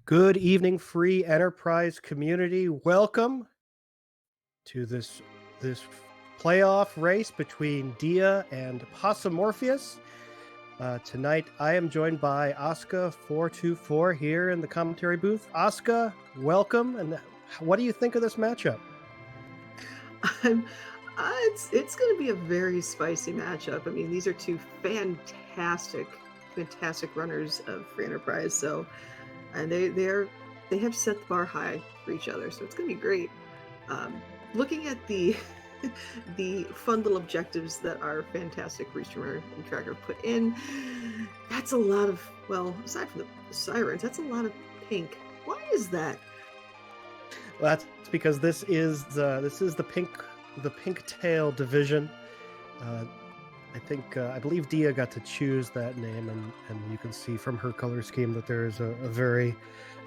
Good evening, free enterprise community. Welcome to this playoff race between Dia and Possumorpheus. Tonight, I am joined by Aska424 here in the commentary booth. Aska, welcome. And what do you think of this matchup? I'm, it's going to be a very spicy matchup. I mean, these are two fantastic runners of free enterprise. So, and they have set the bar high for each other. So it's going to be great. Looking at the the fun little objectives that our fantastic restreamer and tracker put in, that's a lot of, well, aside from the sirens, that's a lot of pink. Why is that? Well, that's because this is the pink tail division. I believe Dia got to choose that name, and you can see from her color scheme that there is a very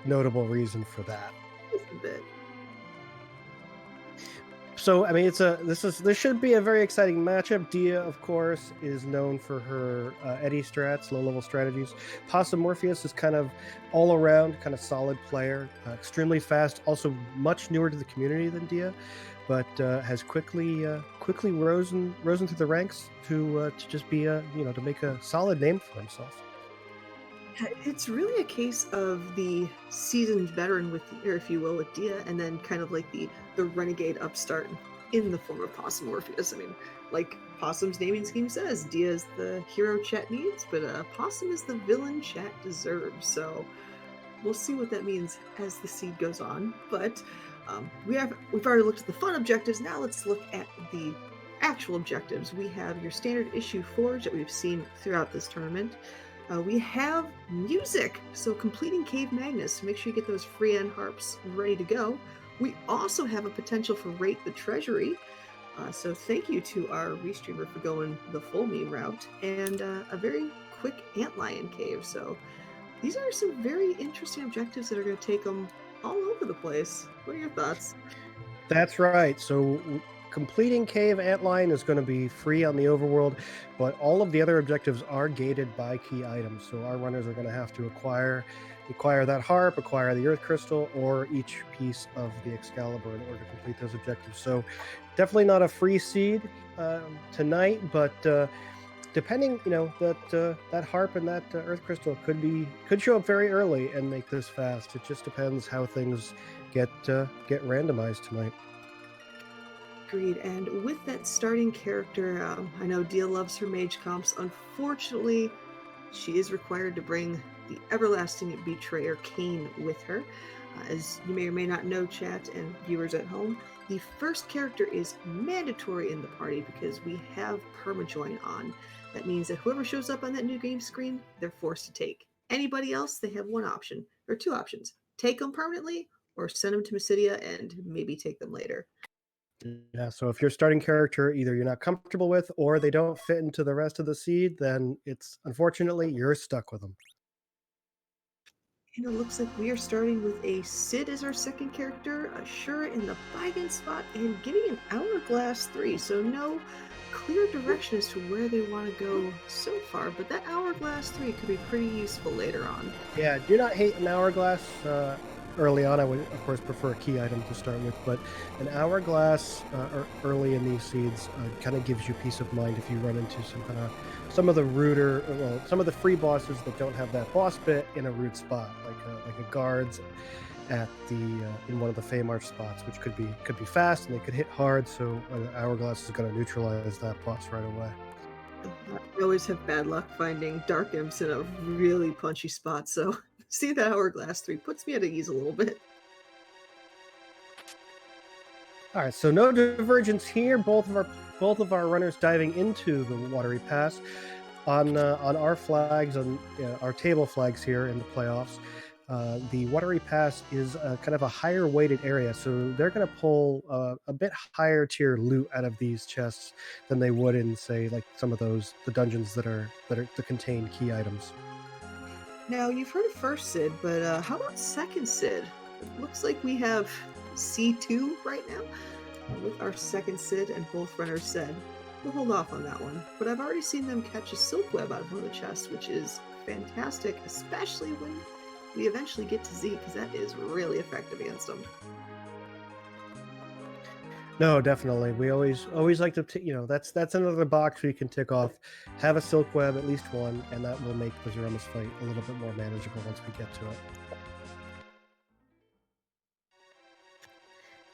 notable reason for that. Just a bit. So, I mean, this should be a very exciting matchup. Dia, of course, is known for her Eddy strats, low-level strategies. Possumorpheus is kind of all-around, kind of solid player, extremely fast, also much newer to the community than Dia, but has quickly risen through the ranks to just be to make a solid name for himself. It's really a case of the seasoned veteran with, or if you will, with Dia, and then kind of like the renegade upstart in the form of Possumorpheus. I mean, like Possum's naming scheme says, Dia is the hero chat needs, but Possum is the villain chat deserves. So we'll see what that means as the seed goes on. But we've already looked at the fun objectives. Now let's look at the actual objectives. We have your standard issue forge that we've seen throughout this tournament. We have music, so completing Cave Magnus, so make sure you get those free end harps ready to go. We also have a potential for Rate the Treasury, so thank you to our restreamer for going the full meme route, and a very quick Antlion cave. So these are some very interesting objectives that are going to take them all over the place. What are your thoughts? That's right. So completing Cave Antlion is going to be free on the Overworld, but all of the other objectives are gated by key items. So our runners are going to have to acquire that harp, acquire the Earth Crystal, or each piece of the Excalibur in order to complete those objectives. So definitely not a free seed tonight, but depending, that harp and that Earth Crystal could show up very early and make this fast. It just depends how things get randomized tonight. Agreed. And with that starting character, I know Dia loves her mage comps. Unfortunately, she is required to bring the everlasting betrayer Cain with her. As you may or may not know, chat and viewers at home, the first character is mandatory in the party because we have permajoin on. That means that whoever shows up on that new game screen, they're forced to take. Anybody else, they have one option, or two options. Take them permanently, or send them to Mysidia and maybe take them later. Yeah, so if your starting character either you're not comfortable with or they don't fit into the rest of the seed, then it's unfortunately you're stuck with them. And it looks like we are starting with a Sid as our second character, Ashura in the bygone spot, and getting an Hourglass 3. So no clear direction as to where they want to go so far, but that Hourglass 3 could be pretty useful later on. Yeah, do not hate an hourglass early on. I would, of course, prefer a key item to start with, but an hourglass early in these seeds kind of gives you peace of mind if you run into some of the free bosses that don't have that boss bit in a root spot, like a guards at in one of the Feymarch spots, which could be fast and they could hit hard. So an hourglass is going to neutralize that boss right away. I always have bad luck finding Dark Imps in a really punchy spot, so see that Hourglass 3 puts me at ease a little bit. All right, so no divergence here. Both of our runners diving into the watery pass on our flags, on our table flags here in the playoffs. The watery pass is kind of a higher weighted area, so they're going to pull a bit higher tier loot out of these chests than they would in, say, like some of the dungeons that contain key items. Now, you've heard of first Sid, but how about second Sid? It looks like we have C2 right now with our second Sid, and both runners said we'll hold off on that one. But I've already seen them catch a silk web out of one of the chests, which is fantastic, especially when we eventually get to Z, because that is really effective against them. No, definitely. We always like to, that's another box we can tick off. Have a silk web, at least one, and that will make the Threemus fight a little bit more manageable once we get to it.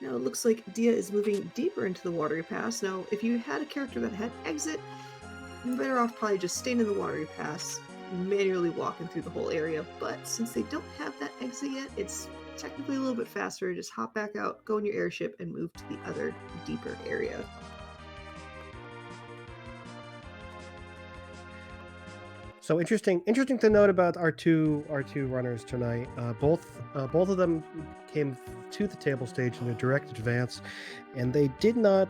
Now it looks like Dia is moving deeper into the watery pass. Now, if you had a character that had exit, you're better off probably just staying in the watery pass, manually walking through the whole area. But since they don't have that exit yet, it's technically a little bit faster. Just hop back out, go in your airship, and move to the other deeper area. So interesting to note about our two runners tonight. Both of them came to the table stage in a direct advance, and they did not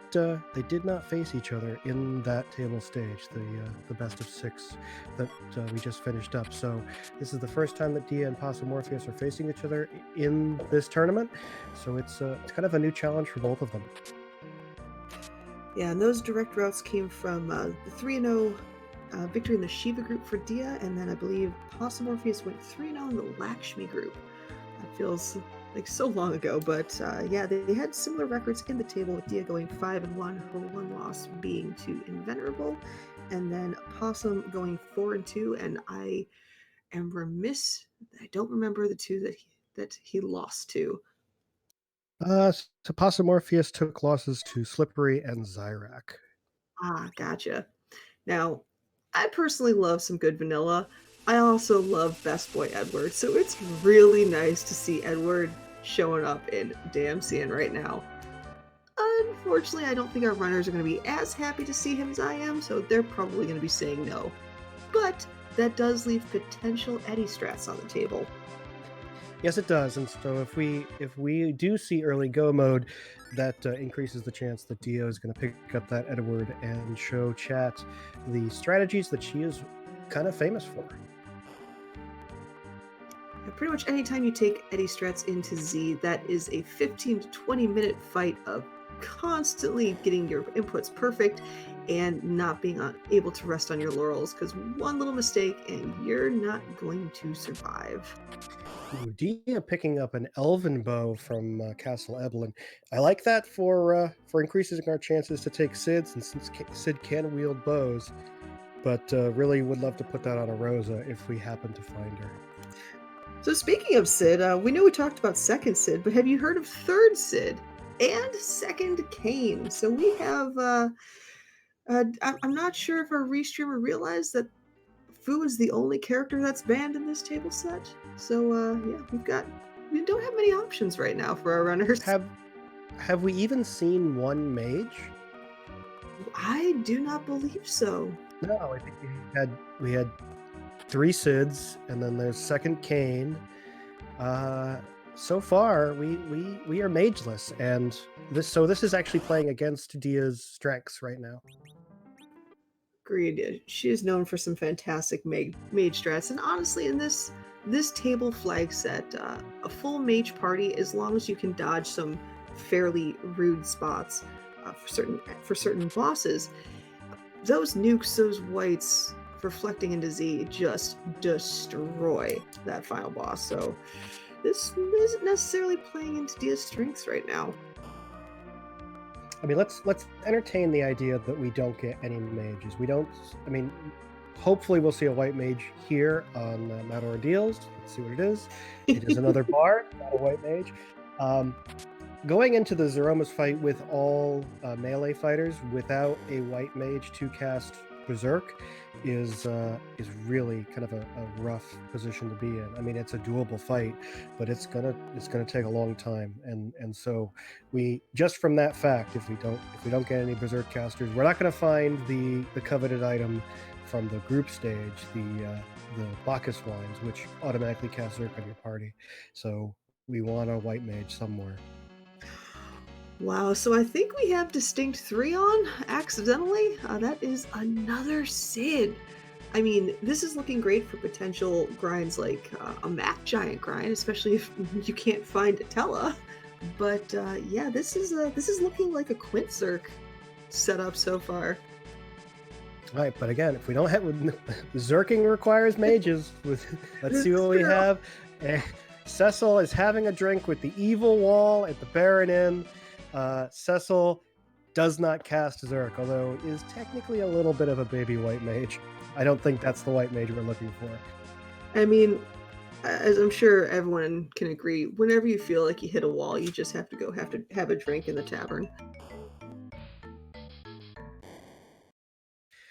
face each other in that table stage, the best of 6 that we just finished up. So this is the first time that Dia and Possumorpheus are facing each other in this tournament. So it's kind of a new challenge for both of them. Yeah, and those direct routes came from the 3-0 victory in the Shiva group for Dia, and then I believe Possumorpheus went 3-0 in the Lakshmi group. That feels like so long ago, but yeah, they had similar records in the table, with Dia going 5-1, her one loss being to Invenerable, and then Possum going 4-2, and I am remiss, I don't remember the two that he lost to. So Possumorpheus took losses to Slippery and Zyrak. Ah, gotcha. Now, I personally love some good vanilla. I also love Best Boy Edward, so it's really nice to see Edward showing up in DMCN right now. Unfortunately, I don't think our runners are going to be as happy to see him as I am, so they're probably going to be saying no. But that does leave potential Eddie strats on the table. Yes, it does. And so if we do see early go mode, that increases the chance that Dio is going to pick up that Edward and show chat the strategies that she is kind of famous for. Pretty much anytime you take Eddie strats into Z, that is a 15 to 20 minute fight of constantly getting your inputs perfect and not being able to rest on your laurels, because one little mistake and you're not going to survive. Ooh, Dia picking up an elven bow from Castle Eblin. I like that for increasing our chances to take Sids, and since Sid can wield bows, but really would love to put that on a Rosa if we happen to find her. So speaking of Sid, we know we talked about second Sid, but have you heard of third Sid and second Cain? So we have, I'm not sure if our restreamer realized that Fu is the only character that's banned in this table set. So yeah, we don't have many options right now for our runners. Have we even seen one mage? I do not believe so. No, I think we had 3 Sids, and then there's second Cain. So far we are mageless, and this is actually playing against Dia's strengths right now. Agreed. She is known for some fantastic mage strats, and honestly, in this table flag set, a full mage party, as long as you can dodge some fairly rude spots for certain bosses, those nukes, those whites reflecting into Z, just destroy that final boss. So this isn't necessarily playing into Dia's strengths right now. I mean, let's entertain the idea that we don't get any mages. Hopefully we'll see a white mage here on Mad Ordeals. Let's see what it is. It is another bar, not a white mage. Going into the Zeromus fight with all melee fighters without a white mage to cast Berserk is really kind of a rough position to be in. I mean, it's a doable fight, but it's gonna take a long time, and so we, just from that fact, if we don't get any Berserk casters, we're not gonna find the coveted item from the group stage, the Bacchus wines, which automatically cast Zerk on your party. So we want a white mage somewhere. Wow, so I think we have distinct 3 on accidentally. That is another Sid. I mean, this is looking great for potential grinds like a Mac Giant grind, especially if you can't find Atella. But yeah, this is looking like a Quint Zerk setup so far. All right, but again, if we don't have Zerking requires mages. Let's see what we have. Cecil is having a drink with the evil wall at the Baron Inn. Cecil does not cast Zerk, although is technically a little bit of a baby white mage. I don't think that's the white mage we're looking for. I mean, as I'm sure everyone can agree, whenever you feel like you hit a wall, you just have to have a drink in the tavern.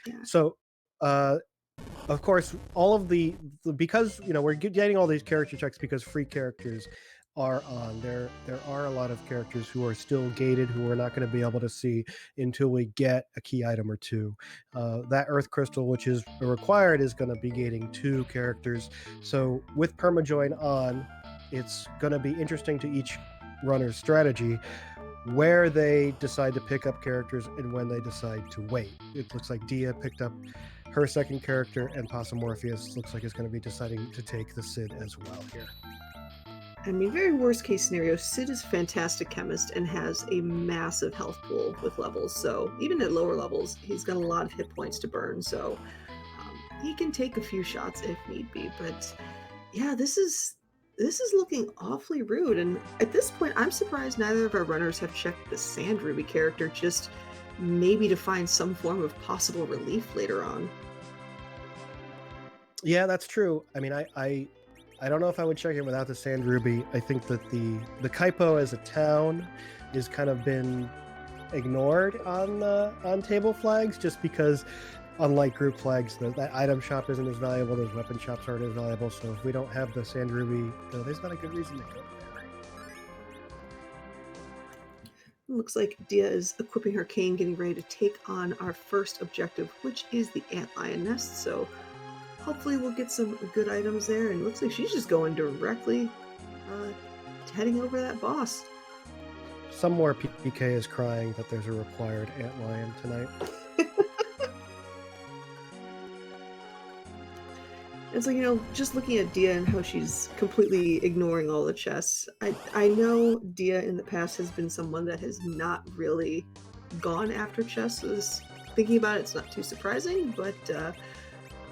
Yeah. So, of course, all of the because we're getting all these character checks because free characters are on. There are a lot of characters who are still gated, who we're not going to be able to see until we get a key item or two. That Earth Crystal, which is required, is going to be gating 2 characters. So with Permajoin on, it's going to be interesting to each runner's strategy where they decide to pick up characters and when they decide to wait. It looks like Dia picked up her second character, and Possumorpheus looks like is going to be deciding to take the Cid as well here. I mean, very worst case scenario, Cid is a fantastic chemist and has a massive health pool with levels. So even at lower levels, he's got a lot of hit points to burn. So he can take a few shots if need be. But yeah, this is looking awfully rude. And at this point, I'm surprised neither of our runners have checked the Sand Ruby character, just maybe to find some form of possible relief later on. Yeah, that's true. I mean, I don't know if I would check it without the Sand Ruby. I think that the Kaipo as a town is kind of been ignored on table flags, just because unlike group flags, that item shop isn't as valuable, those weapon shops aren't as valuable. So if we don't have the Sand Ruby, there's not a good reason to go there. Looks like Dia is equipping her cane, getting ready to take on our first objective, which is the Antlion nest. So hopefully we'll get some good items there. And it looks like she's just going directly heading over that boss. Some more PK is crying that there's a required Antlion tonight. It's like, just looking at Dia and how she's completely ignoring all the chests. I know Dia in the past has been someone that has not really gone after chests. Thinking about it, it's not too surprising, but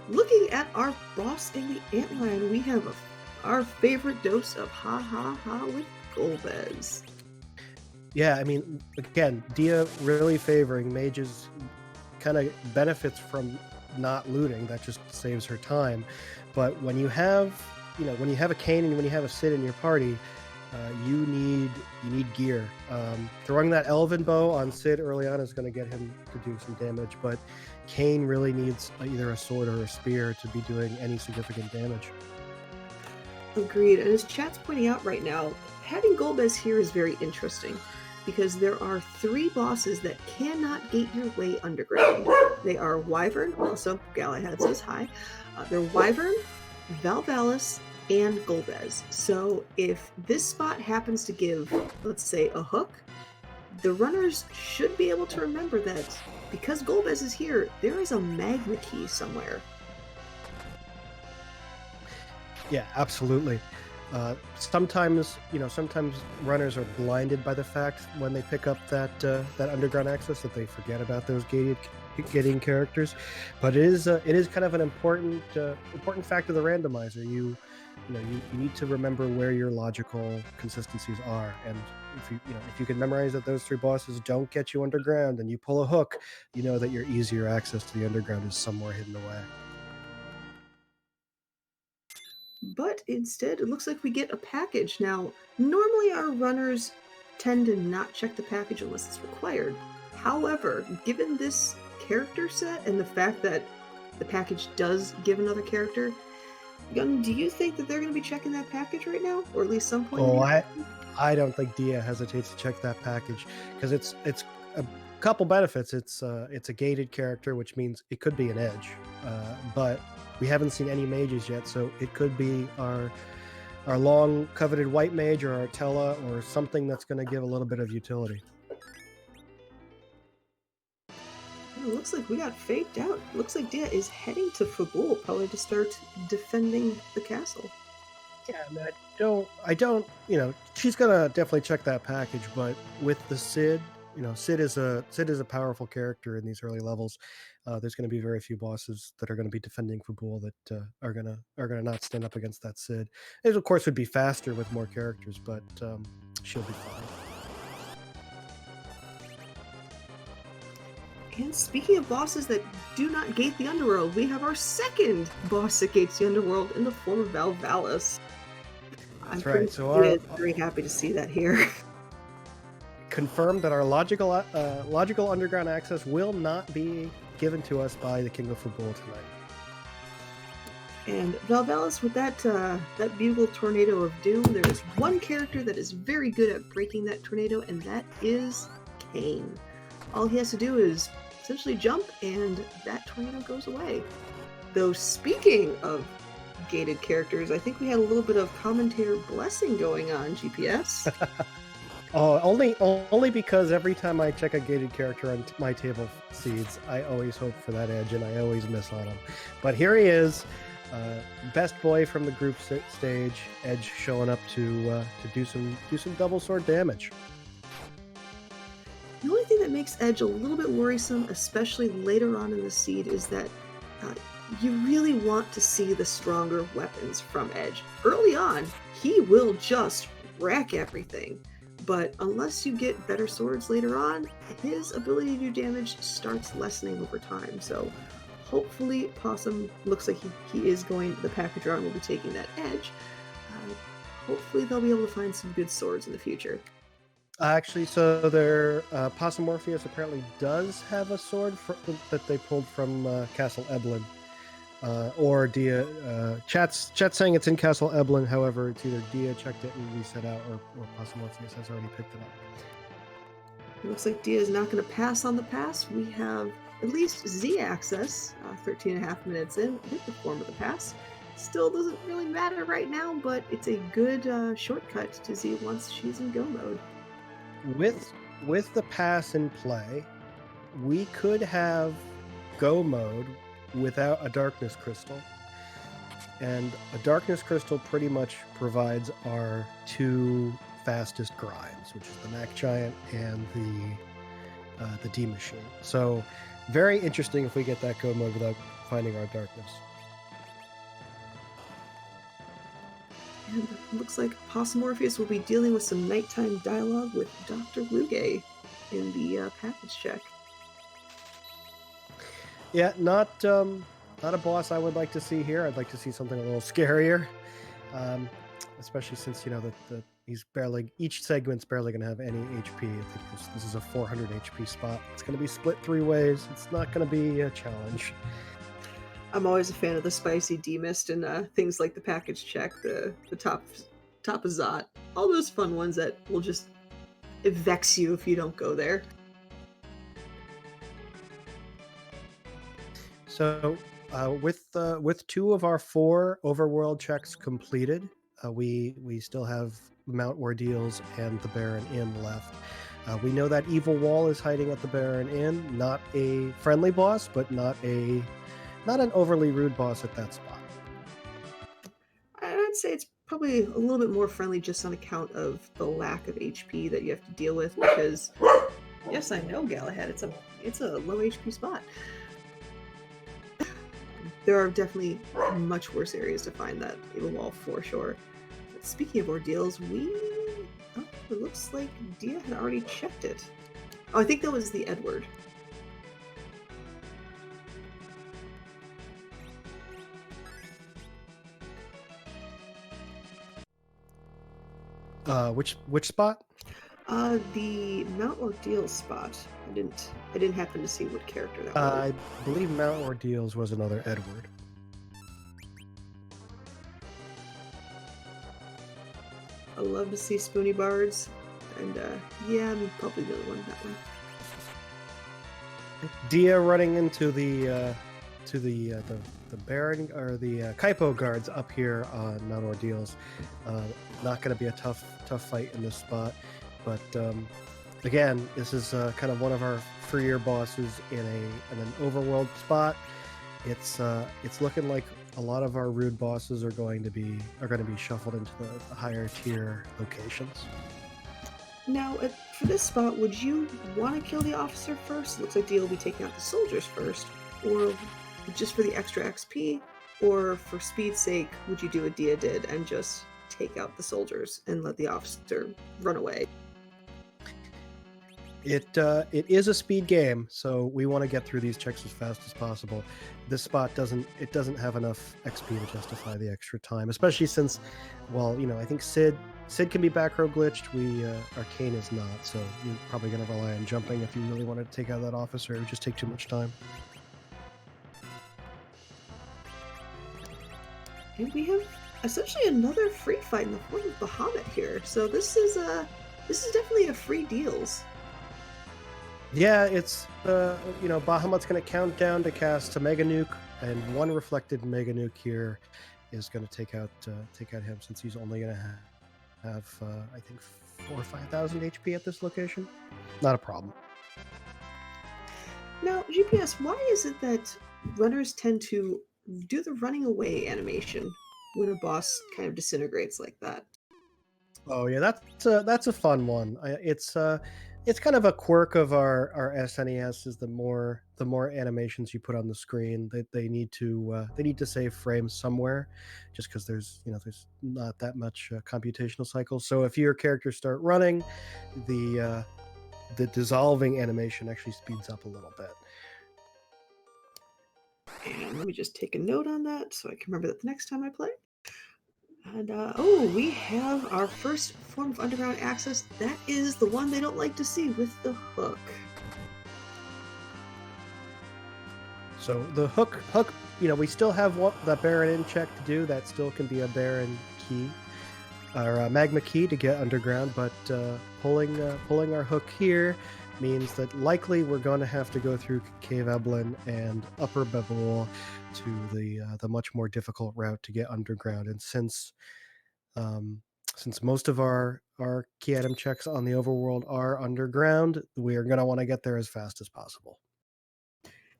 looking at our boss in the Antlion, we have our favorite dose of ha ha ha with Golbez. Yeah, I mean, again, Dia really favoring mages, kind of benefits from not looting. That just saves her time. But when you have a cane and when you have a Cid in your party, you need gear. Throwing that Elven bow on Cid early on is going to get him to do some damage, but Kane really needs either a sword or a spear to be doing any significant damage. Agreed. And as chat's pointing out right now, having Golbez here is very interesting, because there are 3 bosses that cannot gate your way underground. They are Wyvern, also Galahad says hi. They're Wyvern, Valvalis, and Golbez. So if this spot happens to give, let's say, a hook, the runners should be able to remember that because Golbez is here, there is a Magma key somewhere. Yeah, absolutely. Sometimes runners are blinded by the fact when they pick up that underground access that they forget about those gating characters. But it is kind of an important fact of the randomizer. You need to remember where your logical consistencies are, and if you can memorize that those 3 bosses don't get you underground and you pull a hook, you know that your easier access to the underground is somewhere hidden away. But instead, it looks like we get a package. Now, normally our runners tend to not check the package unless it's required. However, given this character set and the fact that the package does give another character, Gunn, do you think that they're going to be checking that package right now? Or at least some point? I don't think Dia hesitates to check that package, because it's a couple benefits. It's a gated character, which means it could be an edge, but we haven't seen any mages yet, so it could be our long coveted white mage or our Tella or something that's going to give a little bit of utility. It looks like we got faked out. It looks like Dia is heading to Fabul, probably to start defending the castle. Yeah, I mean, I don't. She's gonna definitely check that package, but with the Cid Sid is a powerful character in these early levels. There's going to be very few bosses that are going to be defending Fabul that are gonna not stand up against that Sid. It of course would be faster with more characters, but she'll be fine. And speaking of bosses that do not gate the underworld, we have our second boss that gates the underworld in the form of Valvalis. That's I'm right. So very happy to see that here. confirmed that our logical underground access will not be given to us by the King of Fabul tonight. And Valvalis, with that bugle tornado of doom, there is one character that is very good at breaking that tornado, and that is Cain. All he has to do is essentially jump, and that tornado goes away. Though, speaking of gated characters, I think we had a little bit of commentator blessing going on, GPS. Oh, only because every time I check a gated character on my table seeds, I always hope for that edge, and I always miss on him. But here he is, best boy from the group stage, Edge showing up to do some double sword damage. The only thing that makes Edge a little bit worrisome, especially later on in the seed, is that you really want to see the stronger weapons from Edge. Early on, he will just wreck everything, but unless you get better swords later on, his ability to do damage starts lessening over time. So hopefully Possum looks like he is going, the package round will be taking that Edge. Hopefully they'll be able to find some good swords in the future. Actually, so their Possumorpheus apparently does have a sword that they pulled from Castle Eblin. Or Dia, chat's saying it's in Castle Eblin. However, it's either Dia checked it and reset out, or Possumorpheus has already picked it up. It looks like Dia is not going to pass on the pass. We have at least Z access, 13 and a half minutes in, with the form of the pass. Still doesn't really matter right now, but it's a good shortcut to Z once she's in go mode. With the pass in play, we could have go mode without a darkness crystal, and a darkness crystal pretty much provides our two fastest grinds, which is the Mac Giant and the D Machine. So very interesting if we get that go mode without finding our darkness. And it looks like Possumorpheus will be dealing with some nighttime dialogue with Dr. Luge in the package check. Yeah, not a boss I would like to see here. I'd like to see something a little scarier, especially since that he's each segment's barely going to have any HP. I think this is a 400 HP spot. It's going to be split 3 ways. It's not going to be a challenge. I'm always a fan of the spicy demist and things like the package check, the top of Zot, all those fun ones that will just vex you if you don't go there. So with 2 of our 4 overworld checks completed, we still have Mount Ordeals and the Barren Inn left. We know that Evil Wall is hiding at the Barren Inn, not a friendly boss, but not an overly rude boss at that spot. I'd say it's probably a little bit more friendly just on account of the lack of HP that you have to deal with, because yes, I know, Galahad, it's a low HP spot. There are definitely much worse areas to find that Evil Wall for sure. But speaking of ordeals, it looks like Dia had already checked it. Oh, I think that was the Edward. Which spot? The Mount Ordeal spot. I didn't happen to see what character that was. I believe Mount Ordeals was another Edward. I love to see spoony bards, and yeah, I'm probably the other one that one. Dia running into the Baron or the Kaipo guards up here on Mount Ordeals. Not going to be a tough fight in this spot, but again, this is kind of one of our freer bosses in an overworld spot. It's looking like a lot of our rude bosses are going to be shuffled into the higher tier locations. Now, for this spot, would you want to kill the officer first? Looks like Dia will be taking out the soldiers first, or just for the extra XP, or for speed's sake, would you do what Dia did and just take out the soldiers and let the officer run away? It is a speed game, so we want to get through these checks as fast as possible. This spot doesn't have enough XP to justify the extra time, especially since, well, I think Sid can be back row glitched. Arcane is not, so you're probably going to rely on jumping if you really wanted to take out that officer. It would just take too much time. And we have essentially another free fight in the form of Bahamut here. So this is definitely a free deals. Yeah, it's Bahamut's going to count down to cast a Mega Nuke, and one reflected Mega Nuke here is going to take out him, since he's only going to have I think 4,000 or 5,000 HP at this location. Not a problem. Now, GPS, why is it that runners tend to do the running away animation when a boss kind of disintegrates like that? Oh yeah, that's a fun one. It's kind of a quirk of our SNES. Is the more animations you put on the screen, they need to save frames somewhere, just because there's not that much computational cycle. So if your characters start running, the dissolving animation actually speeds up a little bit. And let me just take a note on that so I can remember that the next time I play. And we have our first form of underground access. That is the one they don't like to see, with the hook. So the hook, we still have that Baron in check to do. That still can be a Baron key or a Magma key to get underground. But pulling our hook here means that likely we're going to have to go through Cave Eblin and Upper Bevel to the much more difficult route to get underground. And since most of our key item checks on the overworld are underground, we are going to want to get there as fast as possible.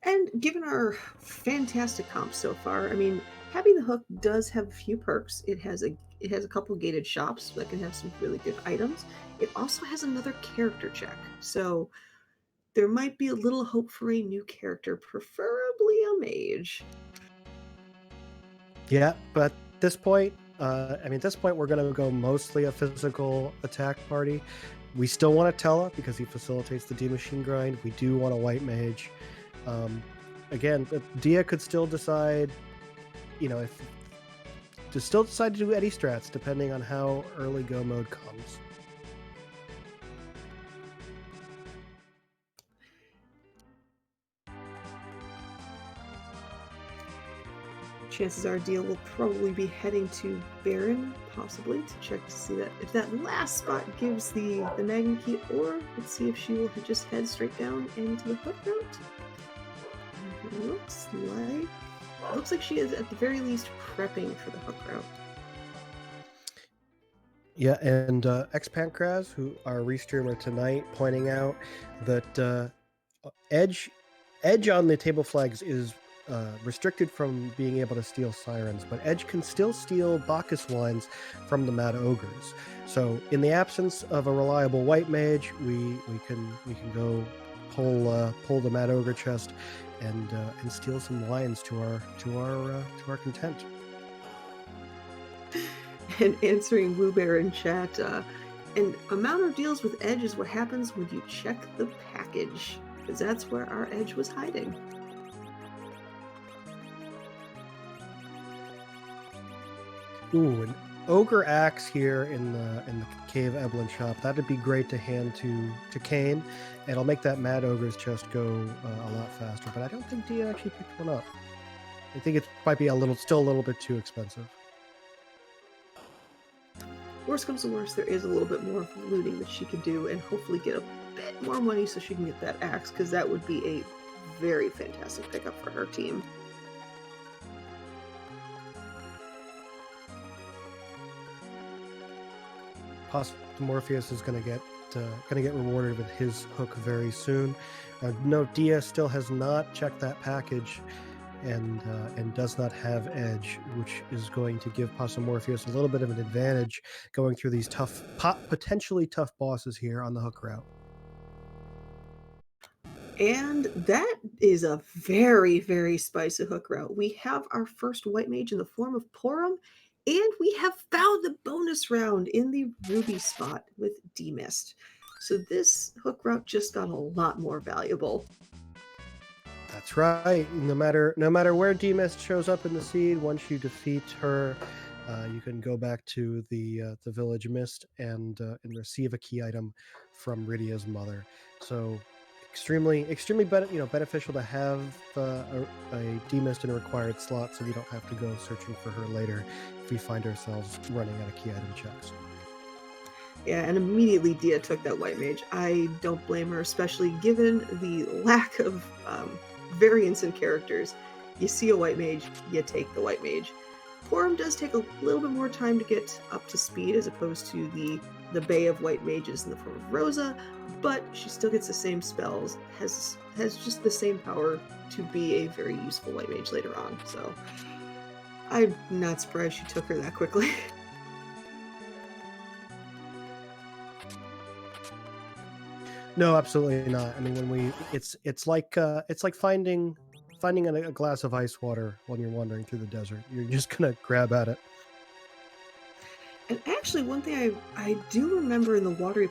And given our fantastic comps so far, I mean, having the hook does have a few perks. It has a couple gated shops that can have some really good items. It also has another character check, so there might be a little hope for a new character, preferably a mage. Yeah, but at this point, we're going to go mostly a physical attack party. We still want Tella because he facilitates the D-Machine grind. We do want a white mage. Again, Dia could still decide, to do any strats depending on how early go mode comes. Chances are Dia will probably be heading to Baron, possibly, to check to see that if that last spot gives the Magma key, or let's see if she will just head straight down into the hook route. It looks like she is at the very least prepping for the hook route. Yeah, and X-Pancraz, who our restreamer tonight, pointing out that Edge on the table flags is restricted from being able to steal sirens, but Edge can still steal Bacchus wines from the Mad Ogres. So in the absence of a reliable white mage, we can go pull the Mad Ogre chest and steal some wines to our content. And answering Woo Bear in chat, and amount of deals with Edge is what happens when you check the package, because that's where our Edge was hiding. Ooh, an ogre axe here in the Cave Eblin shop. That'd be great to hand to Kane. It'll make that Mad Ogre's chest go a lot faster. But I don't think Dia actually picked one up. I think it might be still a little bit too expensive. Worst comes to worst, there is a little bit more looting that she could do and hopefully get a bit more money so she can get that axe, because that would be a very fantastic pickup for her team. Possumorpheus is going to get rewarded with his hook very soon. No, Dia still has not checked that package. and does not have edge, which is going to give Possumorpheus a little bit of an advantage going through these potentially tough bosses here on the hook route. And that is a very, very spicy hook route. We have our first white mage in the form of Porum, and we have found the bonus round in the ruby spot with Demist. So this hook route just got a lot more valuable. That's right. No matter where Demist shows up in the seed, once you defeat her, you can go back to the village mist and receive a key item from Rydia's mother. So extremely beneficial to have a Demist in a required slot, so we don't have to go searching for her later if we find ourselves running out of key item checks. Yeah, and immediately Dia took that white mage. I don't blame her, especially given the lack of variance in characters. You see a white mage, you take the white mage. Porum does take a little bit more time to get up to speed as opposed to the Bay of White Mages in the form of Rosa, but she still gets the same spells, has just the same power to be a very useful white mage later on. So I'm not surprised she took her that quickly. No, absolutely not. I mean, it's like finding a glass of ice water when you're wandering through the desert. You're just gonna grab at it. And actually, one thing I do remember in the Watery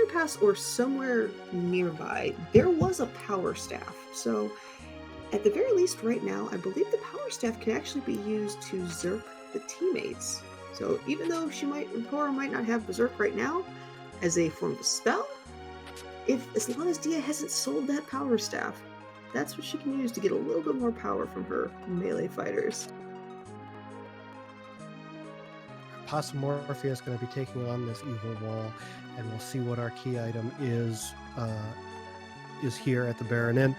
Pass or somewhere nearby, there was a power staff. So at the very least right now, I believe the power staff can actually be used to zerk the teammates. So even though Porum might not have Berserk right now as a form of a spell, as long as Dia hasn't sold that power staff, that's what she can use to get a little bit more power from her melee fighters. Possumorpheus is going to be taking on this evil wall, and we'll see what our key item is here at the Baron Inn.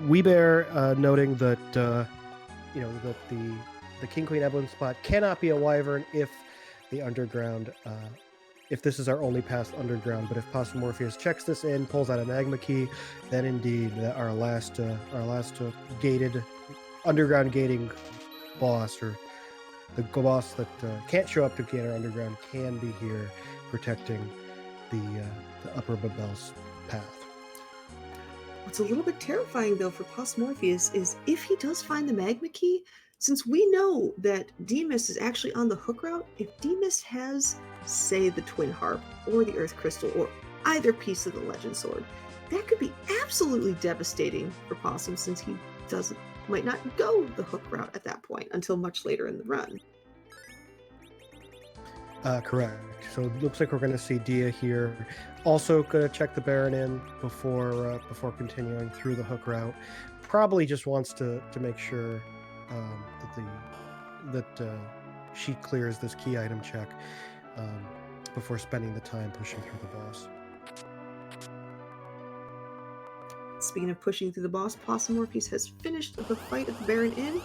Webear noting that that the King Queen Evelyn spot cannot be a Wyvern if the underground. If this is our only pass underground, but if Possumorpheus checks this in, pulls out a Magma key, then indeed our last gated underground gating boss, or the boss that can't show up to get our underground, can be here protecting the upper Babel's path. What's a little bit terrifying though for Possumorpheus is if he does find the Magma key, since we know that Demist is actually on the hook route, if Demist has, say, the Twin Harp or the Earth Crystal or either piece of the Legend Sword, that could be absolutely devastating for Possum, since he might not go the hook route at that point until much later in the run. Correct. So it looks like we're going to see Dia here. Also going to check the Baron in before continuing through the hook route. Probably just wants to make sure that she clears this key item check before spending the time pushing through the boss. Speaking of pushing through the boss, Possumorpheus has finished the fight at the Baron Inn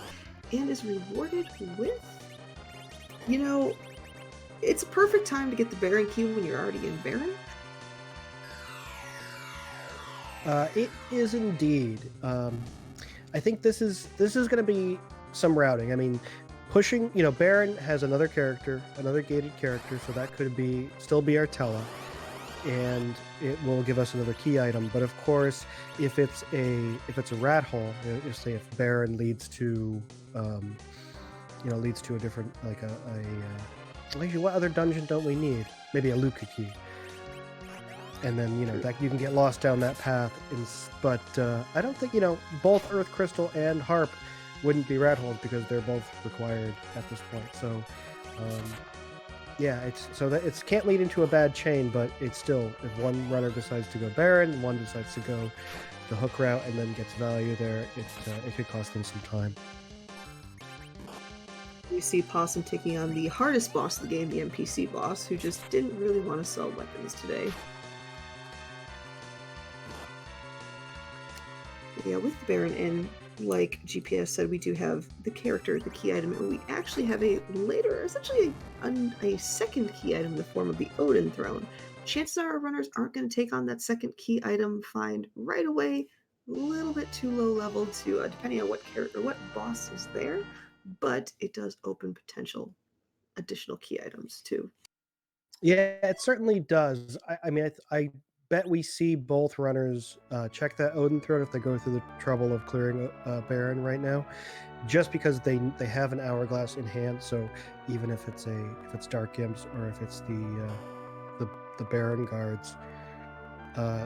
and is rewarded with, it's a perfect time to get the Baron key when you're already in Baron. It is indeed. I think this is going to be some routing. I mean, pushing, Baron has another gated character, so that could still be Artella, and it will give us another key item. But of course, if it's a rat hole, if Baron leads to a different, actually, what other dungeon don't we need? Maybe a Luca key. And then, that you can get lost down that path. But I don't think, both Earth Crystal and Harp wouldn't be rat holes because they're both required at this point. So, it can't lead into a bad chain, but it's still, if one runner decides to go Baron, one decides to go the hook route and then gets value there, it could cost them some time. We see Possum taking on the hardest boss of the game, the NPC boss, who just didn't really want to sell weapons today. Yeah, with the Baron Inn, like GPS said, we do have the character, the key item, and we actually have essentially a second key item in the form of the Odin throne. Chances are our runners aren't going to take on that second key item find right away, a little bit too low level to, depending on what character, what boss is there, but it does open potential additional key items too. Yeah, it certainly does. I mean, I bet we see both runners check that Odin throne if they go through the trouble of clearing Baron right now, just because they have an hourglass in hand. So even if it's Dark Imps or if it's the Baron guards,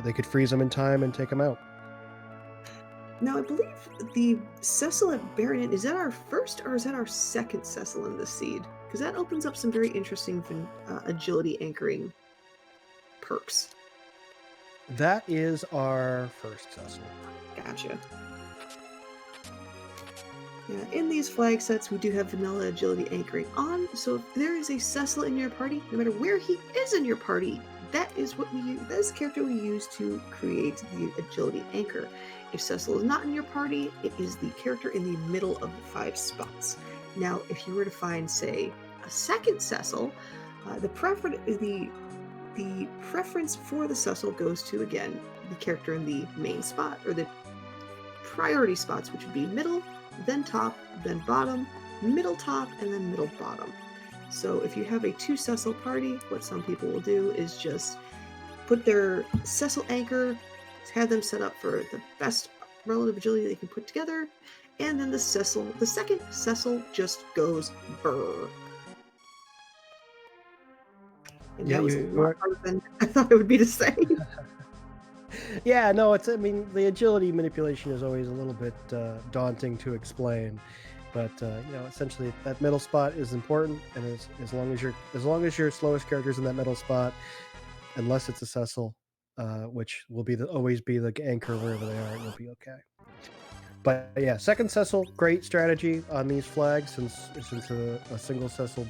they could freeze them in time and take them out. Now, I believe the Cecil at Baronet, is that our first or is that our second Cecil in the seed? Because that opens up some very interesting agility anchoring perks. That is our first Cecil. Gotcha. Yeah, in these flag sets, we do have vanilla agility anchoring on. So if there is a Cecil in your party, no matter where he is in your party, that is what we use. That is the character we use to create the agility anchor. If Cecil is not in your party, it is the character in the middle of the 5 spots. Now, if you were to find, say, a second Cecil, the preference for the Cecil goes to, again, the character in the main spot, or the priority spots, which would be middle, then top, then bottom, middle top, and then middle bottom. So if you have a 2 Cecil party, what some people will do is just put their Cecil anchor, have them set up for the best relative agility they can put together, and then the second Cecil just goes brr. And Yeah, that was a lot harder than I thought it would be to say. Yeah, no, I mean, the agility manipulation is always a little bit daunting to explain, but essentially that middle spot is important, and as long as your slowest character is in that middle spot, unless it's a Cecil, which will always be the anchor wherever they are, you'll be okay. But yeah, second Cecil, great strategy on these flags, since a single Cecil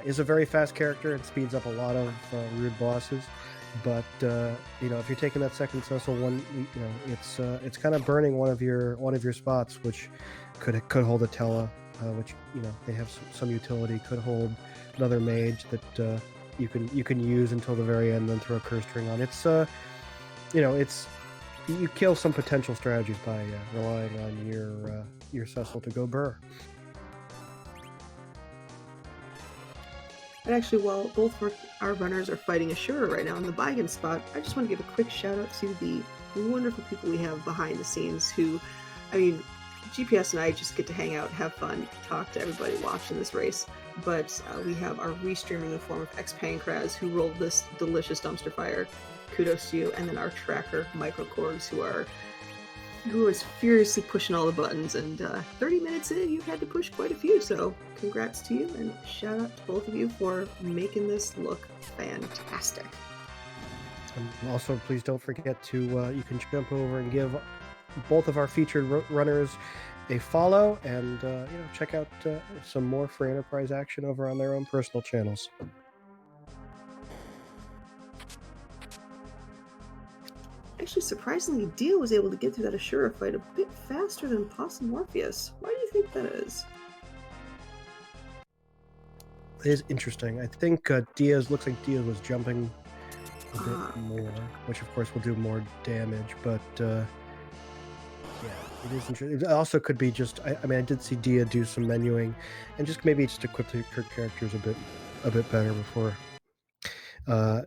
is a very fast character and speeds up a lot of rude bosses. But if you're taking that second Cecil one, it's kind of burning one of your spots, which could hold a Tella, which they have some utility. Could hold another Mage that you can use until the very end, then throw a curse string on. It's you kill some potential strategies by relying on your Cecil to go burr. And actually, while both our runners are fighting Ashura right now in the Bygone spot, I just want to give a quick shout out to the wonderful people we have behind the scenes who, I mean, GPS and I just get to hang out, have fun, talk to everybody watching this race. But we have our restreamer in the form of X Pancraz, who rolled this delicious dumpster fire. Kudos to you. And then our tracker, Microcords, who is furiously pushing all the buttons, and 30 minutes in, you've had to push quite a few, so congrats to you, and shout out to both of you for making this look fantastic. And also, please don't forget to, you can jump over and give both of our featured runners a follow, and check out some more free enterprise action over on their own personal channels. Actually, surprisingly, Dia was able to get through that Ashura fight a bit faster than Possumorpheus. Why do you think that is? It is interesting. I think looks like Diaz was jumping a bit more, which of course will do more damage, but yeah, it is interesting. It also could be just, I did see Dia do some menuing, and just maybe just equip her characters a bit better before.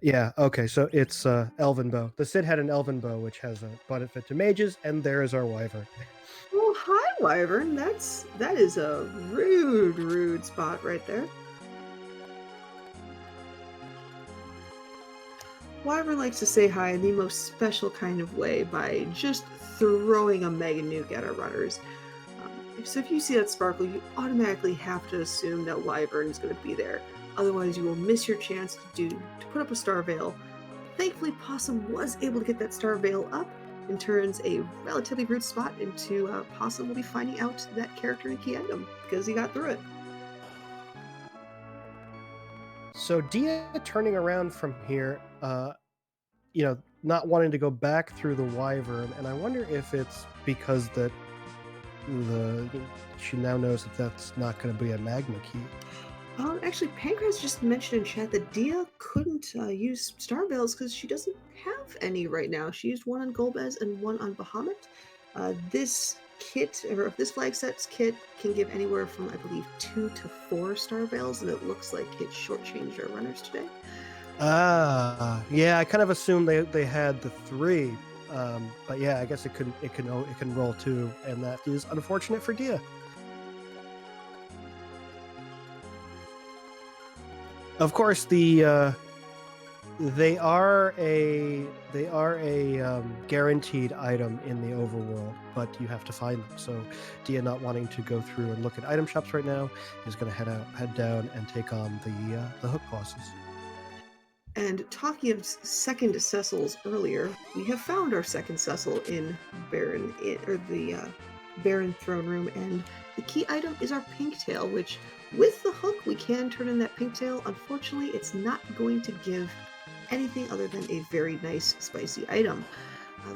Yeah, okay, so it's Elven Bow. The Cid had an Elven Bow, which has a benefit to mages, and there is our Wyvern. Oh, hi, Wyvern. That is a rude spot right there. Wyvern likes to say hi in the most special kind of way by just throwing a mega nuke at our runners. So if you see that sparkle, you automatically have to assume that Wyvern is going to be there. Otherwise, you will miss your chance to put up a Star Veil. Thankfully, Possum was able to get that Star Veil up and turns a relatively rude spot into Possum will be finding out that character and key item because he got through it. So Dia turning around from here, not wanting to go back through the Wyvern, and I wonder if it's because she now knows that that's not going to be a Magma key. Actually, Pancras just mentioned in chat that Dia couldn't use Star Veils because she doesn't have any right now. She used one on Golbez and one on Bahamut. This kit, or this flag set's kit, can give anywhere from, I believe, 2 to 4 Star Veils, and it looks like it shortchanged our runners today. Yeah, I kind of assumed they had the 3, but yeah, I guess it can roll 2, and that is unfortunate for Dia. Of course, they are a guaranteed item in the overworld, but you have to find them. So Dia, not wanting to go through and look at item shops right now, is going to head down and take on the hook bosses. And talking of second Cecils earlier, we have found our second Cecil in Baron, or the Baron throne room, and the key item is our Pinktail, which with the hook we can turn in that Pinktail. Unfortunately, it's not going to give anything other than a very nice spicy item.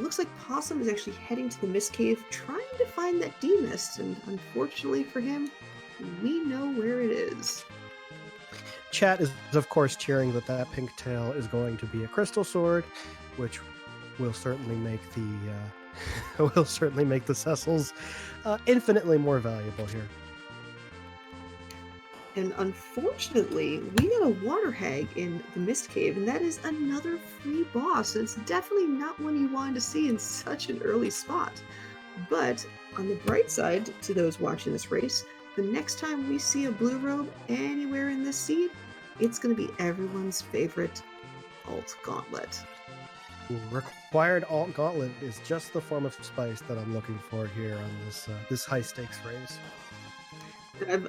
Looks like Possum is actually heading to the Mist Cave trying to find that D-Mist, and unfortunately for him, we know where it is. Chat is, of course, cheering that Pinktail is going to be a crystal sword, which will certainly make the Cecils infinitely more valuable here. And unfortunately, we got a water hag in the Mist Cave, and that is another free boss. And it's definitely not one you wanted to see in such an early spot. But on the bright side, to those watching this race, the next time we see a blue robe anywhere in this seed, it's going to be everyone's favorite alt gauntlet. Required alt gauntlet is just the form of spice that I'm looking for here on this high stakes race.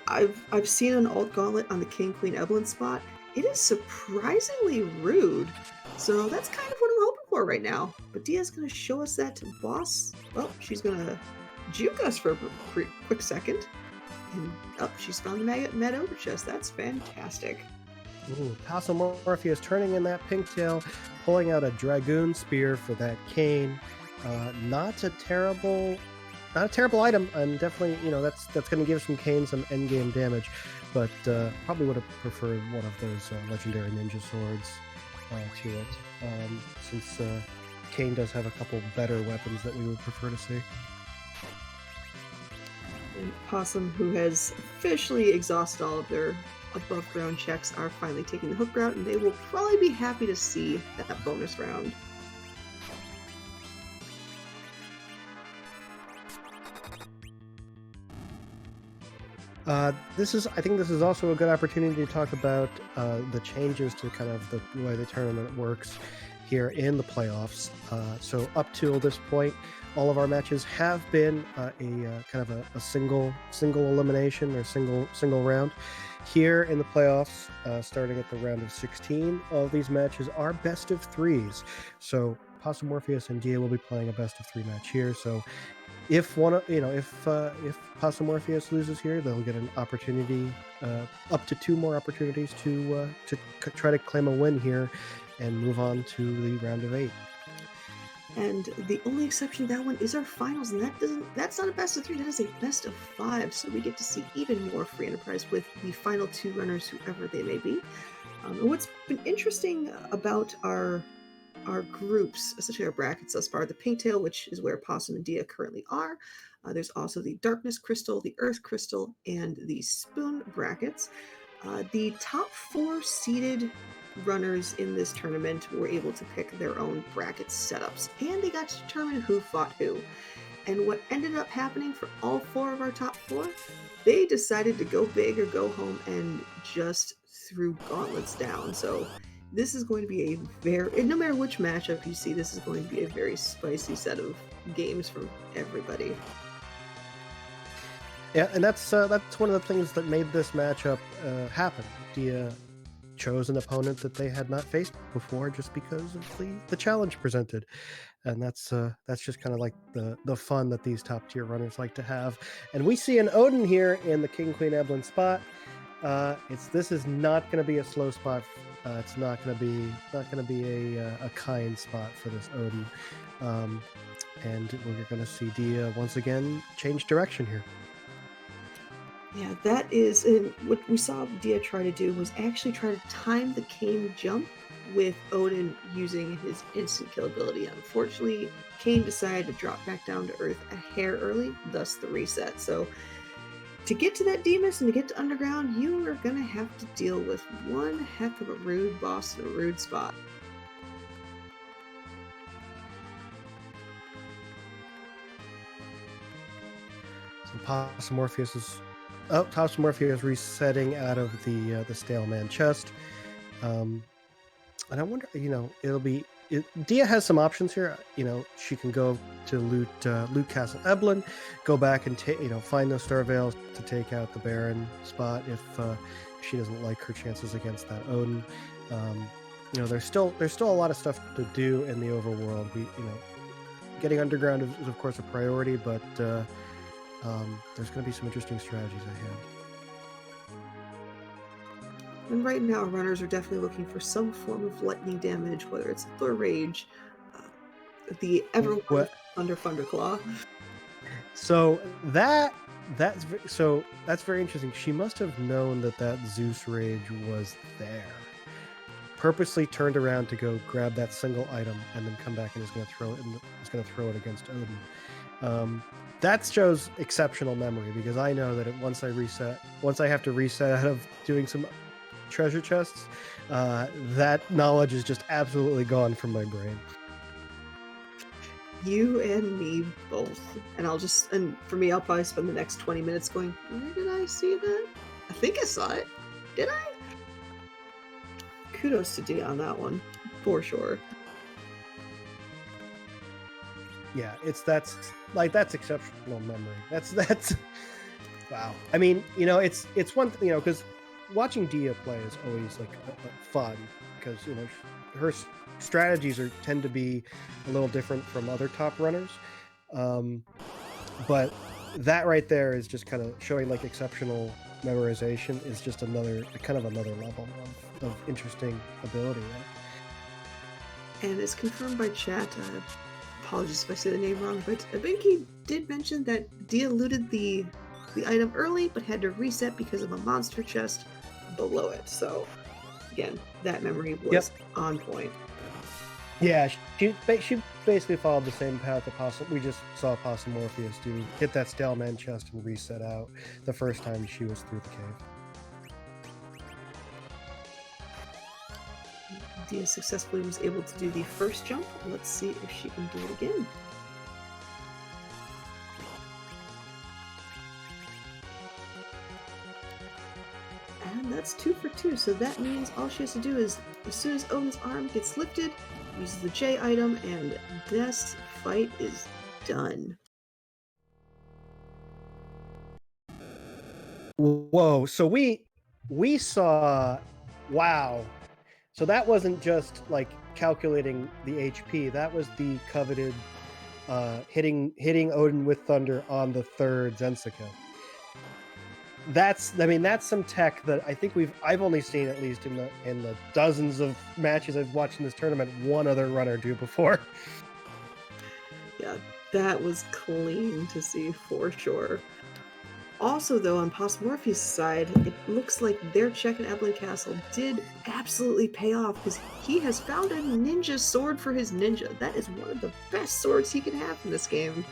I've seen an alt gauntlet on the King Queen Evelyn spot. It is surprisingly rude. So that's kind of what I'm hoping for right now. But Dia's going to show us that boss. Well, she's going to juke us for a quick second. And she's found the Med Over Chest. That's fantastic. Ooh, Possumorpheus turning in that Pinktail, pulling out a Dragoon Spear for that cane. Not a terrible item, and definitely, that's going to give some cane some endgame damage, but probably would have preferred one of those legendary ninja swords to it, since cane does have a couple better weapons that we would prefer to see. And Possum, who has officially exhausted all of their above ground checks, are finally taking the hook route, and they will probably be happy to see that bonus round. I think this is also a good opportunity to talk about the changes to kind of the way the tournament works here in the playoffs. So up till this point, all of our matches have been a kind of a single elimination or single round. Here in the playoffs, starting at the round of 16, all of these matches are best of 3s. So Possumorpheus and Dia will be playing a best of 3 match here. So if Possumorpheus loses here, they'll get an opportunity, up to 2 more opportunities to try to claim a win here and move on to the round of 8. And the only exception to that one is our finals, and that's not a best of 3, that is a best of 5. So we get to see even more free enterprise with the final 2 runners, whoever they may be. And what's been interesting about our groups, essentially our brackets thus far, the Pinktail, which is where Possum and Dia currently are. There's also the Darkness Crystal, the Earth Crystal, and the Spoon brackets. The top 4 seeded runners in this tournament were able to pick their own bracket setups, and they got to determine who fought who. And what ended up happening for all 4 of our top 4, they decided to go big or go home and just threw gauntlets down. So this is going to be no matter which matchup you see, this is going to be a very spicy set of games from everybody. Yeah, and that's one of the things that made this matchup happen. Dia chose an opponent that they had not faced before just because of the challenge presented, and that's just kind of like the fun that these top tier runners like to have. And we see an Odin here in the King Queen Evelyn spot. This is not going to be a slow spot. It's not going to be a kind spot for this Odin, and we're going to see Dia once again change direction here. Yeah, that is, and what we saw Dia try to do was actually try to time the Kane jump with Odin using his instant kill ability. Unfortunately, Kane decided to drop back down to Earth a hair early, thus the reset. So to get to that Demus and to get to Underground, you are going to have to deal with one heck of a rude boss in a rude spot. So Possumorpheus resetting out of the Stale Man chest. And I wonder, Dia has some options here. She can go to loot Castle Eblin, go back and find those Star Veils to take out the Baron spot if she doesn't like her chances against that Odin. There's still a lot of stuff to do in the overworld. Getting underground is of course a priority, but there's going to be some interesting strategies ahead. And right now, runners are definitely looking for some form of lightning damage, whether it's Thor Rage, the Everworld Thunder Thunderclaw. So that's very interesting. She must have known that Zeus Rage was there. Purposely turned around to go grab that single item and then come back and is going to throw it against Odin. That shows exceptional memory, because I know that once I have to reset out of doing some treasure chests, that knowledge is just absolutely gone from my brain. You and me both. And for me, I'll probably spend the next 20 minutes going, where did I see that? I think I saw it. Did I? Kudos to D on that one, for sure. Yeah, that's exceptional memory. That's wow. I mean, it's one thing, because watching Dia play is always fun, because her strategies tend to be a little different from other top runners, but that right there is just kind of showing exceptional memorization is just another level of interesting ability. And it's confirmed by chat. Apologies if I say the name wrong, but Abinky did mention that Dia looted the item early, but had to reset because of a monster chest below it. So again, that memory was on point. Yeah, she basically followed the same path that we just saw Possumorpheus do. Hit that Stale Man chest and reset out the first time she was through the cave. Dia successfully was able to do the first jump. Let's see if she can do it again. And that's 2 for 2, so that means all she has to do is, as soon as Odin's arm gets lifted, uses the J item, and this fight is done. Whoa, so we saw, wow. So that wasn't just calculating the HP, that was the coveted hitting Odin with Thunder on the third Zensuke. That's some tech that I think I've only seen, at least in the dozens of matches I've watched in this tournament, one other runner do before. Yeah, that was clean to see for sure. Also, though, on Possumorpheus' side, it looks like their check in Eblin Castle did absolutely pay off, because he has found a ninja sword for his ninja. That is one of the best swords he can have in this game.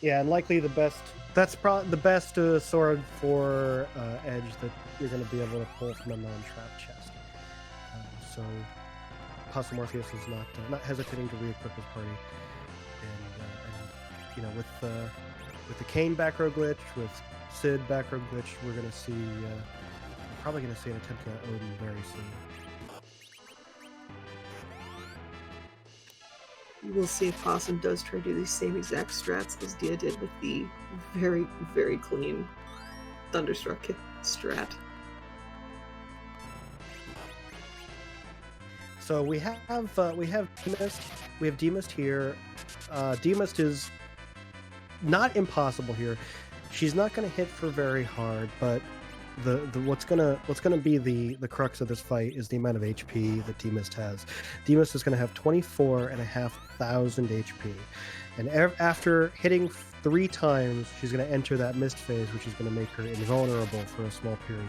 Yeah, and likely that's probably the best sword for Edge that you're going to be able to pull from a non-trap chest. So Possumorpheus is not hesitating to re-equip his party, and with the Kane back row glitch, with Sid back row glitch, we're going to see probably going to see an attempt at Odin very soon. We'll see if Possum does try to do the same exact strats as Dia did with the very, very clean Thunderstruck strat. So we have Demist here. Demist is not impossible here. She's not going to hit for very hard, but what's gonna be the crux of this fight is the amount of HP that Demist has. Demist is going to have 24,500 HP, And after hitting 3 times, she's going to enter that mist phase, which is going to make her invulnerable for a small period.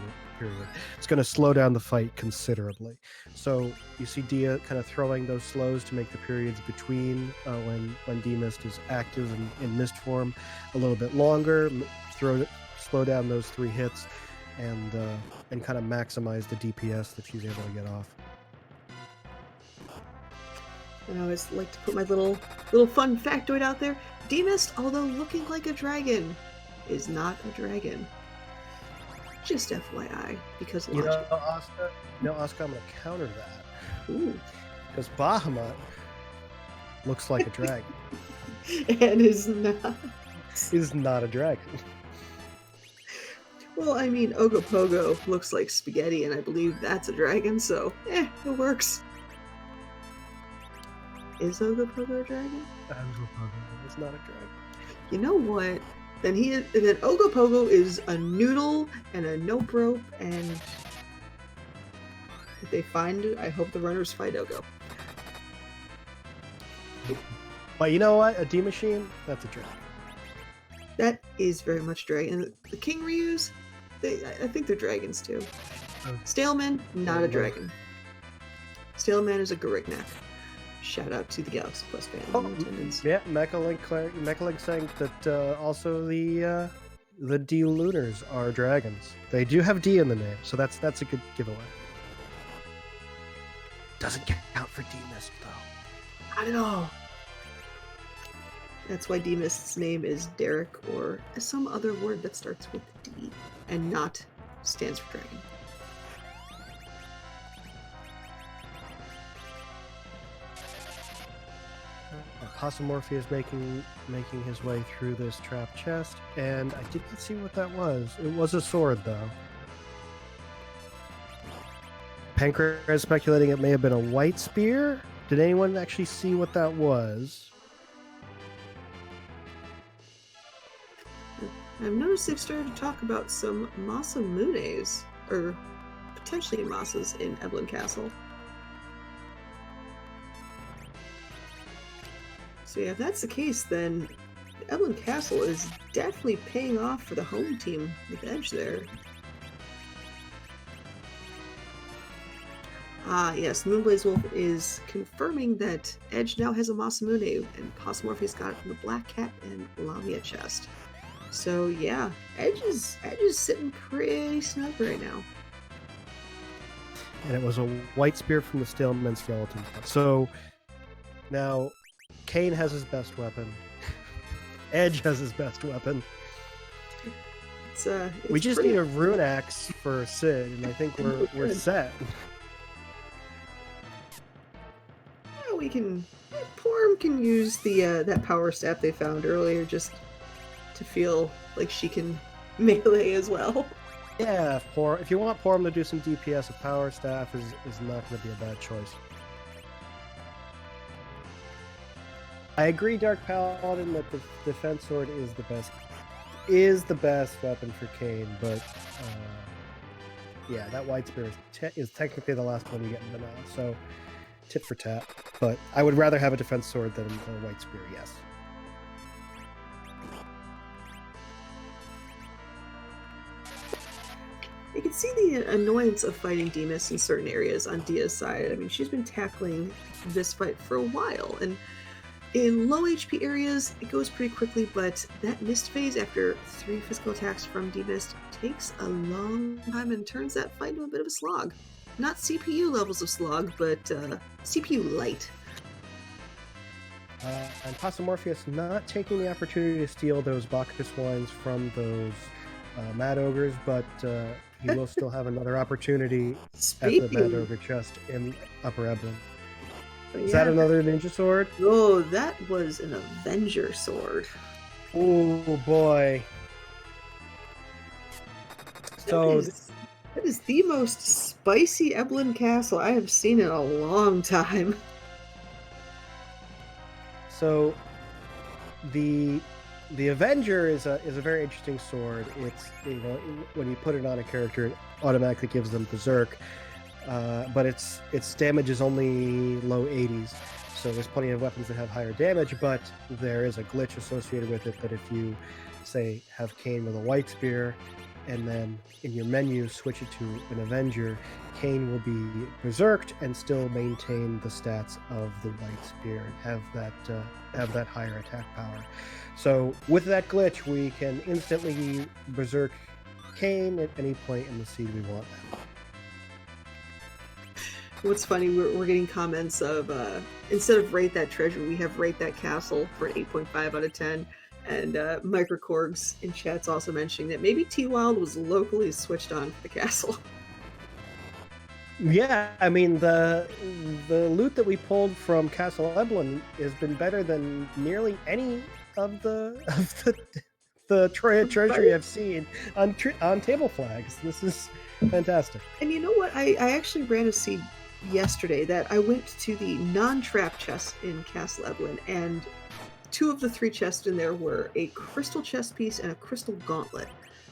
It's going to slow down the fight considerably. So you see Dia kind of throwing those slows to make the periods between when D-Mist is active in mist form a little bit longer, slow down those 3 hits, and kind of maximize the DPS that she's able to get off. And I always like to put my little fun factoid out there. D-Mist, although looking like a dragon, is not a dragon. Just FYI, because logic. Oscar, I'm going to counter that. Ooh. Because Bahamut looks like a dragon. And is not. Is not a dragon. Well, I mean, Ogopogo looks like spaghetti, and I believe that's a dragon, so, it works. Is Ogopogo a dragon? Ogopogo is not a dragon. You know what? Then Ogopogo is a noodle and a nope rope, and if they find it, I hope the runners fight Ogo. But you know what? A D-Machine? That's a dragon. That is very much dragon. And the King Ryus, I think they're dragons too. Staleman, not a dragon. Staleman is a Garignac. Shout out to the Galaxy Quest fan in attendance. Yeah, Mechalink saying that also the D Lunars are dragons. They do have D in the name, so that's a good giveaway. Doesn't count for D-Mist though. Not at all. That's why D-Mist's name is Derek or some other word that starts with D and not stands for dragon. Possumorpheus making his way through this trap chest, and I didn't see what that was. It was a sword, though. Pancreas speculating it may have been a white spear. Did anyone actually see what that was? I've noticed they've started to talk about some Masamunes, or potentially Masas in Evelyn Castle. So yeah, if that's the case, then Evelyn Castle is definitely paying off for the home team with Edge there. Ah, yes, Moonblaze Wolf is confirming that Edge now has a Masamune, and Possumorpheus got it from the Black Cat and Lamia chest. So yeah, Edge is sitting pretty snug right now. And it was a white spear from the Staleman skeleton. So now Kane has his best weapon. Edge has his best weapon. It's we just need a rune axe for Sid, and I think we're set. Yeah, we can. Porm can use the that power staff they found earlier just to feel like she can melee as well. Yeah, if you want Porm to do some DPS, a power staff is not going to be a bad choice. I agree, Dark Paladin, that the defense sword is the best weapon for Kane, but yeah, that white spear is technically the last one you get in vanilla, so tit for tat. But I would rather have a defense sword than a white spear, yes. You can see the annoyance of fighting D-Mist in certain areas on Dia's side. I mean, she's been tackling this fight for a while, and in low HP areas, it goes pretty quickly, but that mist phase after 3 physical attacks from D-Mist takes a long time and turns that fight into a bit of a slog. Not CPU levels of slog, but CPU light. And Possumorpheus not taking the opportunity to steal those Bacchus wines from those Mad Ogres, but he will still have another opportunity at the Mad Ogre chest in Upper Eblin. Is that another ninja sword? Oh, that was an Avenger sword. Oh boy. So that is the most spicy Eblin castle I have seen in a long time. So the Avenger is a very interesting sword. It's, when you put it on a character, it automatically gives them Berserk. But its damage is only low 80s. So there's plenty of weapons that have higher damage, but there is a glitch associated with it that if you, say, have Cain with a white spear, and then in your menu switch it to an Avenger, Cain will be berserked and still maintain the stats of the white spear and have that higher attack power. So with that glitch, we can instantly berserk Cain at any point in the seed we want. What's funny, we're getting comments of instead of rate that treasure, we have rate that castle for an 8.5 out of 10. And Microcorgs in chat's also mentioning that maybe T-Wild was locally switched on for the castle. Yeah, I mean the loot that we pulled from Castle Eblin has been better than nearly any of the Troja treasury I've seen on table flags. This is fantastic. And you know what? I actually ran a seed yesterday that I went to the non-trap chest in Castle Eblin, and 2 of the 3 chests in there were a crystal chest piece and a crystal gauntlet.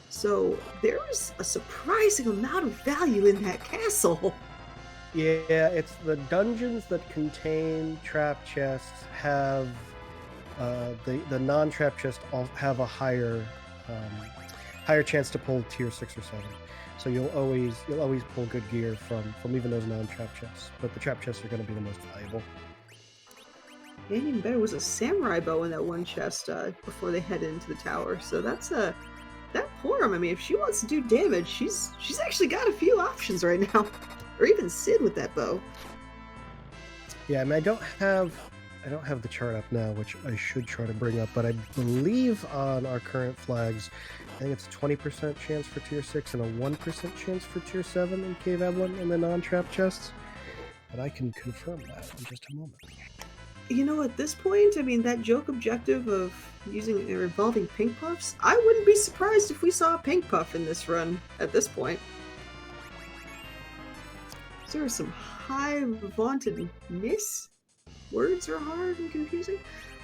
So there was a surprising amount of value in that castle. Yeah, it's the dungeons that contain trap chests have the non-trap chests all have a higher chance to pull tier 6 or 7. So you'll always pull good gear from even those non-trap chests, but the trap chests are going to be the most valuable. And even better was a samurai bow in that one chest before they head into the tower. So that's that Porum. I mean, if she wants to do damage, she's actually got a few options right now, or even Sid with that bow. Yeah, I mean, I don't have the chart up now, which I should try to bring up, but I believe on our current flags, I think it's a 20% chance for tier 6 and a 1% chance for tier 7 in Cave Eblin in the non-trap chests. But I can confirm that in just a moment. You know, at this point, I mean, that joke objective of using or involving pink puffs, I wouldn't be surprised if we saw a pink puff in this run at this point. There are some high vaunted miss. Words are hard and confusing.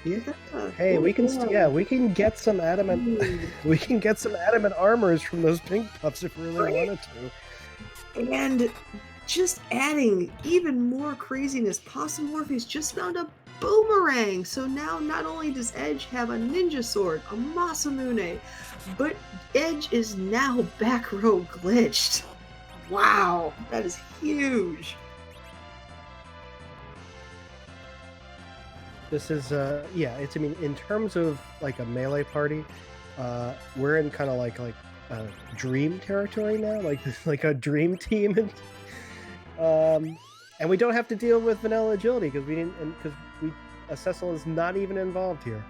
Yeah. Hey, we can get some adamant. We can get some adamant armors from those pink puffs if we really wanted to. And just adding even more craziness, Possumorpheus just found a boomerang. So now not only does Edge have a ninja sword, a Masamune, but Edge is now back row glitched. Wow, that is huge. This is it's, I mean, in terms of like a melee party, we're in kind of like dream territory now, like a dream team, and we don't have to deal with vanilla agility because Cecil is not even involved here.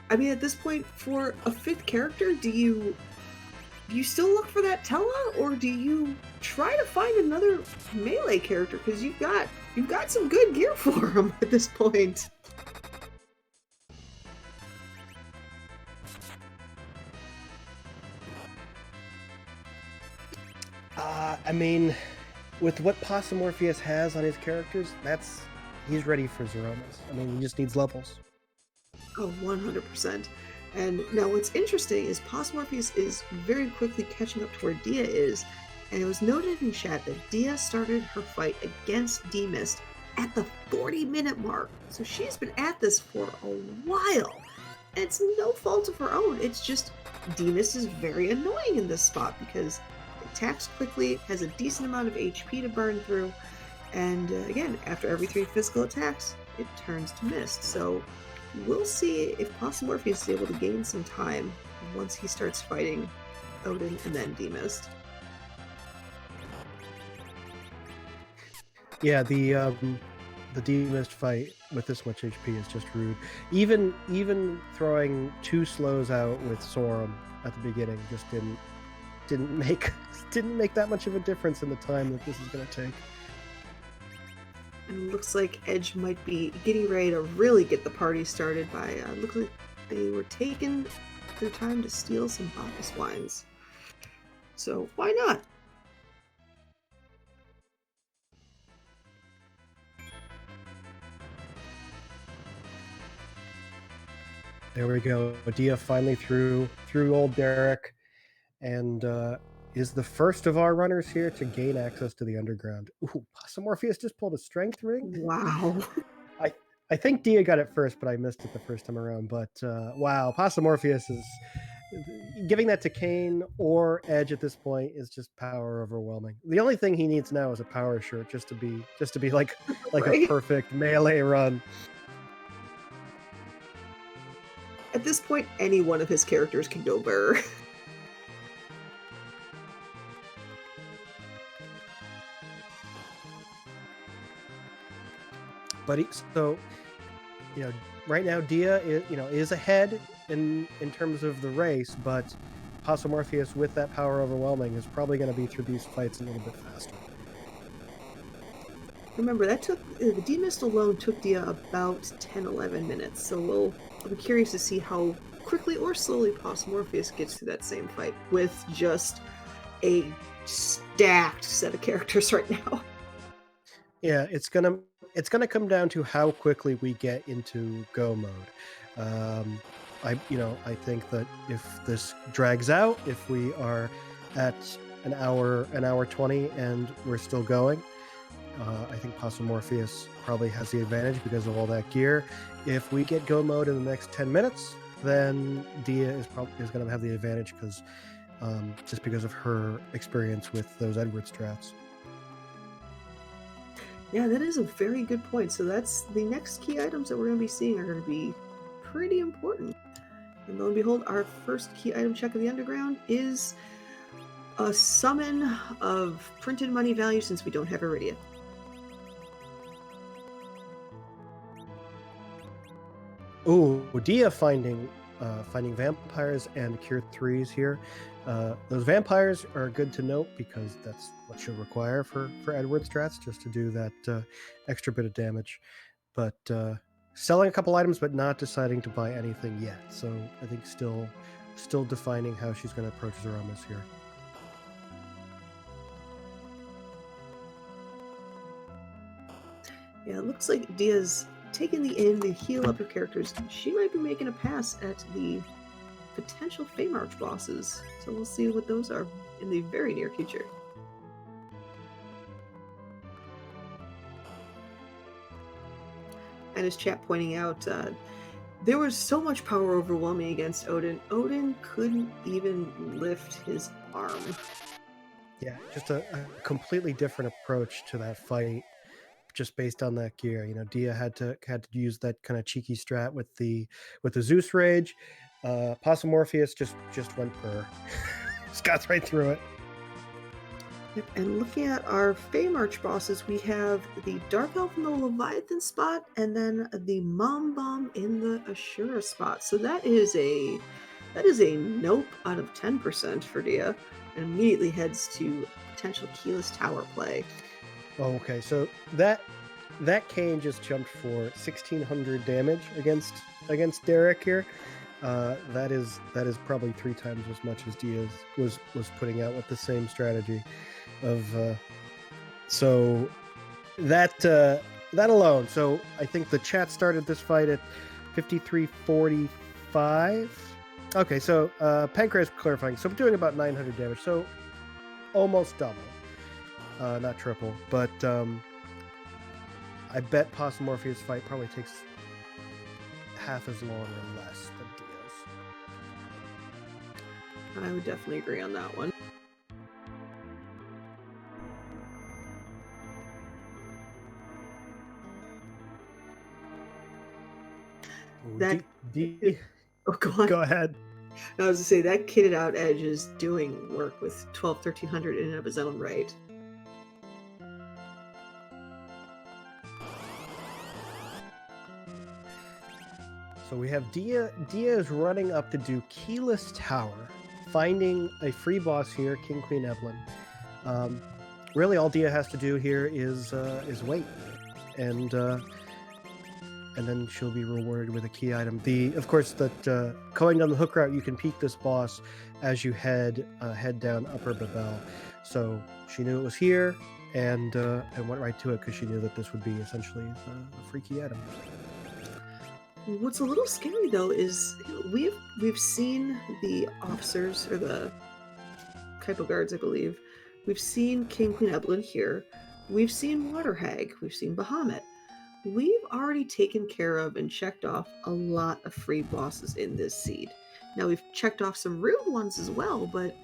I mean, at this point, for a 5th character, do you still look for that Tella, or do you try to find another melee character? Because you've got some good gear for him at this point. I mean, with what Possumorpheus has on his characters, he's ready for Zeromas. I mean, he just needs levels. Oh, 100%. And now what's interesting is Possumorpheus is very quickly catching up to where Dia is, and it was noted in chat that Dia started her fight against D-Mist at the 40-minute mark. So she's been at this for a while, and it's no fault of her own. It's just D-Mist is very annoying in this spot because it attacks quickly, has a decent amount of HP to burn through, and again, after every 3 physical attacks, it turns to mist. So we'll see if Possumorpheus is able to gain some time once he starts fighting Odin and then D-Mist. Yeah, the D-Mist fight with this much HP is just rude. Even throwing 2 slows out with Sorum at the beginning just didn't make that much of a difference in the time that this is going to take. And it looks like Edge might be getting ready to really get the party started by, looks like they were taking their time to steal some Bacchus wines. So why not? There we go. Dia finally threw old Derek, and is the first of our runners here to gain access to the underground. Ooh, Possumorpheus just pulled a strength ring. Wow. I think Dia got it first, but I missed it the first time around. But wow, Possumorpheus is giving that to Kane or Edge at this point is just power overwhelming. The only thing he needs now is a power shirt just to be like Right? a perfect melee run. At this point, any one of his characters can go bearer. But so, right now Dia is ahead in terms of the race, but Possumorpheus with that power overwhelming is probably going to be through these fights a little bit faster. Remember, that took the demist alone took Dia about 10-11 minutes, so I'll be curious to see how quickly or slowly Possumorpheus gets through that same fight with just a stacked set of characters right now. Yeah, it's gonna come down to how quickly we get into go mode. I think that if this drags out, if we are at an hour 20 and we're still going, I think Possumorpheus probably has the advantage because of all that gear. If we get go mode in the next 10 minutes, then Dia is going to have the advantage just because of her experience with those Edward strats. Yeah, that is a very good point. So that's the next key items that we're going to be seeing are going to be pretty important. And lo and behold, our first key item check of the underground is a summon of printed money value since we don't have Iridia. Ooh, Dia finding vampires and cure 3s here. Those vampires are good to note because that's what she'll require for Edward strats, just to do that extra bit of damage. But selling a couple items, but not deciding to buy anything yet. So I think still defining how she's going to approach Threemus here. Yeah, it looks like Dia's taking the in to heal up her characters. She might be making a pass at the potential Fey March bosses. So we'll see what those are in the very near future. And as chat pointing out, there was so much power overwhelming against Odin. Odin couldn't even lift his arm. Yeah, just a completely different approach to that fight, just based on that gear. Dia had to use that kind of cheeky strat with the Zeus Rage. Possumorpheus just went per. Just got right through it. And looking at our Fey March bosses, we have the Dark Elf in the Leviathan spot, and then the Mom Bomb in the Ashura spot. So that is a nope out of 10% for Dia, and immediately heads to potential keyless tower play. Oh, okay. So that Kane just jumped for 1,600 damage against Derek here. That is probably 3 times as much as Dia was putting out with the same strategy. So that alone. So I think the chat started this fight at 53:45. Okay, so Pancreas clarifying. So I'm doing about 900 damage. So almost double, not triple. But I bet Possumorpheus' fight probably takes half as long or less than Dia's. I would definitely agree on that one. That oh, go ahead. I was to say that kitted out Edge is doing work with 1,1300 in and of his own right. So we have Dia. Dia is running up to do keyless tower, finding a free boss here, King Queen Evelyn. Really, all Dia has to do here is wait, and then she'll be rewarded with a key item. Of course, that going down the hook route, you can peek this boss as you head down Upper Babel. So she knew it was here and went right to it because she knew that this would be essentially a free key item. What's a little scary though is we've seen the officers or the typo guards, I believe. We've seen King Queen Evelyn here. We've seen Water Hag. We've seen Bahamut. We've already taken care of and checked off a lot of free bosses in this seed. Now we've checked off some rude ones as well, but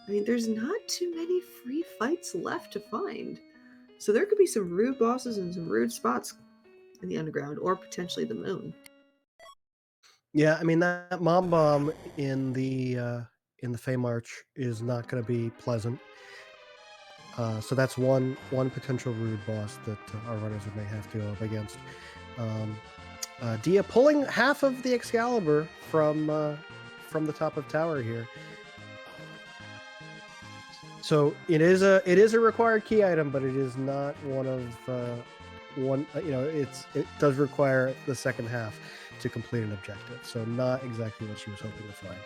I mean, there's not too many free fights left to find. So there could be some rude bosses and some rude spots in the underground, or potentially the moon. Yeah, I mean that mom bomb in the Fey March is not going to be pleasant. So that's one potential rude boss that our runners may have to go up against. Dia pulling half of the Excalibur from the top of tower here. So it is a required key item, but it is not one of one. It does require the second half to complete an objective. So not exactly what she was hoping to find.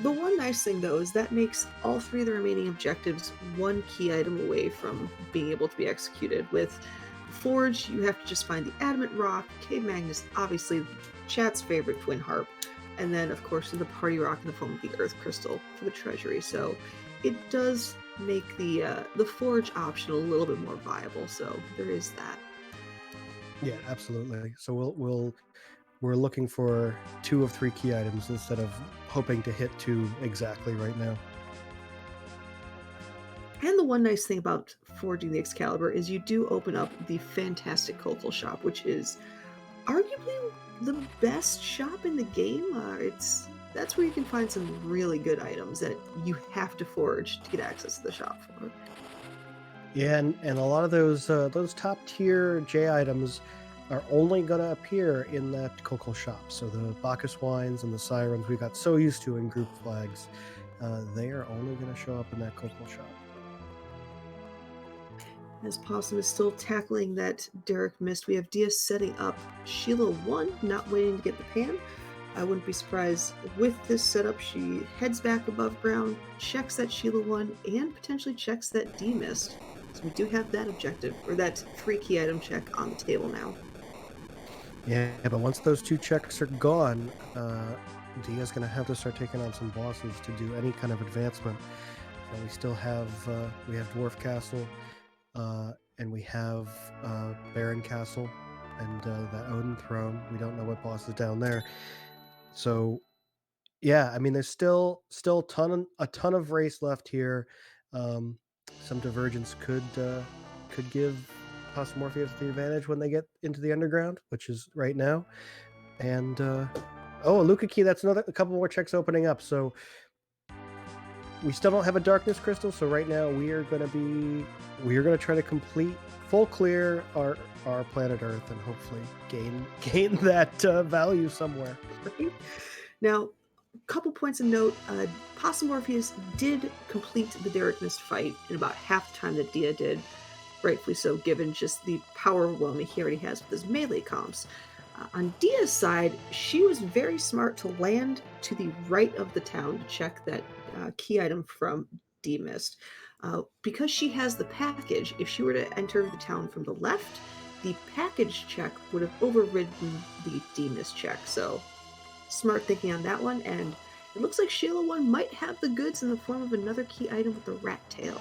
The one nice thing, though, is that makes all three of the remaining objectives one key item away from being able to be executed. With Forge, you have to just find the Adamant Rock, Cave Magnus, obviously chat's favorite Twin Harp, and then, of course, the Party Rock in the form of the Earth Crystal for the Treasury. So it does make the Forge option a little bit more viable, so there is that. Yeah, absolutely. So we're looking for 2 of 3 key items instead of hoping to hit 2 exactly right now. And the one nice thing about forging the Excalibur is you do open up the fantastic Cocal Shop, which is arguably the best shop in the game. That's where you can find some really good items that you have to forge to get access to the shop for. Yeah, and a lot of those top tier J items are only going to appear in that Cocal Shop. So the Bacchus Wines and the Sirens we got so used to in group flags, they are only going to show up in that Cocal Shop. As Possum is still tackling that Derek missed, we have Dia setting up Sheila 1, not waiting to get the pan. I wouldn't be surprised with this setup. She heads back above ground, checks that Sheila 1, and potentially checks that D missed. So we do have that objective, or that 3 key item check on the table now. Yeah, but once those 2 checks are gone, Dia's going to have to start taking on some bosses to do any kind of advancement. So we still have Dwarf Castle, and we have Baron Castle, and that Odin Throne. We don't know what boss is down there. So yeah, I mean, there's still a ton of race left here. Some divergence could give Possumorpheus the advantage when they get into the underground, which is right now. And a Luca key. That's a couple more checks opening up. So we still don't have a darkness crystal. So right now we are going to try to complete full clear our planet Earth and hopefully gain that value somewhere. Now, a couple points of note. Possumorpheus did complete the Derek missed fight in about half the time that Dia did. Rightfully so, given just the power overwhelming he already has with his melee comps. On Dia's side, she was very smart to land to the right of the town to check that key item from D missed. Because she has the package, if she were to enter the town from the left, the package check would have overridden the D missed check. So smart thinking on that one, and it looks like Sheila 1 might have the goods in the form of another key item with the rat tail.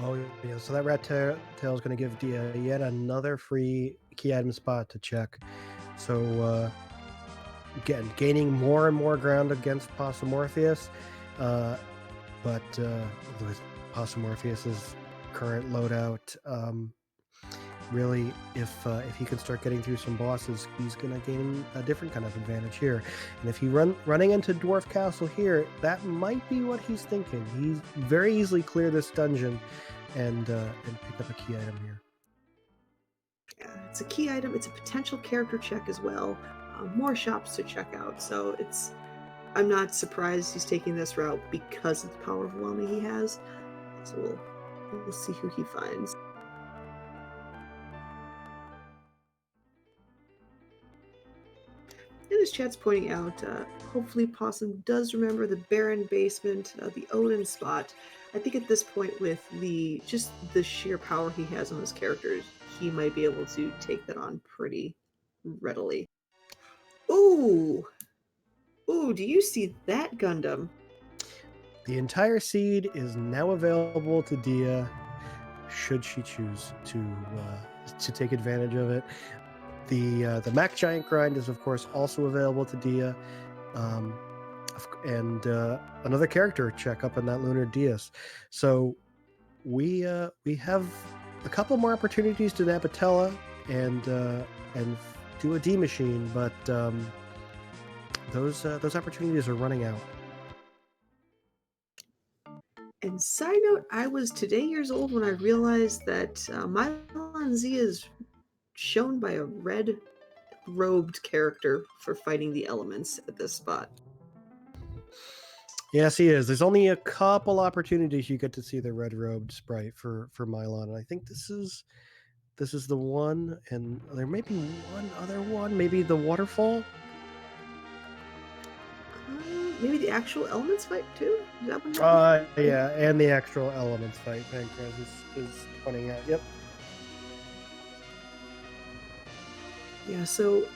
Oh yeah, so that rat tail is going to give Dia yet another free key item spot to check. So again, gaining more and more ground against Possumorpheus, but with Possumorpheus's current loadout, really, if he can start getting through some bosses, he's going to gain a different kind of advantage here. And if he running into Dwarf Castle here, that might be what he's thinking. He's very easily clear this dungeon and pick up a key item here. Yeah, it's a key item. It's a potential character check as well. More shops to check out. So I'm not surprised he's taking this route because of the power overwhelming he has. So we'll see who he finds. And as chat's pointing out, hopefully Possum does remember the Baron basement, the Odin spot. I think at this point, with the sheer power he has on his characters, he might be able to take that on pretty readily. Ooh, do you see that Gundam? The entire seed is now available to Dia, should she choose to take advantage of it. The Mac Giant grind is, of course, also available to Dia, and another character check up in that Lunar Dias. So we have a couple more opportunities to nab Atella and do a D machine, but those opportunities are running out. And side note, I was today years old when I realized that Mylon Z is shown by a red-robed character for fighting the elements at this spot. Yes, he is. There's only a couple opportunities you get to see the red-robed sprite for Mylon, and I think this is the one, and there may be one other one, maybe the waterfall. Maybe the actual elements fight too? Is that one? Yeah, and the actual elements fight. Pancras is pointing out. Yep. Yeah, so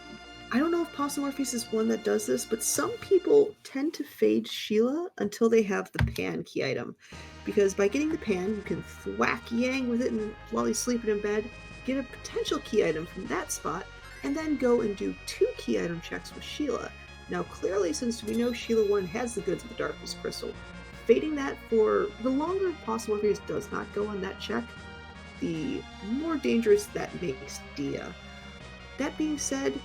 I don't know if Possumorpheus is one that does this, but some people tend to fade Sheila until they have the pan key item. Because by getting the pan, you can thwack Yang with it while he's sleeping in bed, get a potential key item from that spot, and then go and do 2 key item checks with Sheila. Now, clearly, since we know Sheila 1 has the goods of the Darkness Crystal, fading that for the longer Possumorpheus does not go on that check, the more dangerous that makes Dia. That being said,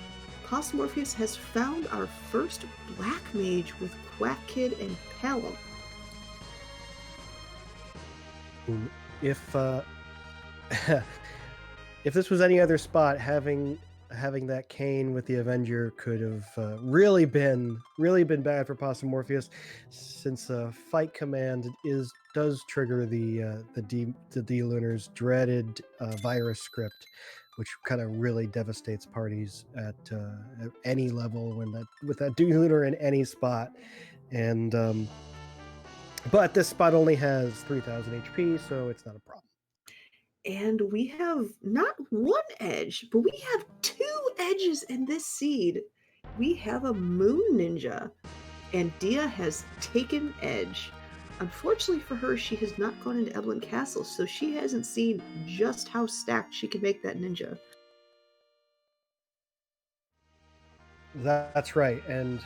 Possumorpheus has found our first Black Mage with Quack Kid and Palom. If if this was any other spot, having that cane with the Avenger could have really been bad for Possumorpheus, since fight command does trigger the D Lunar's dreaded virus script, which kind of really devastates parties at any level with that D Lunar in any spot. And but this spot only has 3,000 HP, so it's not a problem. And we have not one edge, but we have 2 edges in this seed. We have a Moon Ninja, and Dia has taken edge. Unfortunately for her, she has not gone into Evelyn Castle, so she hasn't seen just how stacked she can make that ninja. That's right, and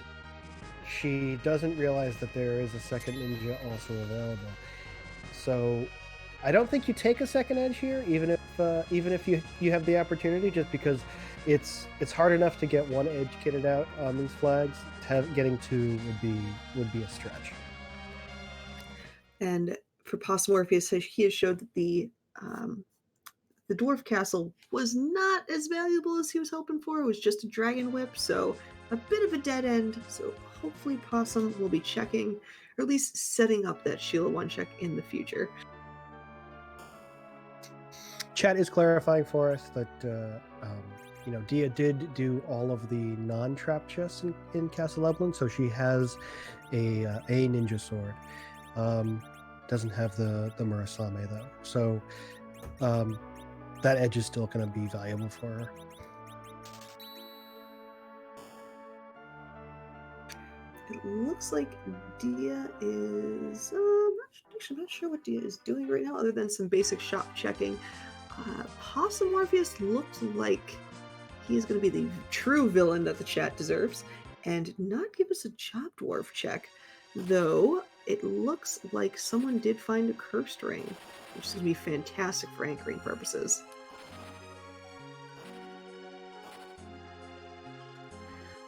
she doesn't realize that there is a second ninja also available. So I don't think you take a second edge here, even if you have the opportunity, just because it's hard enough to get one edge kitted out on these flags. Getting 2 would be a stretch. And for Possumorpheus, he has showed that the dwarf castle was not as valuable as he was hoping for. It was just a dragon whip, so a bit of a dead end. So hopefully Possum will be checking, or at least setting up that Sheila 1 check in the future. Chat is clarifying for us that Dia did do all of the non-trap chests in Castle Evelyn, so she has a ninja sword. Doesn't have the Murasame though, so that edge is still going to be valuable for her. It looks like Dia is... I'm not sure what Dia is doing right now, other than some basic shop checking. Possumorpheus looked like he is going to be the true villain that the chat deserves, and not give us a job dwarf check, though it looks like someone did find a cursed ring, which is going to be fantastic for anchoring purposes.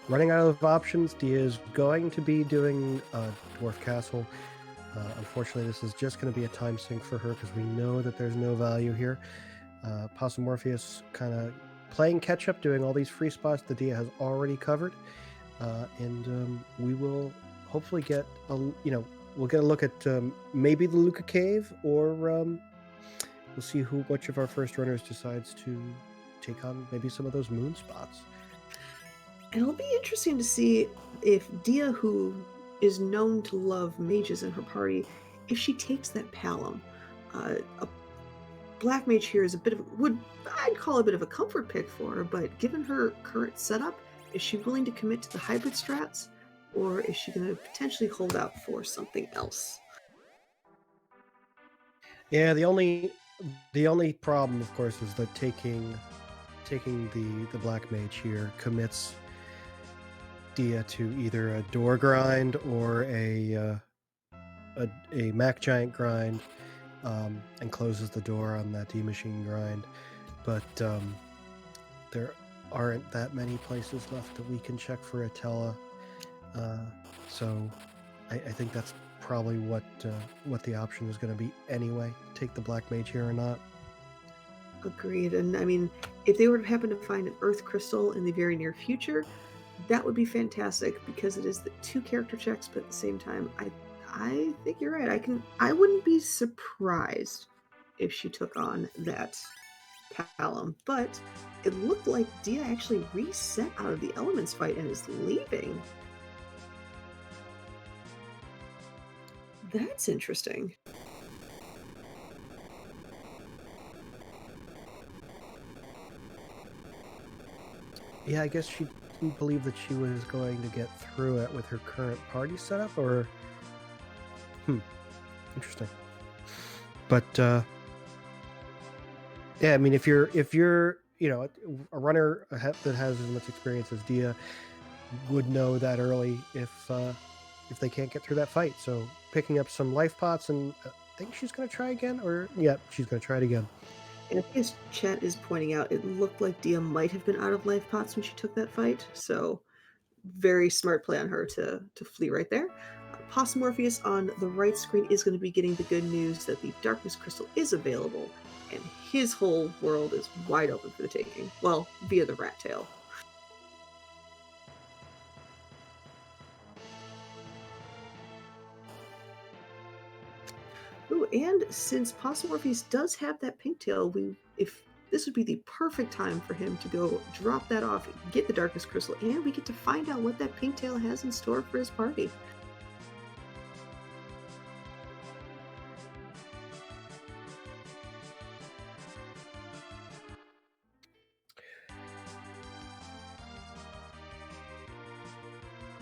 Running out of options, Dia is going to be doing a Dwarf Castle. Unfortunately, this is just going to be a time sink for her because we know that there's no value here. Possumorpheus kind of playing catch up, doing all these free spots that Dia has already covered, and we will hopefully get we'll get a look at maybe the Luca Cave, or we'll see which of our first runners decides to take on maybe some of those moon spots. And it'll be interesting to see if Dia, who is known to love mages in her party, if she takes that Palom. A Black Mage here is I'd call a bit of a comfort pick for her, but given her current setup, is she willing to commit to the hybrid strats, or is she going to potentially hold out for something else? Yeah, the only problem, of course, is that taking the black mage here commits Dia to either a door grind or a Mac Giant grind, and closes the door on that D machine grind. But there aren't that many places left that we can check for Atella, so I think that's probably what the option is going to be anyway. Take the black mage here or not. Agreed. And I mean, if they were to happen to find an earth crystal in the very near future, that would be fantastic because it is the 2 character checks, but at the same time, I think you're right. I wouldn't be surprised if she took on that Palom, but it looked like Dia actually reset out of the elements fight and is leaving. That's interesting. Yeah, I guess she didn't believe that she was going to get through it with her current party setup, or interesting. But yeah, I mean, if you're a runner that has as much experience as Dia would know that early if they can't get through that fight. So picking up some life pots, and I think she's going to try again, or yeah, she's going to try it again. And as chat is pointing out, it looked like Dia might have been out of life pots when she took that fight. So very smart play on her to flee right there. Possumorpheus on the right screen is going to be getting the good news that the darkness crystal is available, and his whole world is wide open for the taking. Well, via the rat tail. Ooh, and since Possumorpheus does have that pink tail, if this would be the perfect time for him to go drop that off, get the darkness crystal, and we get to find out what that pink tail has in store for his party.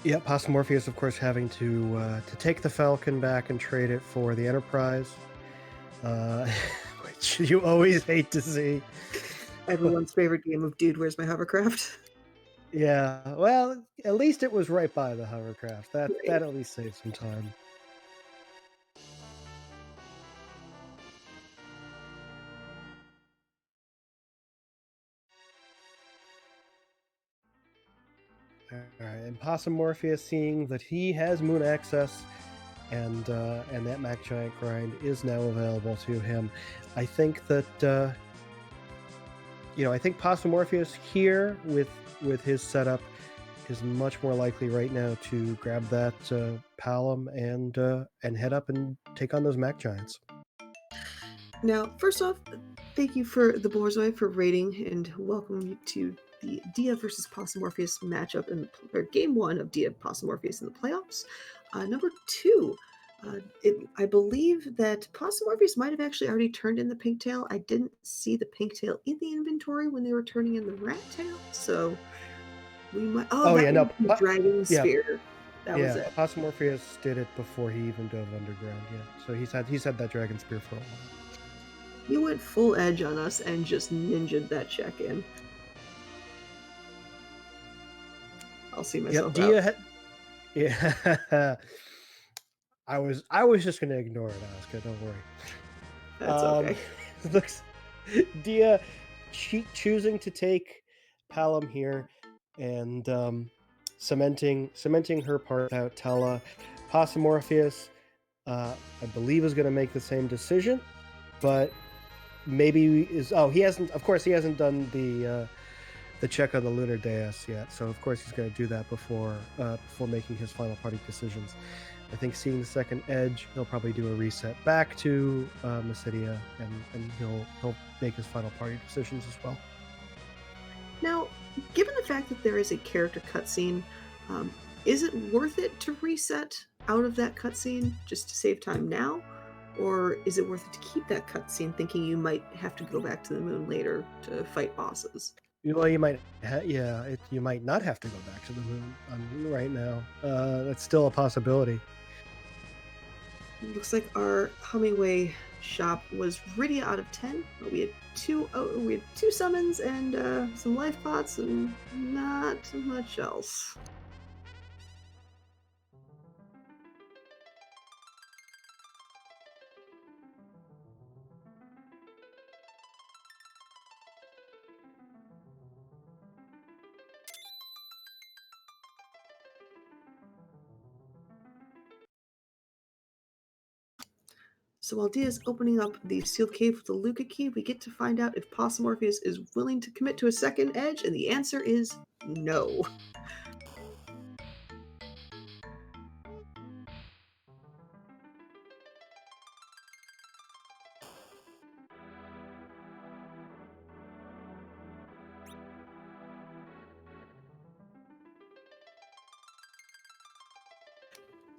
Yeah, Possumorpheus, of course, having to take the Falcon back and trade it for the Enterprise, which you always hate to see. Everyone's favorite game of Dude, Where's My Hovercraft? Yeah, well, at least it was right by the hovercraft. That Right. that at least saved some time. All right, and Possumorpheus, seeing that he has moon access, and that Mac Giant grind is now available to him, I think that I think Possumorpheus here with his setup is much more likely right now to grab that Palom and head up and take on those Mac Giants. Now, first off, thank you for the Borzoi for rating, and welcome you to the Dia versus Possumorpheus matchup in game 1 of Dia Possumorpheus in the playoffs. Number 2, I believe that Possumorpheus might have actually already turned in the pink tail. I didn't see the pink tail in the inventory when they were turning in the rat tail, so we might. Oh, that yeah, no, was the dragon yeah. spear. That was it. Possumorpheus did it before he even dove underground. Yeah, so he's had that dragon spear for a while. He went full edge on us and just ninja'd that check-in. I'll see myself out. Yeah. I was just gonna ignore it, Asuka. Don't worry. That's okay. Looks Dia choosing to take Palom here and cementing her part without Tella. Possumorpheus, I believe, is going to make the same decision, but maybe he hasn't done the check on the Lunar dais yet, so of course he's going to do that before making his final party decisions. I think seeing the second edge, he'll probably do a reset back to Mysidia, and he'll make his final party decisions as well. Now, given the fact that there is a character cutscene, is it worth it to reset out of that cutscene just to save time now? Or is it worth it to keep that cutscene thinking you might have to go back to the moon later to fight bosses? Well, you might you might not have to go back to the moon right now. That's still a possibility. It looks like our Hummingway shop was Rydia out of 10, but we had two summons and some life pots and not much else. So while Dia's opening up the sealed cave with the Luca key, we get to find out if Possumorpheus is willing to commit to a second edge, and the answer is no.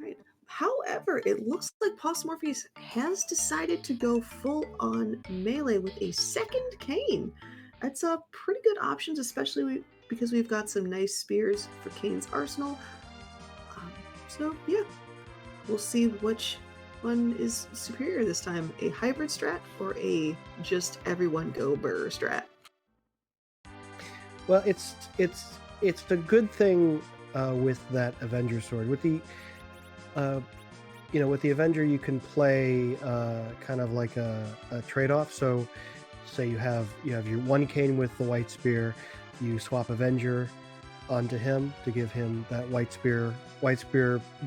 Right. However, it looks like Possumorpheus has decided to go full on melee with a second cane. That's a pretty good options, especially because we've got some nice spears for Kane's arsenal. So yeah, we'll see which one is superior this time, a hybrid strat or a just everyone go burr strat. Well, it's a good thing with that Avenger sword. With the with the Avenger, you can play kind of like a trade-off. So, say you have your one cane with the white spear, you swap Avenger onto him to give him that white spear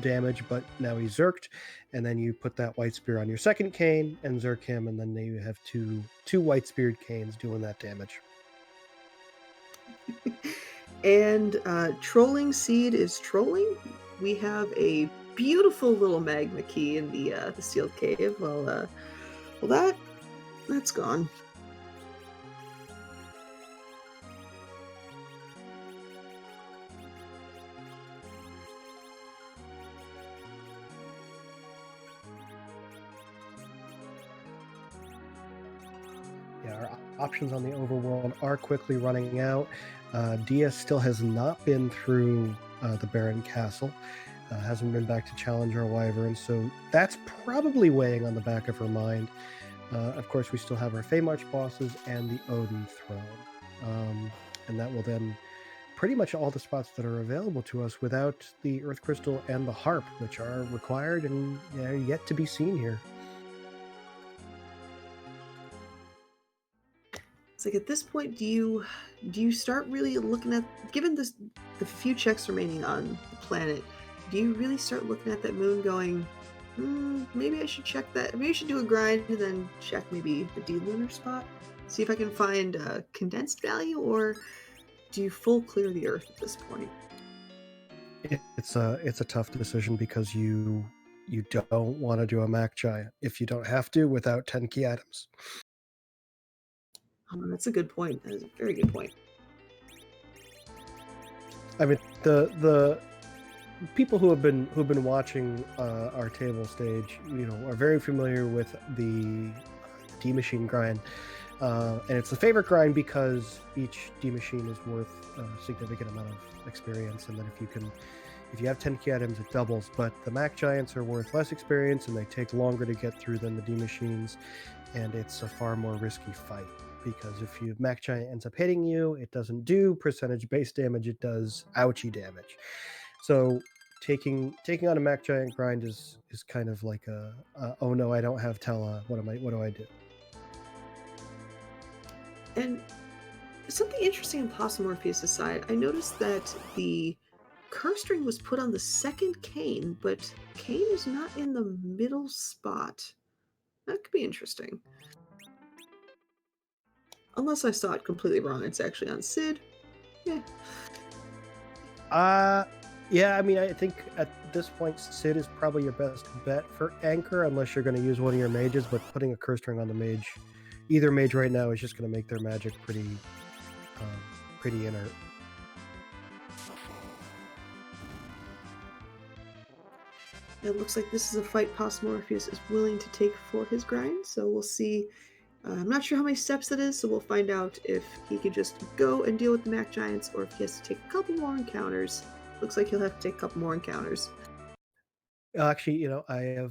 damage, but now he's zerked, and then you put that white spear on your second cane and zerk him, and then you have two white speared canes doing that damage. And trolling seed is trolling. We have a beautiful little magma key in the sealed cave. Well, that's gone. Yeah, our options on the overworld are quickly running out. Dia still has not been through the Baron Castle, hasn't been back to challenge our Wyvern, so that's probably weighing on the back of her mind. Of course, we still have our Feymarch bosses and the Odin throne, and that will then pretty much all the spots that are available to us without the Earth Crystal and the Harp, which are required and yet to be seen here. It's like at this point, do you start really looking at, given the few checks remaining on the planet, do you really start looking at that moon going, maybe I should check that, maybe I should do a grind and then check maybe the Lunar spot, see if I can find a condensed value, or do you full clear the Earth at this point? It's a tough decision because you don't want to do a Mac Giant if you don't have to without 10 key items. That's a good point. That is a very good point. I mean, the people who have been watching our table stage, are very familiar with the D machine grind, and it's a favorite grind because each D machine is worth a significant amount of experience, and then if you have 10 key items, it doubles. But the Mac Giants are worth less experience, and they take longer to get through than the D machines, and it's a far more risky fight. Because if your Mac Giant ends up hitting you, it doesn't do percentage base damage, it does ouchie damage. So taking on a Mac Giant grind is kind of like oh no, I don't have Tela, what do I do? And something interesting in Possumorpheus aside, I noticed that the curse ring was put on the second cane, but cane is not in the middle spot. That could be interesting. Unless I saw it completely wrong, it's actually on Sid. Yeah. Yeah, I mean, I think at this point, Sid is probably your best bet for Anchor, unless you're going to use one of your mages, but putting a curse ring on the mage, either mage right now, is just going to make their magic pretty inert. It looks like this is a fight Possumorpheus is willing to take for his grind, so we'll see. I'm not sure how many steps it is, so we'll find out if he can just go and deal with the Mac Giants or if he has to take a couple more encounters. Looks like he'll have to take a couple more encounters. Actually, I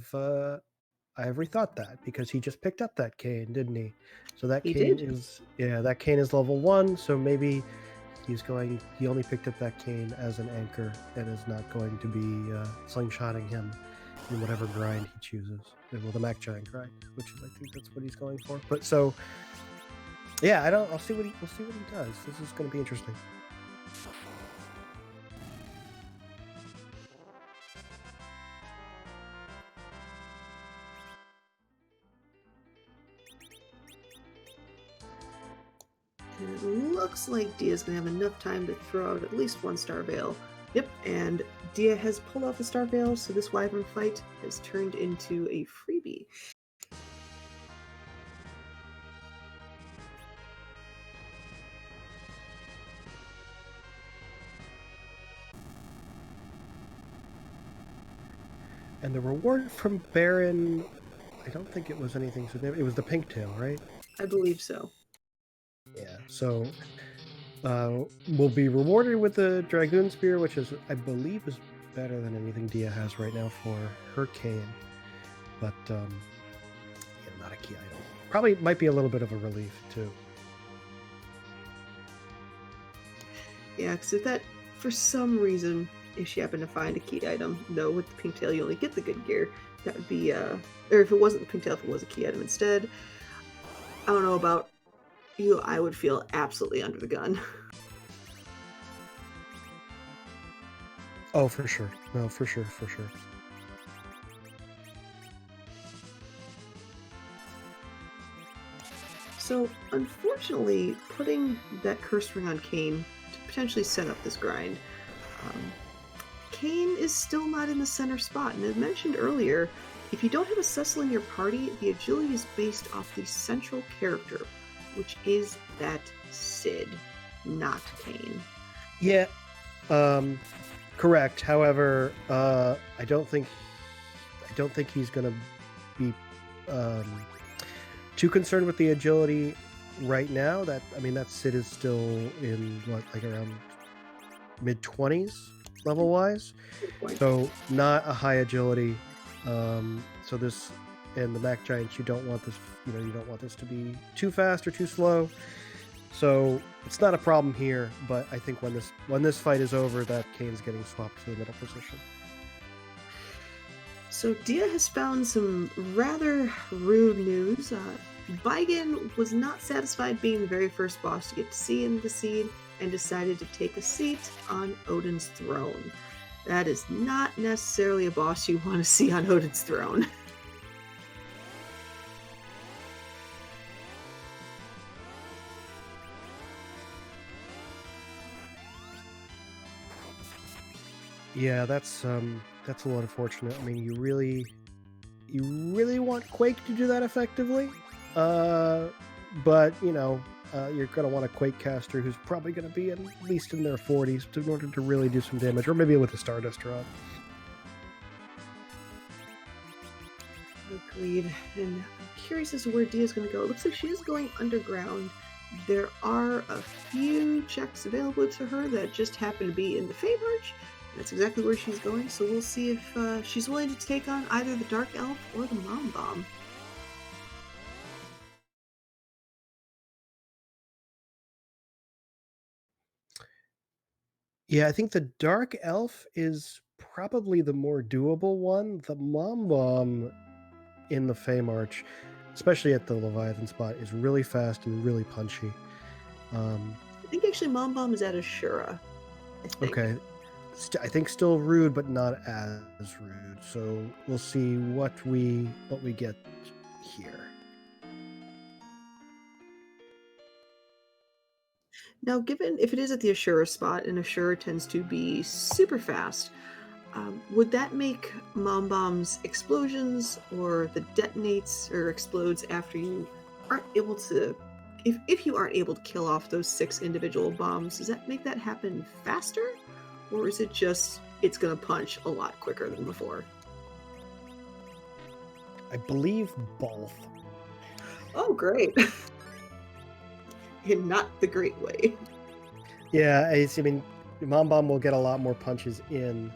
I have rethought that because he just picked up that cane, didn't he? So that He cane did. is that cane is level 1. So maybe he only picked up that cane as an anchor and is not going to be slingshotting him in whatever grind he chooses. Well, the Mac Giant grind, which is, I think that's what he's going for. But so, yeah, we'll see what he does. This is going to be interesting. And it looks like Dia's going to have enough time to throw out at least one Star Veil. Yep, and Dia has pulled off a Star Veil, so this Wyvern fight has turned into a freebie. And the reward from Baron, I don't think it was anything significant. It was the pink tail, right? I believe so. Yeah, so we'll be rewarded with the Dragoon Spear, which is, I believe, is better than anything Dia has right now for her cane. But, not a key item. Probably might be a little bit of a relief, too. Yeah, because if that, for some reason, if she happened to find a key item, though with the pink tail you only get the good gear, that would be, or if it wasn't the pink tail, if it was a key item instead, I don't know about you, I would feel absolutely under the gun. Oh, for sure. No, for sure. So, unfortunately, putting that curse ring on Kane to potentially set up this grind, Kane is still not in the center spot. And as mentioned earlier, if you don't have a Cecil in your party, the agility is based off the central character, which is that Sid, not Kane. Yeah, correct. However, I don't think he's going to be too concerned with the agility right now. That Sid is still in around mid-20s level wise, so not a high agility. So this and the Mac Giants, you don't want this to be too fast or too slow. So it's not a problem here, but I think when this fight is over, that Kane's getting swapped to the middle position. So Dia has found some rather rude news. Baigen was not satisfied being the very first boss to get to see in the seed and decided to take a seat on Odin's throne. That is not necessarily a boss you want to see on Odin's throne. Yeah, that's a little unfortunate. I mean, you really want Quake to do that effectively, but you're going to want a Quake caster who's probably going to be at least in their 40s in order to really do some damage, or maybe with a Stardust rod. Agreed. And I'm curious as to where Dia's going to go. It looks like she is going underground. There are a few checks available to her that just happen to be in the Fey March. That's exactly where she's going, so we'll see if she's willing to take on either the Dark Elf or the Mom Bomb. Yeah, I think the Dark Elf is probably the more doable one. The Mom Bomb in the Fey March, especially at the Leviathan spot, is really fast and really punchy. I think actually Mom Bomb is at Ashura. Okay. I think still rude, but not as rude. So we'll see what we get here. Now, given if it is at the Ashura spot, and Ashura tends to be super fast, would that make Mom Bomb's explosions or the detonates or explodes after you aren't able to, if you aren't able to kill off those 6 individual bombs, does that make that happen faster? Or is it just, it's going to punch a lot quicker than before? I believe both. Oh, great. In not the great way. Yeah, Mom Bomb will get a lot more punches in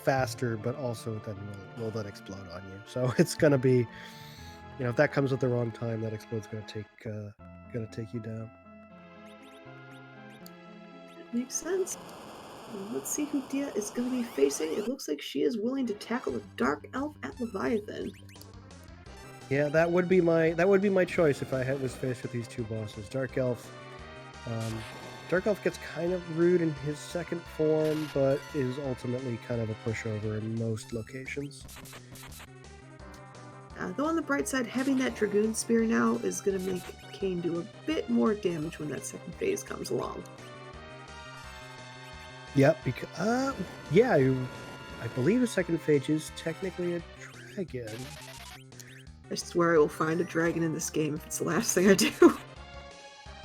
faster, but also then will then explode on you. So it's gonna be, if that comes at the wrong time, that explode's gonna take you down. Makes sense. Let's see who Dia is going to be facing. It looks like she is willing to tackle a Dark Elf at Leviathan. Yeah, that would be my choice if I was faced with these two bosses. Dark Elf gets kind of rude in his second form, but is ultimately kind of a pushover in most locations. Though on the bright side, having that Dragoon Spear now is going to make Kain do a bit more damage when that second phase comes along. Yep, because I believe the second phase is technically a dragon. I swear I will find a dragon in this game if it's the last thing I do.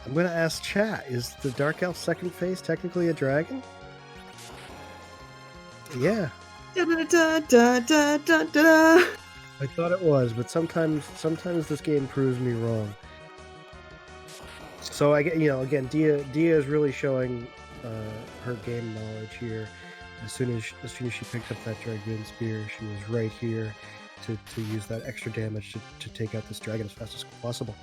I'm gonna ask chat, is the Dark Elf second phase technically a dragon? Yeah. Da, da, da, da, da, da. I thought it was, but sometimes this game proves me wrong. So again, Dia is really showing her game knowledge here. As soon as she picked up that Dragoon Spear, she was right here to use that extra damage to take out this dragon as fast as possible.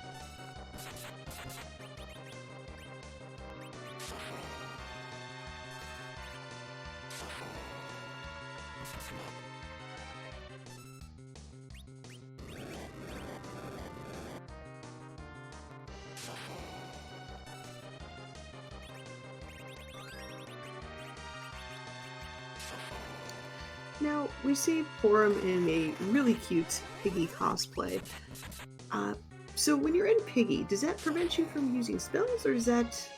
Now, we see Porum in a really cute Piggy cosplay. So when you're in Piggy, does that prevent you from using spells, or is that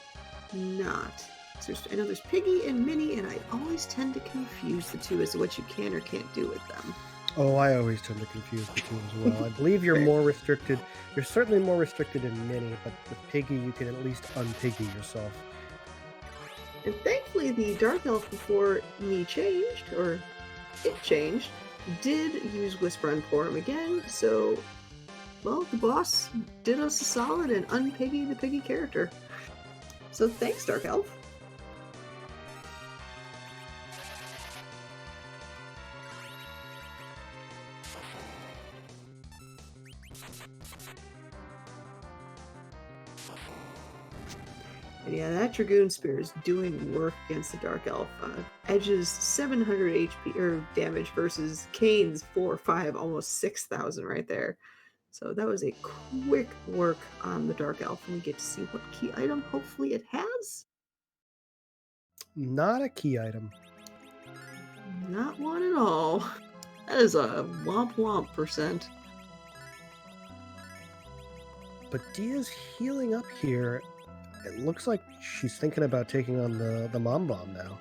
not? I know there's Piggy and Minnie, and I always tend to confuse the two as to what you can or can't do with them. Oh, I always tend to confuse the two as well. I believe you're more restricted. You're certainly more restricted in Minnie, but with Piggy, you can at least unpiggy yourself. And thankfully, the Dark Elf before me changed, or it changed, did use Whisper on Porum again, so, well, the boss did us a solid and unpiggy the Piggy character. So thanks, Dark Elf. And yeah, that Dragoon Spear is doing work against the Dark Elf. Edge's 700 HP or damage versus Kane's 4 5, almost 6,000 right there. So that was a quick work on the Dark Elf, and we get to see what key item hopefully it has. Not a key item. Not one at all. That is a womp womp %. But Dia's healing up here. It looks like she's thinking about taking on the Mom Bomb now.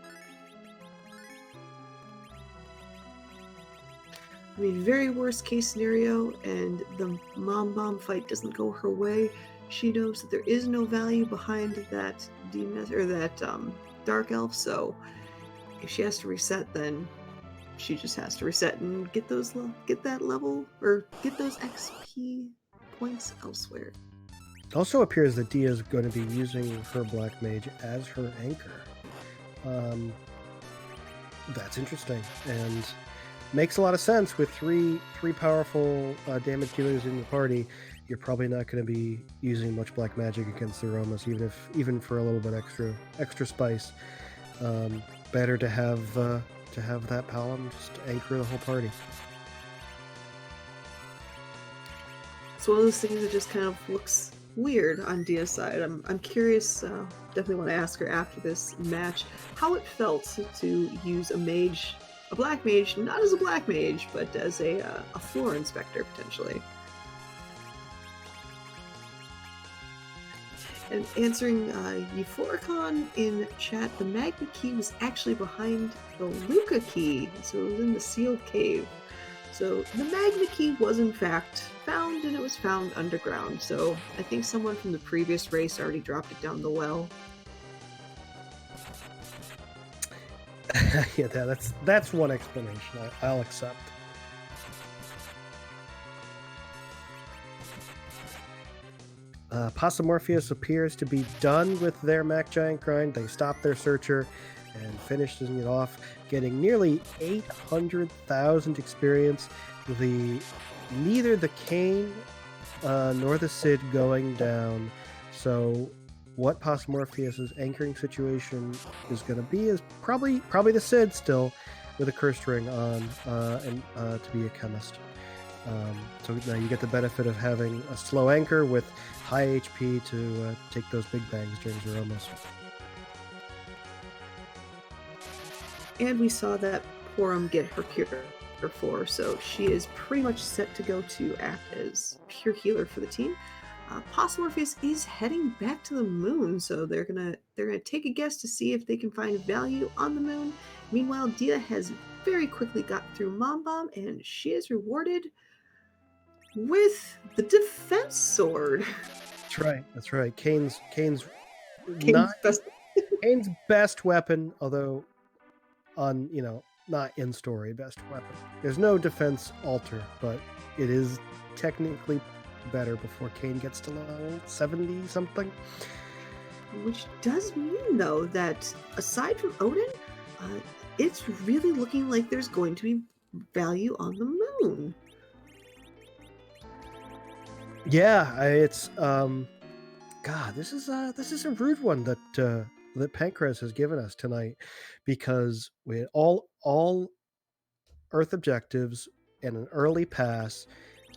I mean, very worst case scenario, and the Mom Bomb fight doesn't go her way. She knows that there is no value behind that demon or that Dark Elf, so if she has to reset, then she just has to reset and get that level or get those XP points elsewhere. It also appears that Dia is going to be using her Black Mage as her anchor. That's interesting and makes a lot of sense with three powerful damage dealers in the party. You're probably not going to be using much black magic against the Romas, even for a little bit extra spice. Better to have that Palom just anchor the whole party. It's one of those things that just kind of looks weird on Dia's side. I'm curious, definitely want to ask her after this match, how it felt to use a black mage, not as a black mage, but as a floor inspector, potentially. And answering Euphoricon in chat, the Magma key was actually behind the Luca key, so it was in the sealed cave. So the Magma key was in fact found, and it was found underground. So I think someone from the previous race already dropped it down the well. Yeah, that's one explanation I'll accept. Possumorpheus appears to be done with their Mech Giant grind. They stopped their searcher, and finishing it off, getting nearly 800,000 experience. Neither the Cain nor the Cid going down. So what Possumorpheus' anchoring situation is going to be is probably the Cid still, with a cursed ring on, and to be a chemist. So now you get the benefit of having a slow anchor with high HP to take those big bangs during Zeromas. And we saw that Porum get her cure for, so she is pretty much set to go to act as pure healer for the team. Possumorpheus is heading back to the moon, so they're gonna take a guess to see if they can find value on the moon. Meanwhile, Dia has very quickly got through Mom Bomb, and she is rewarded with the defense sword. That's right. Cain's best. Cain's best weapon, although on not in story best weapon. There's no defense altar, but it is technically better before Cain gets to level 70 something. Which does mean, though, that aside from Odin, it's really looking like there's going to be value on the moon. Yeah, it's God, this is a rude one that Pancrase has given us tonight, because we had all Earth objectives and an early pass.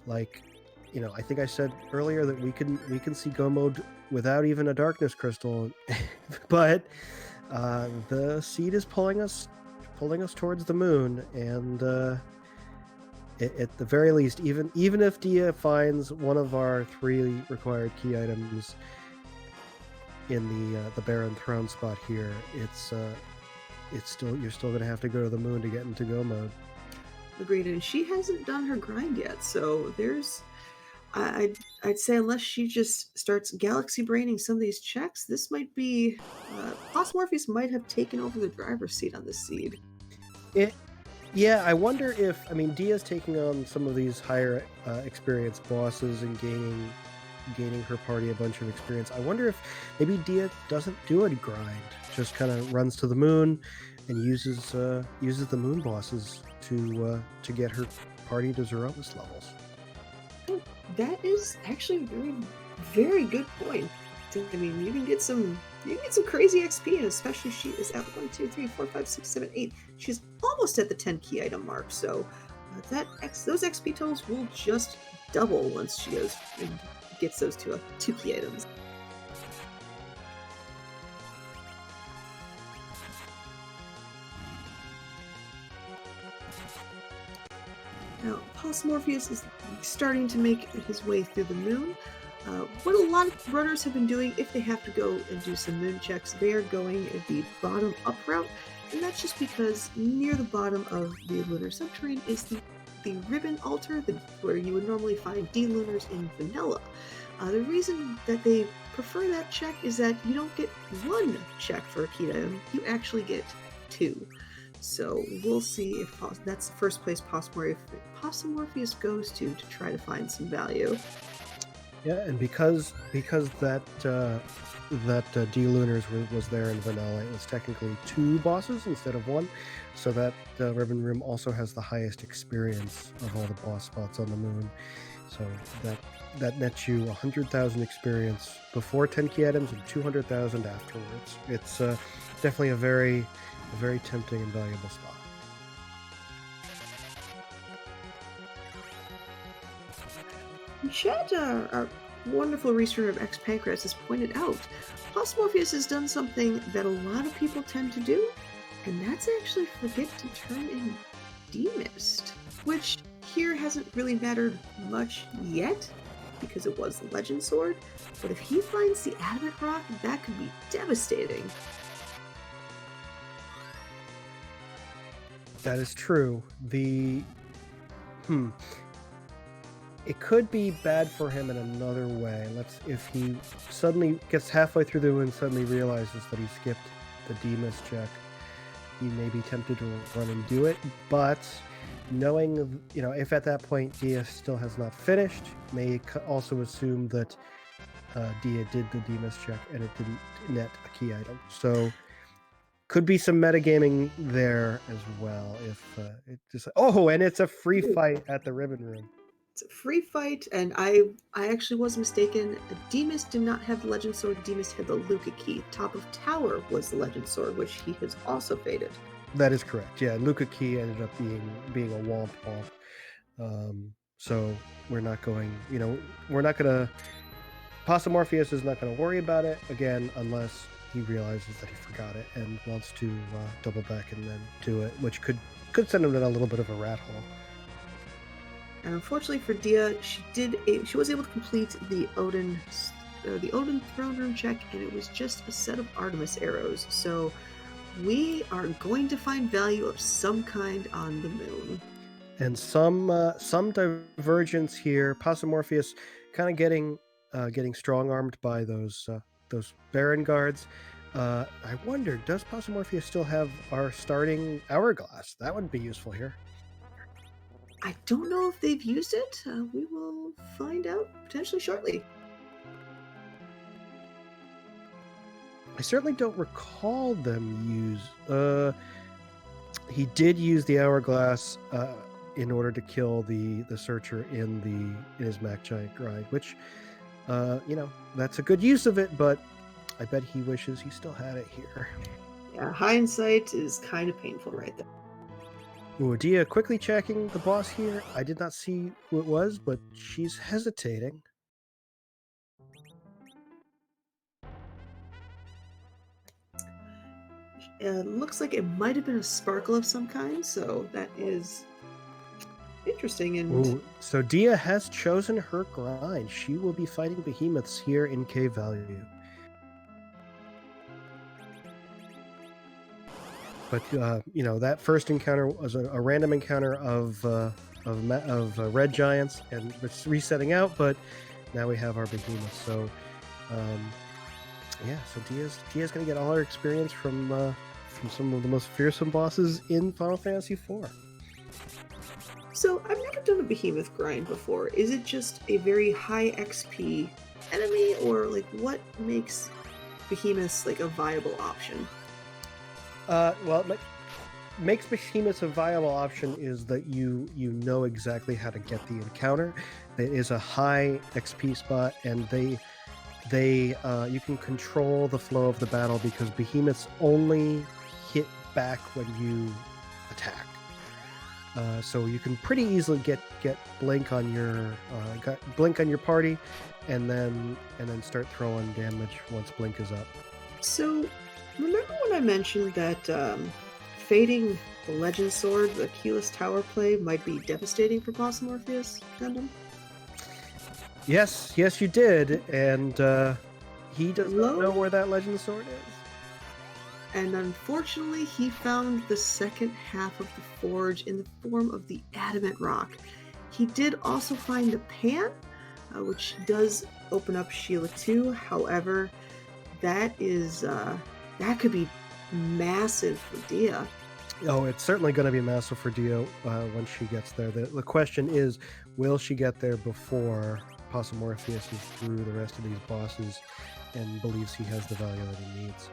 Like, I think I said earlier that we can see Go mode without even a darkness crystal, but the seed is pulling us towards the moon, and at the very least, even if Dia finds one of our 3 required key items in the Baron Throne spot here, you're still going to have to go to the moon to get into Go mode. Agreed, and she hasn't done her grind yet, so there's I'd say, unless she just starts galaxy braining some of these checks, this might be Possumorpheus might have taken over the driver's seat on this seed. Yeah, I wonder if Dia's taking on some of these higher experience bosses and gaining her party a bunch of experience. I wonder if maybe Dia doesn't do a grind, just kind of runs to the moon and uses the moon bosses to get her party to Zeromus levels. That is actually a very, very good point. I mean, you can get some crazy XP, and especially she is at 1, 2, 3, 4, 5, 6, 7, 8. She's almost at the 10 key item mark, so those XP totals will just double once she goes and gets those 2 key items. Now, Possumorpheus is starting to make his way through the moon. What a lot of runners have been doing, if they have to go and do some moon checks, they are going the bottom-up route, and that's just because near the bottom of the lunar subterrain is the ribbon altar, where you would normally find D-lunars in vanilla. The reason that they prefer that check is that you don't get 1 check for a key item, you actually get 2. So we'll see if that's the first place Possumorpheus goes to try to find some value. Yeah, and because that D-Lunars was there in vanilla, it was technically 2 bosses instead of 1, so that Ribbon Room also has the highest experience of all the boss spots on the moon. So that nets you 100,000 experience before 10 key items and 200,000 afterwards. It's definitely a very tempting and valuable spot. Chad, our wonderful researcher of X Pancrase, has pointed out, Possumorpheus has done something that a lot of people tend to do, and that's actually forget to turn in D-Mist, which here hasn't really mattered much yet, because it was the Legend Sword, but if he finds the Adamant Rock, that could be devastating. That is true. It could be bad for him in another way. If he suddenly gets halfway through the moon and suddenly realizes that he skipped the D-Mist check, he may be tempted to run and do it, but knowing, if at that point Dia still has not finished, may also assume that Dia did the D-Mist check and it didn't net a key item. So Could be some metagaming there as well. If it just and it's a free fight at the Ribbon Room. It's a free fight, and I actually was mistaken. Demas did not have the Legend Sword. Demas had the Luca key. Top of Tower was the Legend Sword, which he has also faded. That is correct. Yeah, Luca key ended up being a womp womp. So we're not going. We're not gonna. Possumorpheus is not going to worry about it again unless he realizes that he forgot it and wants to double back and then do it, which could send him in a little bit of a rat hole. And unfortunately for Dia, she was able to complete the Odin throne room check, and it was just a set of Artemis arrows. So we are going to find value of some kind on the moon. And some divergence here. Possumorpheus kind of getting strong-armed by those Baron guards. I wonder, does Possumorpheus still have our starting hourglass? That would be useful here. I don't know if they've used it. We will find out potentially shortly. I certainly don't recall them use... he did use the hourglass in order to kill the Searcher in his Mac Giant grind, which... that's a good use of it, but I bet he wishes he still had it here. Yeah, hindsight is kind of painful right there. Ooh, Dia quickly checking the boss here. I did not see who it was, but she's hesitating. Looks like it might have been a sparkle of some kind, so that is interesting. And ooh, so Dia has chosen her grind. She will be fighting behemoths here in cave value. But that first encounter was a random encounter of red giants, and it's resetting out. But now we have our behemoths. So so Dia's going to get all her experience from some of the most fearsome bosses in Final Fantasy IV. So I've never done a behemoth grind before. Is it just a very high XP enemy, or like what makes behemoths like a viable option? What makes behemoths a viable option is that you know exactly how to get the encounter. It is a high XP spot, and they you can control the flow of the battle because behemoths only hit back when you attack. So you can pretty easily get blink on your party, and then start throwing damage once blink is up. So remember when I mentioned that fading the Legend Sword, the keyless tower play, might be devastating for Possumorpheus, Gundam? Yes, you did, and he does not know where that Legend Sword is. And unfortunately, he found the second half of the forge in the form of the adamant rock. He did also find the pan, which does open up Sheila 2. However, that could be massive for Dia. Oh, it's certainly going to be massive for Dia when she gets there. The question is, will she get there before Possumorpheus is through the rest of these bosses and believes he has the value that he needs?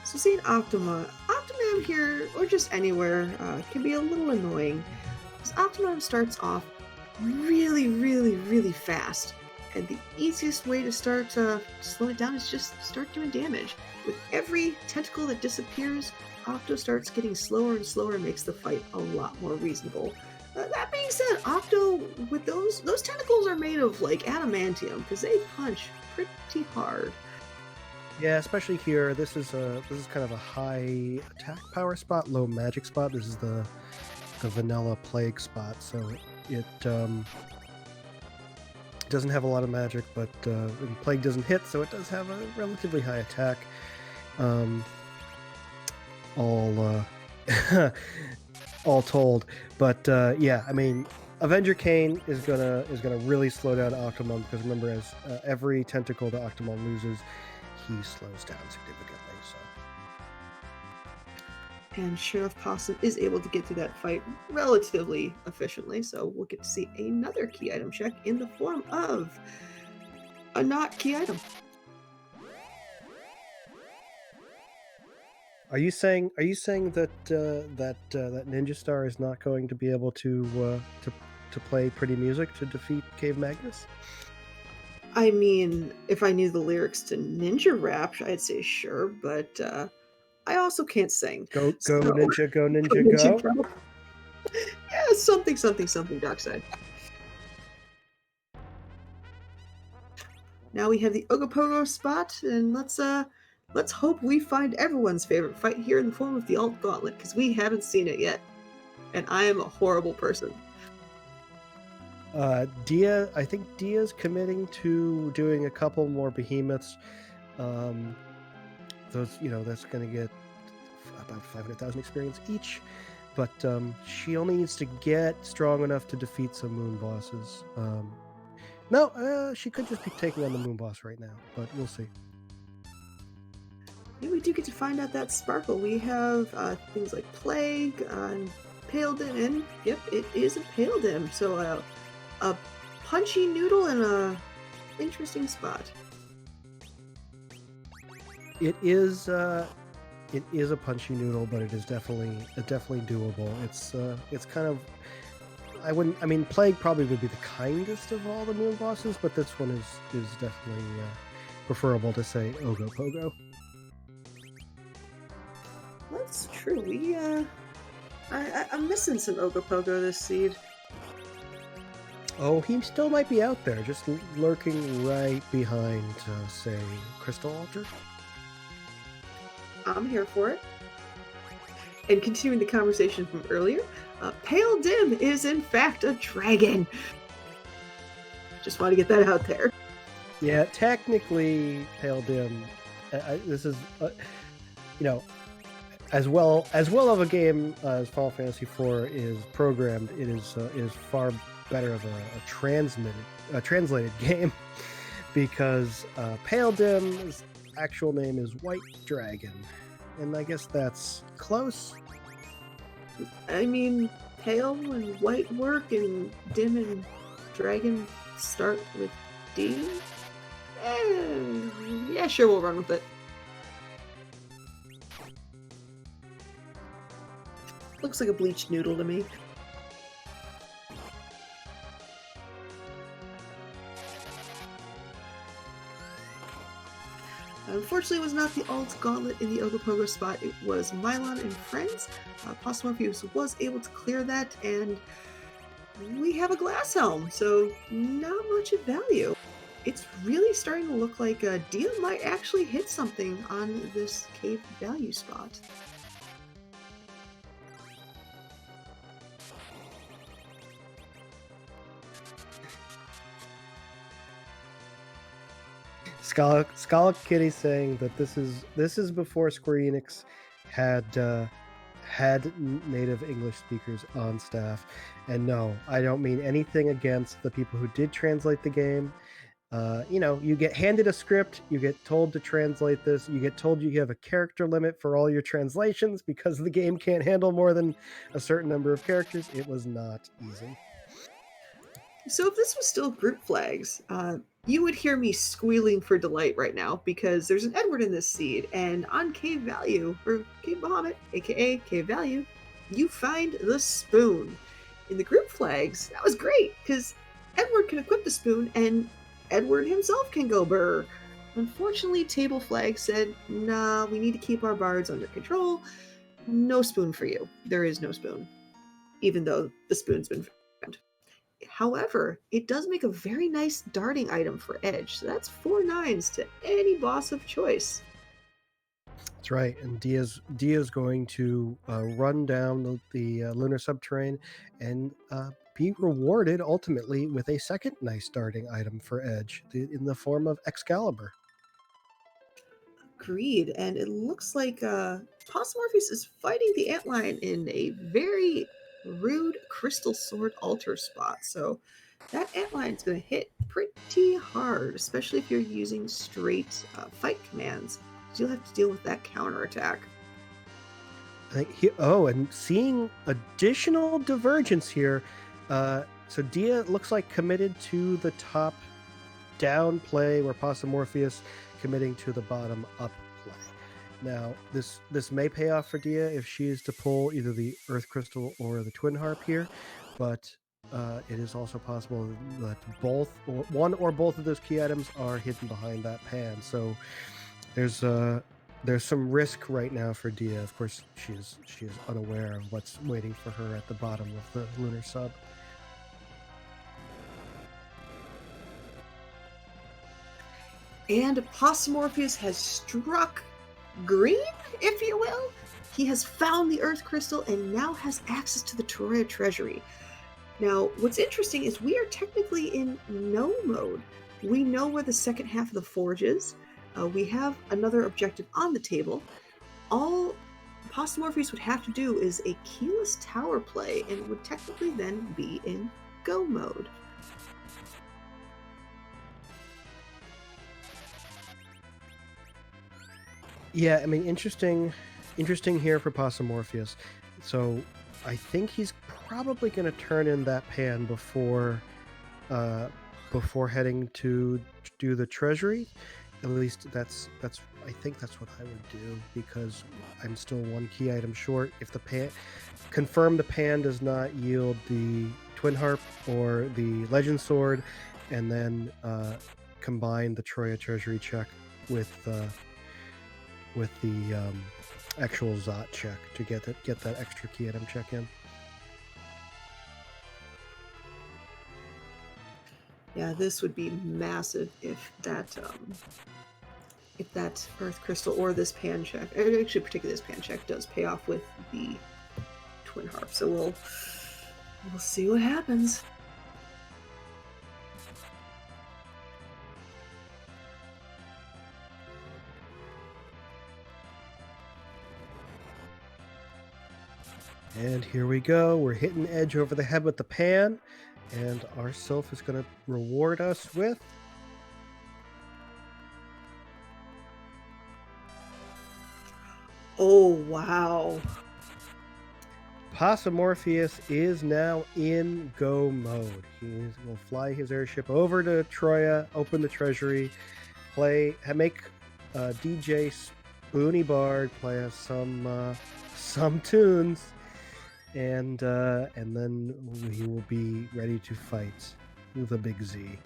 So seeing Octomam here, or just anywhere, can be a little annoying. Because Octomam starts off really, really, really fast. And the easiest way to start slow it down is just start doing damage. With every tentacle that disappears, Octo starts getting slower and slower and makes the fight a lot more reasonable. That being said, Octo, with those tentacles are made of like adamantium, because they punch pretty hard. Yeah, especially here. This is kind of a high attack power spot, low magic spot. This is the vanilla plague spot, so it doesn't have a lot of magic, but plague doesn't hit, so it does have a relatively high attack. All told, but I mean, Avenger Cain is gonna really slow down Octomam, because remember, as every tentacle that Octomam loses, he slows down significantly. So, and sure enough, Possum is able to get through that fight relatively efficiently. So we'll get to see another key item check in the form of a not key item. Are you saying that that Ninja Star is not going to be able to play pretty music to defeat Cave Magnus? I mean, if I knew the lyrics to Ninja Rap, I'd say sure, but I also can't sing. Go So, Ninja, go Ninja, Ninja go! Pro. Yeah, something, Dockside. Now we have the Ogopogo spot, and let's hope we find everyone's favorite fight here in the form of the Alt Gauntlet, because we haven't seen it yet. And I am a horrible person. Dia, I think Dia's committing to doing a couple more behemoths. Those, that's going to get about 500,000 experience each. But she only needs to get strong enough to defeat some moon bosses. No, she could just be taking on the moon boss right now, but we'll see. Yeah, we do get to find out that sparkle. We have things like Plague and Pale Dim, and yep, it is a Pale Dim. So a punchy noodle and a interesting spot. It is a punchy noodle, but it is definitely doable. It's kind of, I mean, Plague probably would be the kindest of all the moon bosses, but this one is definitely preferable to, say, Ogopogo. That's true. I'm missing some Ogopogo this seed. Oh, he still might be out there, just lurking right behind, say, Crystal Altar. I'm here for it. And continuing the conversation from earlier, Pale Dim is in fact a dragon. Just want to get that out there. Yeah, technically, Pale Dim. This is, as well of a game as Final Fantasy IV is programmed, it is far better of a translated game, because Pale Dim's actual name is White Dragon, and I guess that's close. I mean, pale and white work, and dim and dragon start with D? Yeah, sure, we'll run with it. Looks like a bleached noodle to me. Unfortunately, it was not the Alt Gauntlet in the Ogopogo spot. It was Mylon and Friends. Possumorpheus was able to clear that, and we have a glass helm, so not much of value. It's really starting to look like Dia might actually hit something on this cave value spot. Scala Kitty saying that this is before Square Enix had native English speakers on staff, and no, I don't mean anything against the people who did translate the game. You get handed a script, you get told to translate this, you get told you have a character limit for all your translations because the game can't handle more than a certain number of characters. It was not easy. So if this was still group flags, you would hear me squealing for delight right now, because there's an Edward in this seed, and on Cave Value, or Cave Bahamut, aka Cave Value, you find the spoon. In the group flags, that was great, because Edward can equip the spoon, and Edward himself can go burr. Unfortunately, Table Flag said, nah, we need to keep our bards under control. No spoon for you. There is no spoon, even though the spoon's been found. However, it does make a very nice darting item for Edge, so that's 4 9s to any boss of choice. That's right, and Dia's going to run down the Lunar subterrain and be rewarded ultimately with a second nice darting item for Edge in the form of Excalibur. Agreed, and it looks like Possumorpheus is fighting the Antlion in a very rude crystal sword altar spot, so that Antlion's going to hit pretty hard, especially if you're using straight fight commands, because you'll have to deal with that counterattack. And seeing additional divergence here, so Dia looks like committed to the top down play where Possumorpheus committing to the bottom up play. Now, this may pay off for Dia if she is to pull either the Earth Crystal or the Twin Harp here, but it is also possible that one or both of those key items are hidden behind that pan. So there's some risk right now for Dia. Of course, she is unaware of what's waiting for her at the bottom of the lunar sub. And Possumorpheus has struck green, if you will. He has found the Earth Crystal and now has access to the Troja treasury. Now, what's interesting is we are technically in no mode. We know where the second half of the forge is. We have another objective on the table. All Possumorpheus would have to do is a keyless tower play and would technically then be in go mode. Yeah, I mean, interesting here for Possumorpheus. So I think he's probably going to turn in that pan before heading to do the treasury. At least that's I think that's what I would do, because I'm still one key item short. If the pan confirm the pan does not yield the Twin Harp or the Legend Sword, and then combine the Troja treasury check with the actual Zot check to get that extra key item check in. Yeah, this would be massive if that Earth Crystal or this pan check, actually particularly this pan check, does pay off with the Twin Harp. So we'll see what happens. And here we go. We're hitting edge over the head with the pan, and our Sylph is going to reward us with Oh, wow. Possumorpheus is now in go mode. He will fly his airship over to Troja, open the treasury, make DJ Spoony Bard play us some tunes, and then he will be ready to fight the Big Z.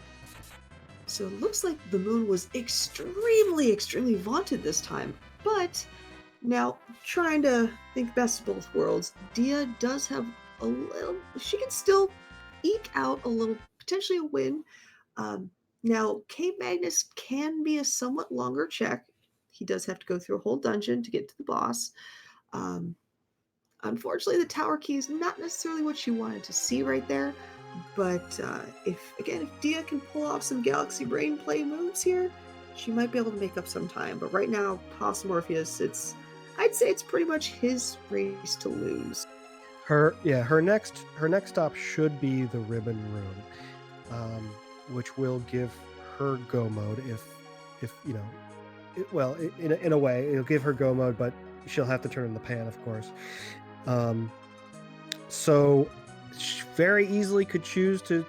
So it looks like the moon was extremely, extremely vaunted this time, but now trying to think best of both worlds, Dia does have a little, she can still eke out a little, potentially a win. Now, Cave Magnus can be a somewhat longer check. He does have to go through a whole dungeon to get to the boss. Unfortunately, the tower key is not necessarily what you wanted to see right there. But if Dia can pull off some Galaxy Brain play moves here, she might be able to make up some time. But right now, Possumorpheus, I'd say it's pretty much his race to lose. Her next stop should be the Ribbon Room, which will give her go mode if you know, in a way it'll give her go mode, but she'll have to turn in the pan, of course. So she very easily could choose to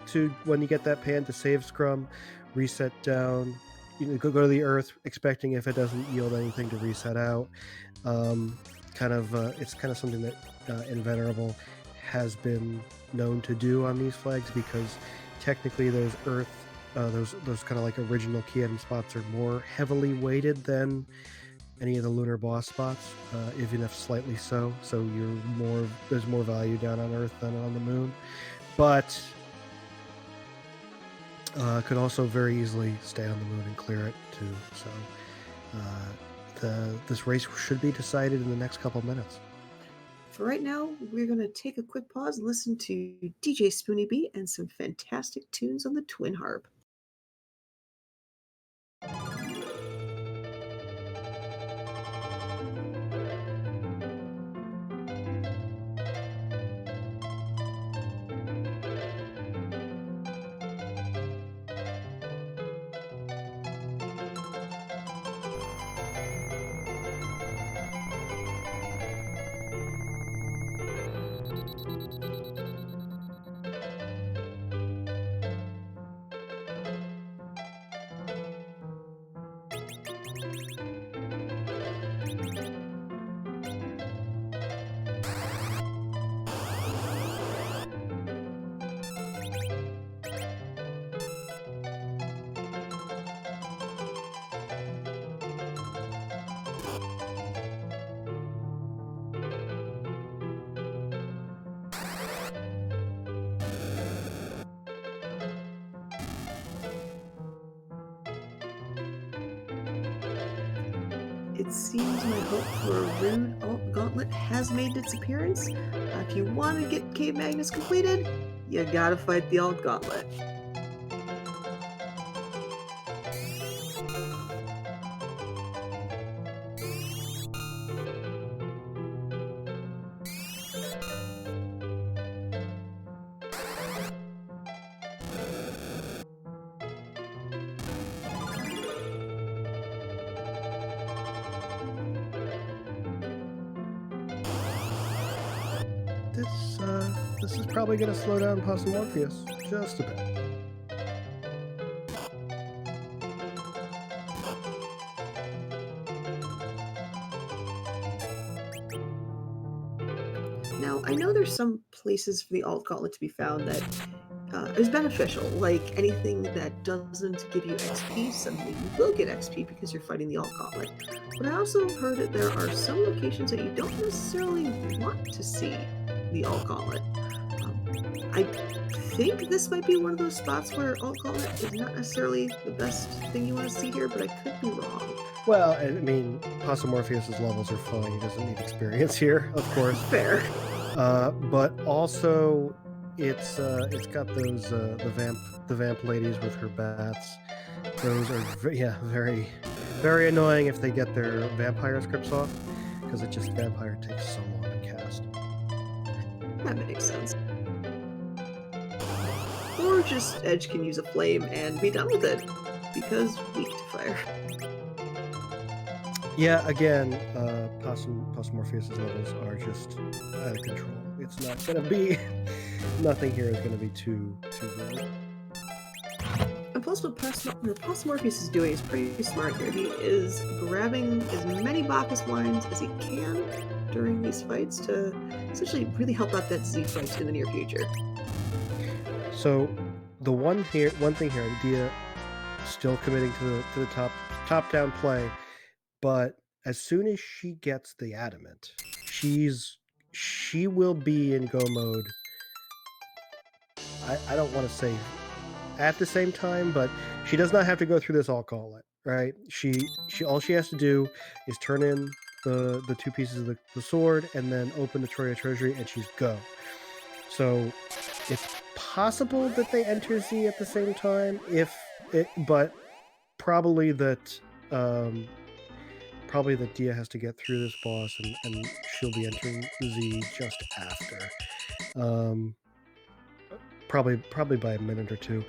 when you get that pan to save scrum, reset down, go to the earth, expecting if it doesn't yield anything to reset out. It's kind of something that Invenerable has been known to do on these flags, because technically those earth those kind of like original key item spots are more heavily weighted than any of the lunar boss spots, even if slightly so. So there's more value down on Earth than on the moon, but could also very easily stay on the moon and clear it too. So this race should be decided in the next couple minutes. For right now, we're going to take a quick pause and listen to DJ Spoony Bee and some fantastic tunes on the Twin Harp. it seems my hope for a rude alt gauntlet has made its appearance. If you want to get Cave Magnus completed, you gotta fight the alt gauntlet. This is probably going to slow down Possumorpheus just a bit. Now, I know there's some places for the alt gauntlet to be found that is beneficial, like anything that doesn't give you XP, suddenly you will get XP because you're fighting the alt gauntlet. But I also heard that there are some locations that you don't necessarily want to see the alt gauntlet. I think this might be one of those spots where alt gauntlet is not necessarily the best thing you want to see here, but I could be wrong. Well, I mean, Possumorpheus's levels are fine. He doesn't need experience here, of course. Fair. But also, it's got those the vamp ladies with her bats. Those are very, very annoying if they get their vampire scripts off, because it just vampire takes so long to cast. That makes sense. Or just Edge can use a flame and be done with it, because weak to fire. Yeah, again, Possumorpheus's levels are just out of control. It's not going to be... Nothing here is going to be too good. And plus what Possumorpheus is doing is pretty smart here. He is grabbing as many Bacchus wines as he can during these fights to essentially really help out that Z fight in the near future. So, the one thing here, Dia still committing to the top-down play, but as soon as she gets the adamant, she will be in go mode. I don't want to say at the same time, but she does not have to go through this alt gauntlet, right? She all she has to do is turn in the two pieces of the sword and then open the Troja treasury, and she's go. So it's possible that they enter Z at the same time, but probably that Dia has to get through this boss, and she'll be entering Z just after. Probably by a minute or two.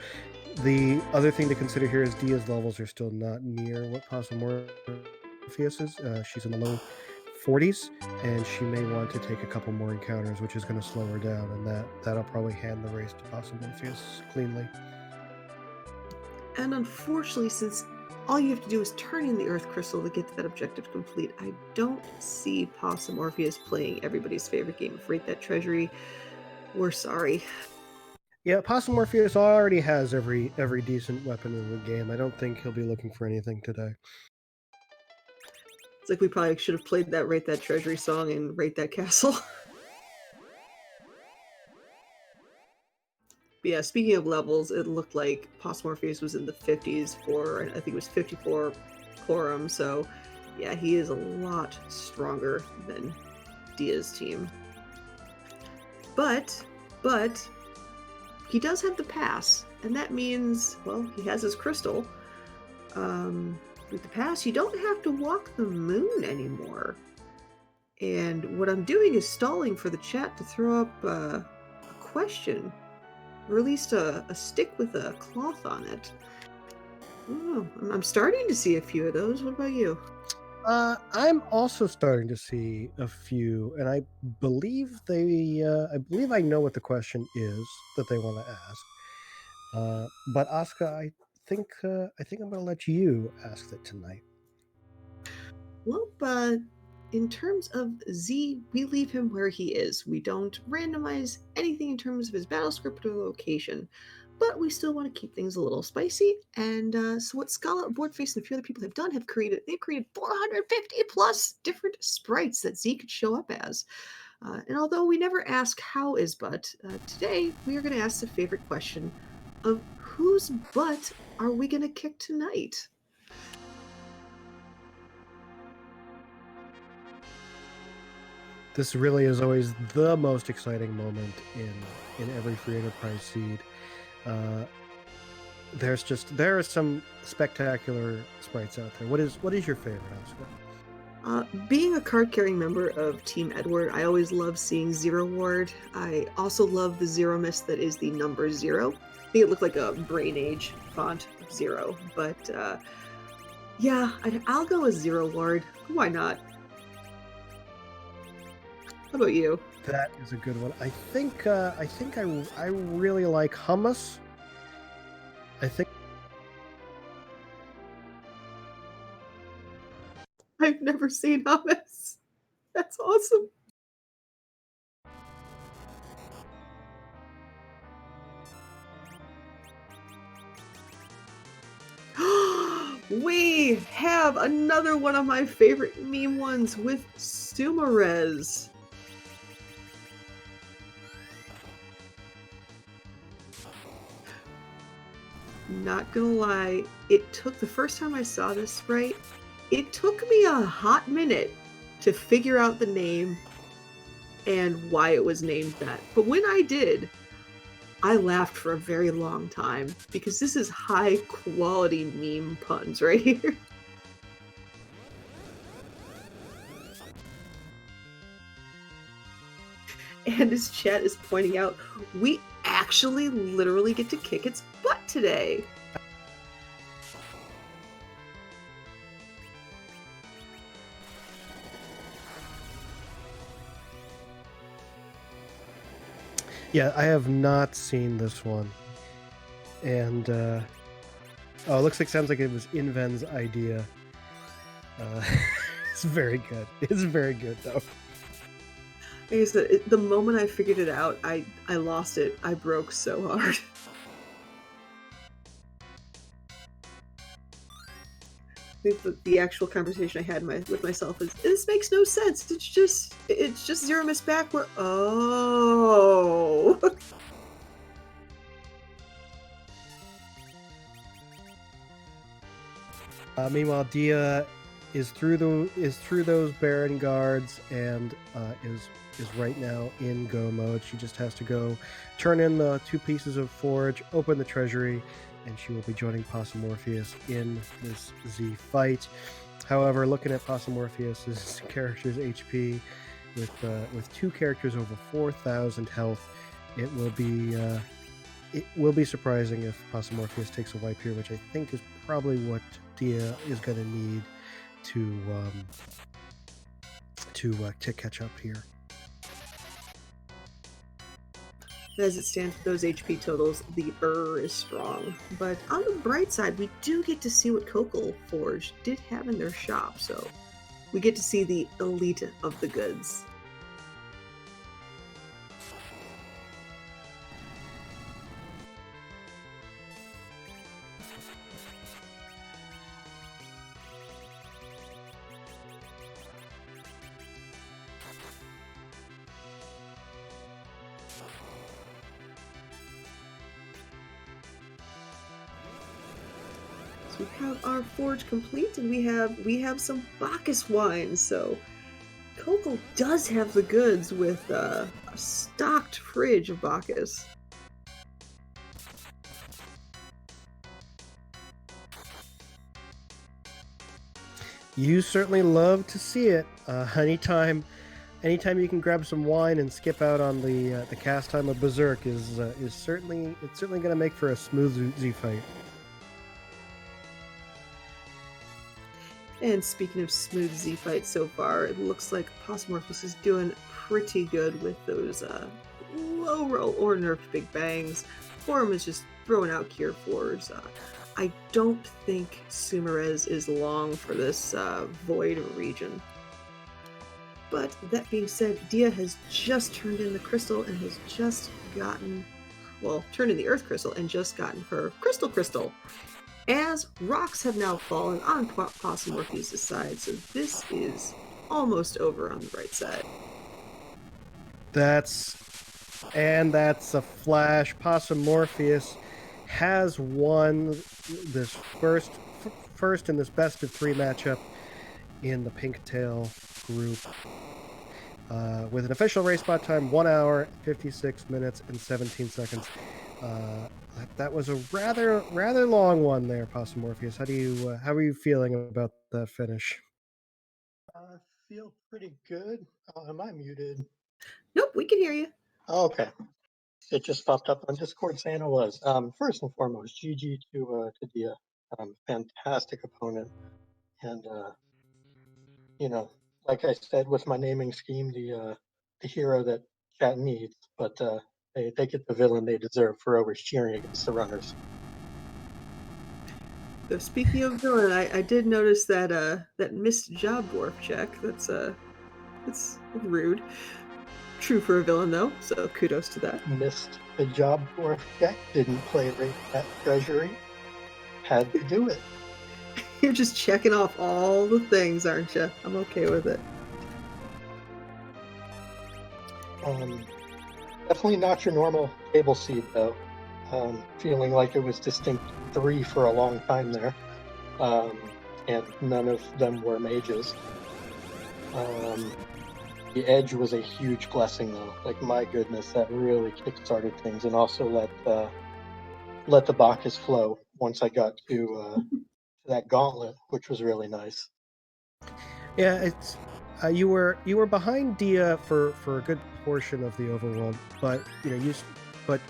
The other thing to consider here is Dia's levels are still not near what Possumorpheus is. She's in the low 40s, and she may want to take a couple more encounters, which is going to slow her down, and that'll probably hand the race to Possumorpheus cleanly. And unfortunately, since all you have to do is turn in the Earth Crystal to get to that objective complete, I don't see Possumorpheus playing everybody's favorite game of Rate That Treasury. We're sorry. Yeah, Possumorpheus already has every decent weapon in the game. I don't think he'll be looking for anything today. It's like we probably should have played that Rate That Treasury song and Rate That Castle. But yeah, speaking of levels, it looked like Possumorpheus was in the 50s for, I think it was 54 quorum, so yeah, he is a lot stronger than Dia's team. But he does have the pass, and that means, well, he has his crystal. With the pass, you don't have to walk the moon anymore. And what I'm doing is stalling for the chat to throw up a question, or at least a stick with a cloth on it. Oh, I'm starting to see a few of those. What about you? I'm also starting to see a few, and I believe I know what the question is that they want to ask. But Asuka, I think I'm going to let you ask it tonight. Well, but in terms of Z, we leave him where he is. We don't randomize anything in terms of his battle script or location, but we still want to keep things a little spicy. And so what Scala, Boardface, and a few other people have done, they've created 450 plus different sprites that Z could show up as. And although we never ask how is butt, today we are going to ask the favorite question of whose butt are we going to kick tonight? This really is always the most exciting moment in every free enterprise seed. There are some spectacular sprites out there. What is your favorite, Oscar? Being a card-carrying member of Team Edward, I always love seeing Zero Ward. I also love the Zero Mist that is the number 0. I think it looked like a Brain Age font of 0, but yeah, I'll go with Zero Ward. Why not? How about you? That is a good one. I think I really like Hummus. I think I've never seen Hummus. That's awesome. We have another one of my favorite meme ones with Sumarez. Not gonna lie, the first time I saw this sprite, it took me a hot minute to figure out the name and why it was named that. But when I did, I laughed for a very long time because this is high quality meme puns right here. And as chat is pointing out, we actually literally get to kick its butt today. Yeah, I have not seen this one. And oh, it sounds like it was Inven's idea. It's very good. It's very good though. Like I said, the moment I figured it out, I lost it. I broke so hard. I think the actual conversation I had with myself is, this makes no sense. It's just Zero Miss backward. Oh. Meanwhile, Dia is through those Baron guards and is right now in go mode. She just has to go turn in the 2 pieces of forge, open the treasury, and she will be joining Possumorpheus in this Z fight. However, looking at Possumorpheus's character's HP with 2 characters over 4,000 health, it will be surprising if Possumorpheus takes a wipe here, which I think is probably what Dia is going to need to catch up here. As it stands with those HP totals, the is strong. But on the bright side, we do get to see what Kokol Forge did have in their shop, so we get to see the elite of the goods. We have our forge complete, and we have some Bacchus wine. So Kokol does have the goods with a stocked fridge of Bacchus. You certainly love to see it. Anytime you can grab some wine and skip out on the cast time of Berserk is certainly going to make for a smooth Z fight. And speaking of smooth Z fights so far, it looks like Possumorpheus is doing pretty good with those low roll or nerfed big bangs. Forum is just throwing out Cure 4s. I don't think Sumarez is long for this void region. But that being said, Dia has just turned in the crystal and has just gotten, turned in the earth crystal and just gotten her crystal. As rocks have now fallen on Possumorpheus' side, so this is almost over on the right side. That's a flash. Possumorpheus has won this first in this best of 3 matchup in the Pinktail group. with an official race spot time 1 hour, 56 minutes, and 17 seconds. That was a rather long one there, Possumorpheus. How are you feeling about that finish? I feel pretty good. Am I muted? Nope, we can hear you. Oh, okay. It just popped up on Discord saying I was. First and foremost, GG to Dia. Fantastic opponent. And, like I said, with my naming scheme, the hero that chat needs, but they get the villain they deserve for always cheering against the runners. So speaking of villain, I did notice that missed job dwarf check. That's rude. True for a villain though, so kudos to that. Missed the job for check, didn't play right at treasury, had to do it. You're just checking off all the things, aren't you? I'm okay with it. Definitely not your normal table seed though. Feeling like it was distinct 3 for a long time there, and none of them were mages. The edge was a huge blessing though. Like my goodness, that really kick-started things, and also let the Bacchus flow once I got to that gauntlet, which was really nice. Yeah, it's you were behind Dia for a good portion of the overworld, but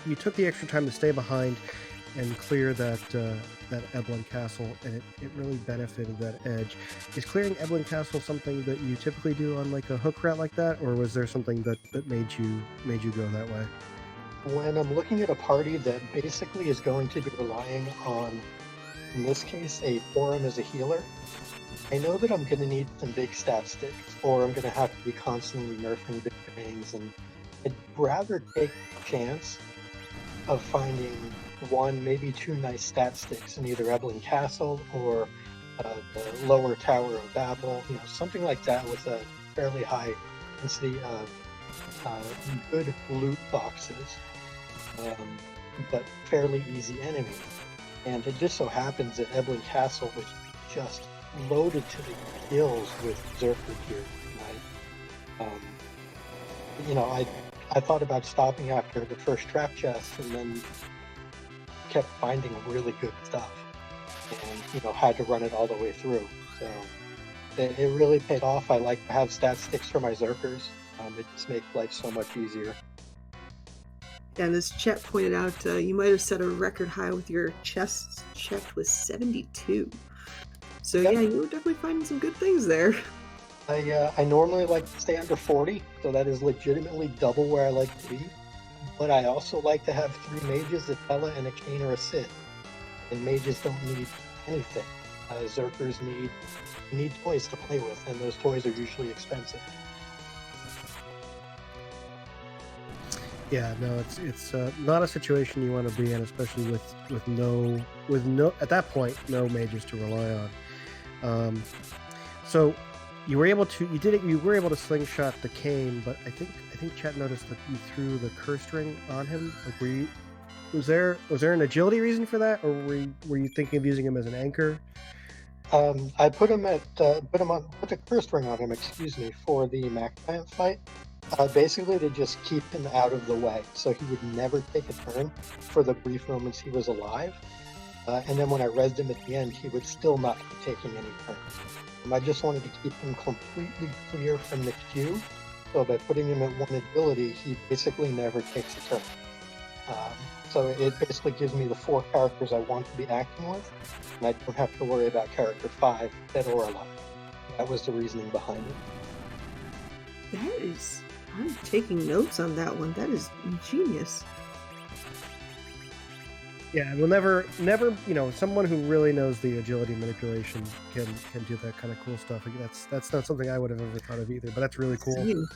you took the extra time to stay behind and clear that Eblin Castle, and it really benefited that edge. Is clearing Eblin Castle something that you typically do on like a hook route like that, or was there something that made you go that way? When I'm looking at a party that basically is going to be relying on, in this case, a forum as a healer, I know that I'm going to need some big stat sticks, or I'm going to have to be constantly nerfing big things, and I'd rather take the chance of finding 1, maybe 2 nice stat sticks in either Eblin Castle or the lower Tower of Babel, something like that with a fairly high density of good loot boxes, but fairly easy enemies. And it just so happens that Eblin Castle was just loaded to the gills with Berserker gear tonight. I thought about stopping after the first trap chest, and then kept finding really good stuff, and had to run it all the way through. So it really paid off. I like to have stat sticks for my Zerkers. It just makes life so much easier. And as Chet pointed out, you might have set a record high with your chests checked with 72. So Yep. Yeah, you were definitely finding some good things there. I normally like to stay under 40, so that is legitimately double where I like to be. But I also like to have 3 mages, a Tella, and a Kane or a Sith. And mages don't need anything. Zerkers need toys to play with, and those toys are usually expensive. Yeah, no, it's not a situation you want to be in, especially with no at that point no mages to rely on. So you were able to slingshot the cane, but I think Chet noticed that you threw the curse ring on him. Like, was there an agility reason for that, or were you thinking of using him as an anchor? I put the curse ring on him, for the Magma fight. Basically to just keep him out of the way, so he would never take a turn for the brief moments he was alive. And then when I rezzed him at the end, he would still not be taking any turns. I just wanted to keep him completely clear from the queue, so by putting him at 1 agility, he basically never takes a turn. So it basically gives me the 4 characters I want to be acting with, and I don't have to worry about character 5, dead or alive. That was the reasoning behind it. I'm taking notes on that one. That is ingenious. Yeah, well, never, someone who really knows the agility manipulation can do that kind of cool stuff. That's not something I would have ever thought of either, but that's really cool.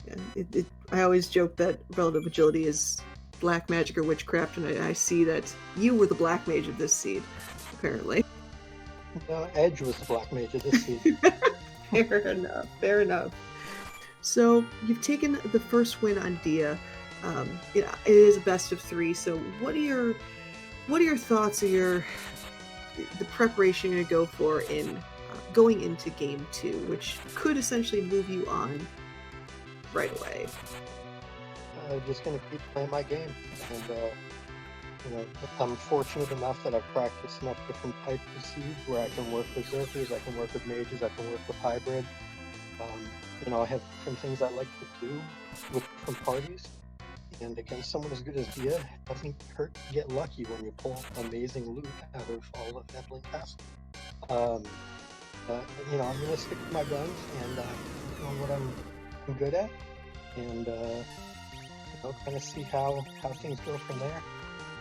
Yeah, I always joke that relative agility is black magic or witchcraft, and I see that you were the black mage of this seed, apparently. No, Edge was the black mage of this seed. Fair enough. So you've taken the first win on Dia. It is a best of 3. So what are your thoughts, or the preparation you're going to go for in going into game 2, which could essentially move you on right away. I'm just going to keep playing my game. And, I'm fortunate enough that I've practiced enough different types of seeds where I can work with Berserkers, I can work with Mages, I can work with Hybrid. I have different things I like to do with different parties. And against someone as good as Dia, it doesn't hurt to get lucky when you pull amazing loot out of all of Antlion Castle. I'm going to stick to my guns and on what I'm good at, and kind of see how things go from there.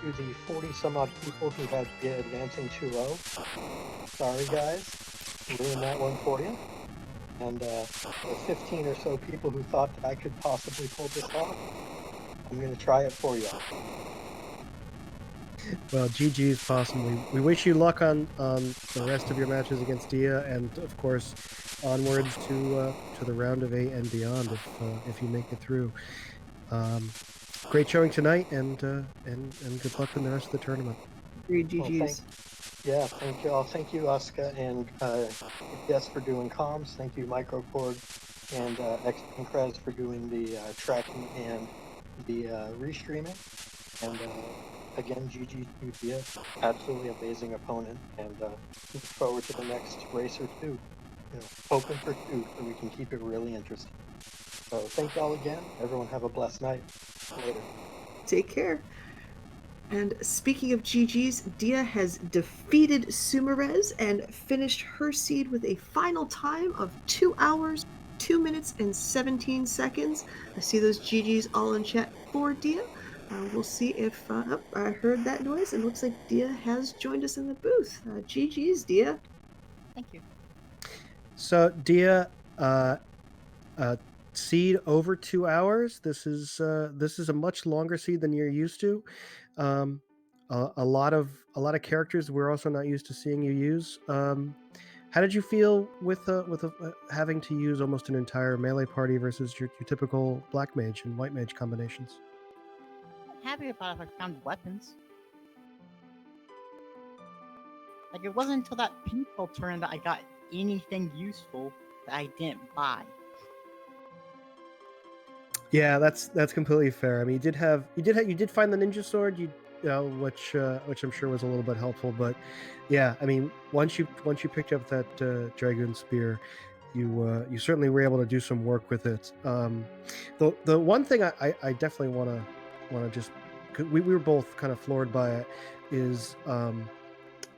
To the 40 some odd people who had Dia advancing 2-0, sorry guys, ruined that one for you. And the 15 or so people who thought that I could possibly pull this off, I'm going to try it for you. Well, GG's Possum. We wish you luck on the rest of your matches against Dia, and of course, onwards to the round of 8 and beyond if you make it through. Great showing tonight, and good luck in the rest of the tournament. Agreed, GG's. Thank you all. Thank you, Asuka and yes for doing comms. Thank you, Microcord and Xcrez for doing the tracking and the restreaming. And again, GG to Dia, absolutely amazing opponent, and look forward to the next race or two. Hoping for 2 so we can keep it really interesting. So thank y'all again. Everyone have a blessed night. Later. Take care. And speaking of GG's, Dia has defeated Sumerez and finished her seed with a final time of 2 hours, 2 minutes, and 17 seconds. I see those GG's all in chat for Dia. We'll see if I heard that noise, and looks like Dia has joined us in the booth. GG's, Dia. Thank you. So Dia, seed over 2 hours. This is a much longer seed than you're used to. A lot of characters we're also not used to seeing you use. How did you feel with having to use almost an entire melee party versus your typical black mage and white mage combinations? I'm happy about if I found weapons. Like, it wasn't until that pinball turn that I got anything useful that I didn't buy. Yeah, that's completely fair. I mean, you did find the ninja sword, which I'm sure was a little bit helpful. But yeah, I mean, once you picked up that dragoon spear, you certainly were able to do some work with it. The one thing I definitely want to just, we were both kind of floored by it, is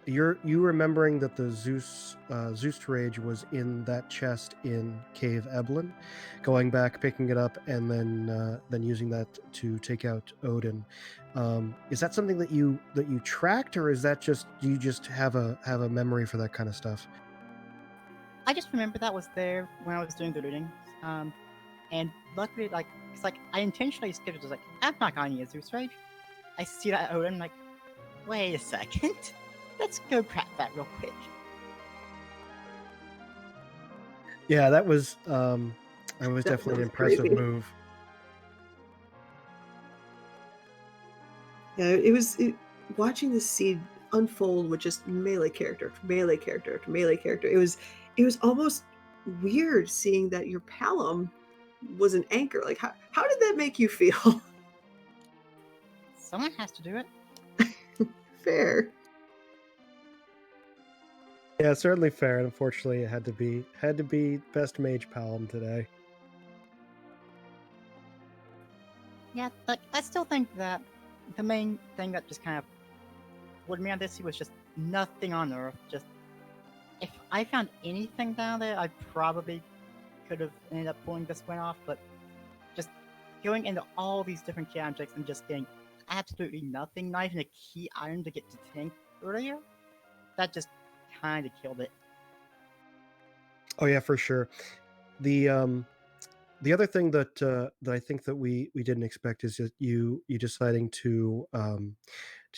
you remembering that the Zeus Rage was in that chest in Cave Eblin, going back, picking it up, and then using that to take out Odin. Is that something that you tracked, or is that just you just have a memory for that kind of stuff? I just remember that was there when I was doing the looting, and luckily, it's like I intentionally skipped it. I was like, I'm not going to use Zeus Rage. I see that Odin, I'm like, wait a second. Let's go crack that real quick. Yeah, that was definitely an impressive crazy move. Yeah, it was watching the seed unfold with just melee character to melee character to melee character. It was almost weird seeing that your Palom was an anchor. Like, how did that make you feel? Someone has to do it. Fair. Yeah, certainly fair. And unfortunately, it had to be best mage Palom today. Yeah, like, I still think that the main thing that just kind of put me on this was just nothing on Earth. Just, if I found anything down there, I probably could have ended up pulling this one off, but just going into all these different key objects and just getting absolutely nothing, not even a key item to get to tank earlier, that just kind of killed it. Oh yeah, for sure. The other thing that I think that we didn't expect is that you deciding to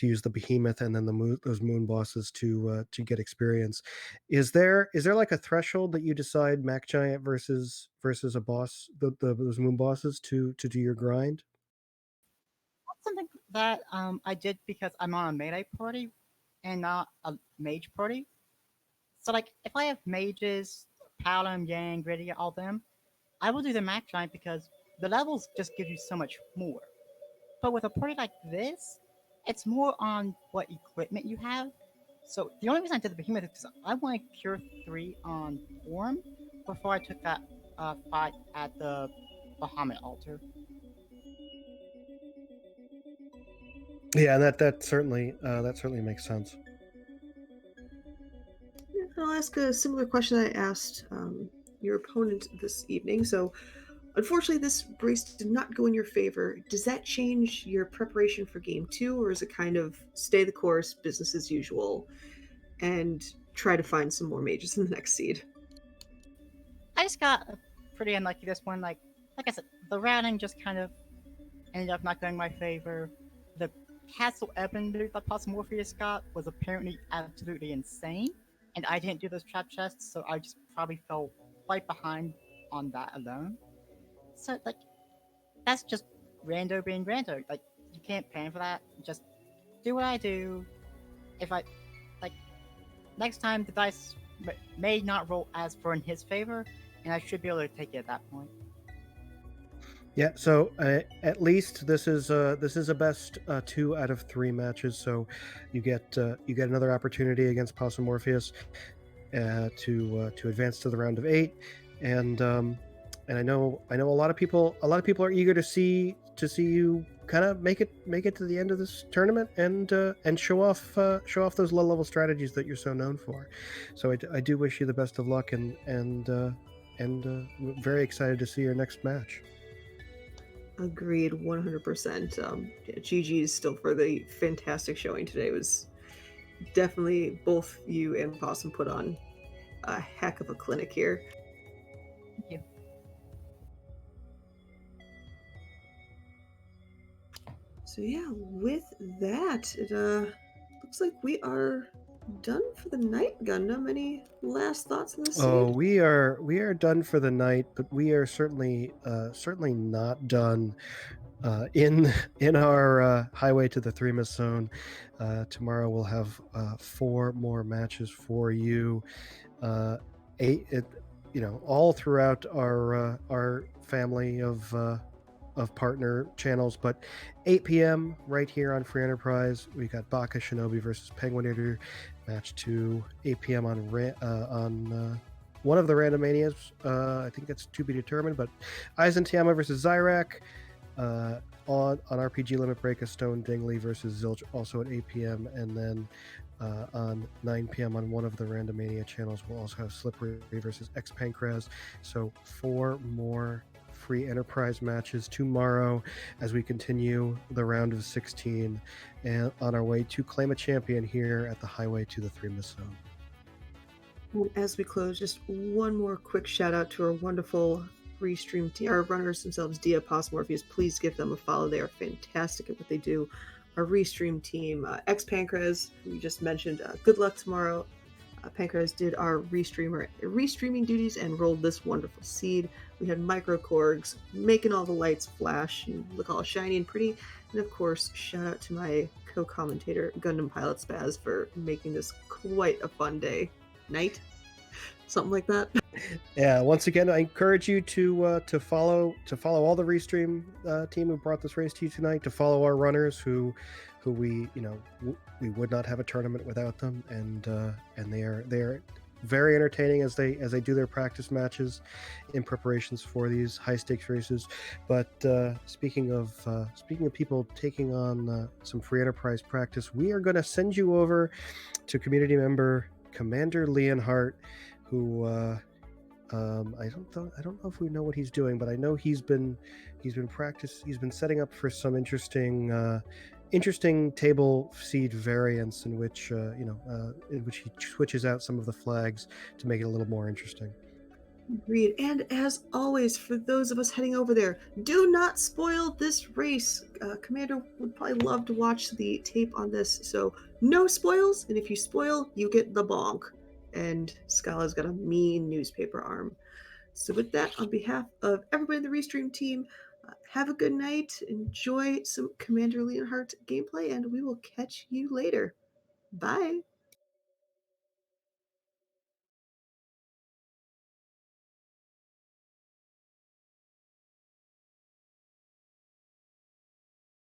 use the Behemoth and then those moon bosses to get experience. Is there like a threshold that you decide Mac Giant versus a boss, those moon bosses to do your grind? That's something that I did because I'm on a melee party and not a mage party. So like, if I have mages, Paladin, Yang, Gritty, all them, I will do the Mac Giant because the levels just give you so much more. But with a party like this, it's more on what equipment you have. So the only reason I did the Behemoth is because I wanted Cure 3 on form before I took that fight at the Bahamut altar. Yeah, that certainly makes sense. I'll ask a similar question I asked your opponent this evening. So, unfortunately, this race did not go in your favor. Does that change your preparation for game 2, or is it kind of stay the course, business as usual, and try to find some more mages in the next seed? I just got pretty unlucky this one. Like I said, the routing just kind of ended up not going in my favor. The Castle Avenger that Possumorpheus got was apparently absolutely insane, and I didn't do those trap chests, so I just probably fell right behind on that alone. So like, that's just rando being rando. Like, you can't plan for that. Just do what I do. If I like, next time the dice may not roll as far in his favor, and I should be able to take it at that point. Yeah, so at least this is a best 2 out of 3 matches. So you get another opportunity against Possumorpheus to advance to the round of 8, and I know a lot of people are eager to see you kind of make it to the end of this tournament and show off those low level strategies that you're so known for. So I do wish you the best of luck and very excited to see your next match. Agreed, 100%. GG's still for the fantastic showing today. It was definitely both you and Possum put on a heck of a clinic here. Thank you. So yeah, with that, it looks like we are done for the night. Gundam, any last thoughts on this? Oh, we are done for the night, but we are certainly not done in our highway to the Threemus zone. Tomorrow we'll have 4 more matches for you. All throughout our family of partner channels, but 8 p.m. right here on Free Enterprise. We got Baka Shinobi versus Penguin Eater, match 2, 8 p.m. on one of the Randomanias. I think that's to be determined, but Aizen Tiama versus Zyrak. On RPG Limit Break, a Stone Dingley versus Zilch, also at 8 p.m. And then on 9 p.m. on one of the Randomania channels, we'll also have Slippery versus X Pancraz. So 4 more Free Enterprise matches tomorrow as we continue the round of 16 and on our way to claim a champion here at the highway to the Threemus zone. As we close, just one more quick shout out to our wonderful restream team, our runners themselves, Dia, Possumorpheus. Please give them a follow. They are fantastic at what they do. Our restream team, X Pancraz, who you just mentioned, good luck tomorrow. Pancraz did our restreaming duties and rolled this wonderful seed. We had microcorgs making all the lights flash and look all shiny and pretty. And of course, shout out to my co-commentator, Gundam Pilot Spaz, for making this quite a fun night, something like that. Yeah, once again, I encourage you to follow all the restream team who brought this race to you tonight, to follow our runners who we we would not have a tournament without them, and they are very entertaining as they do their practice matches in preparations for these high stakes races. But speaking of people taking on some Free Enterprise practice, we are going to send you over to community member Commander Leonhardt, who I don't know if we know what he's doing, but I know he's been setting up for some interesting table seed variants in which he switches out some of the flags to make it a little more interesting. Agreed. And as always, for those of us heading over there, do not spoil this race. Commander would probably love to watch the tape on this, so no spoils. And if you spoil, you get the bonk. And Scala's got a mean newspaper arm. So with that, on behalf of everybody in the Restream team, have a good night, enjoy some Commander Leonhardt gameplay, and we will catch you later. Bye!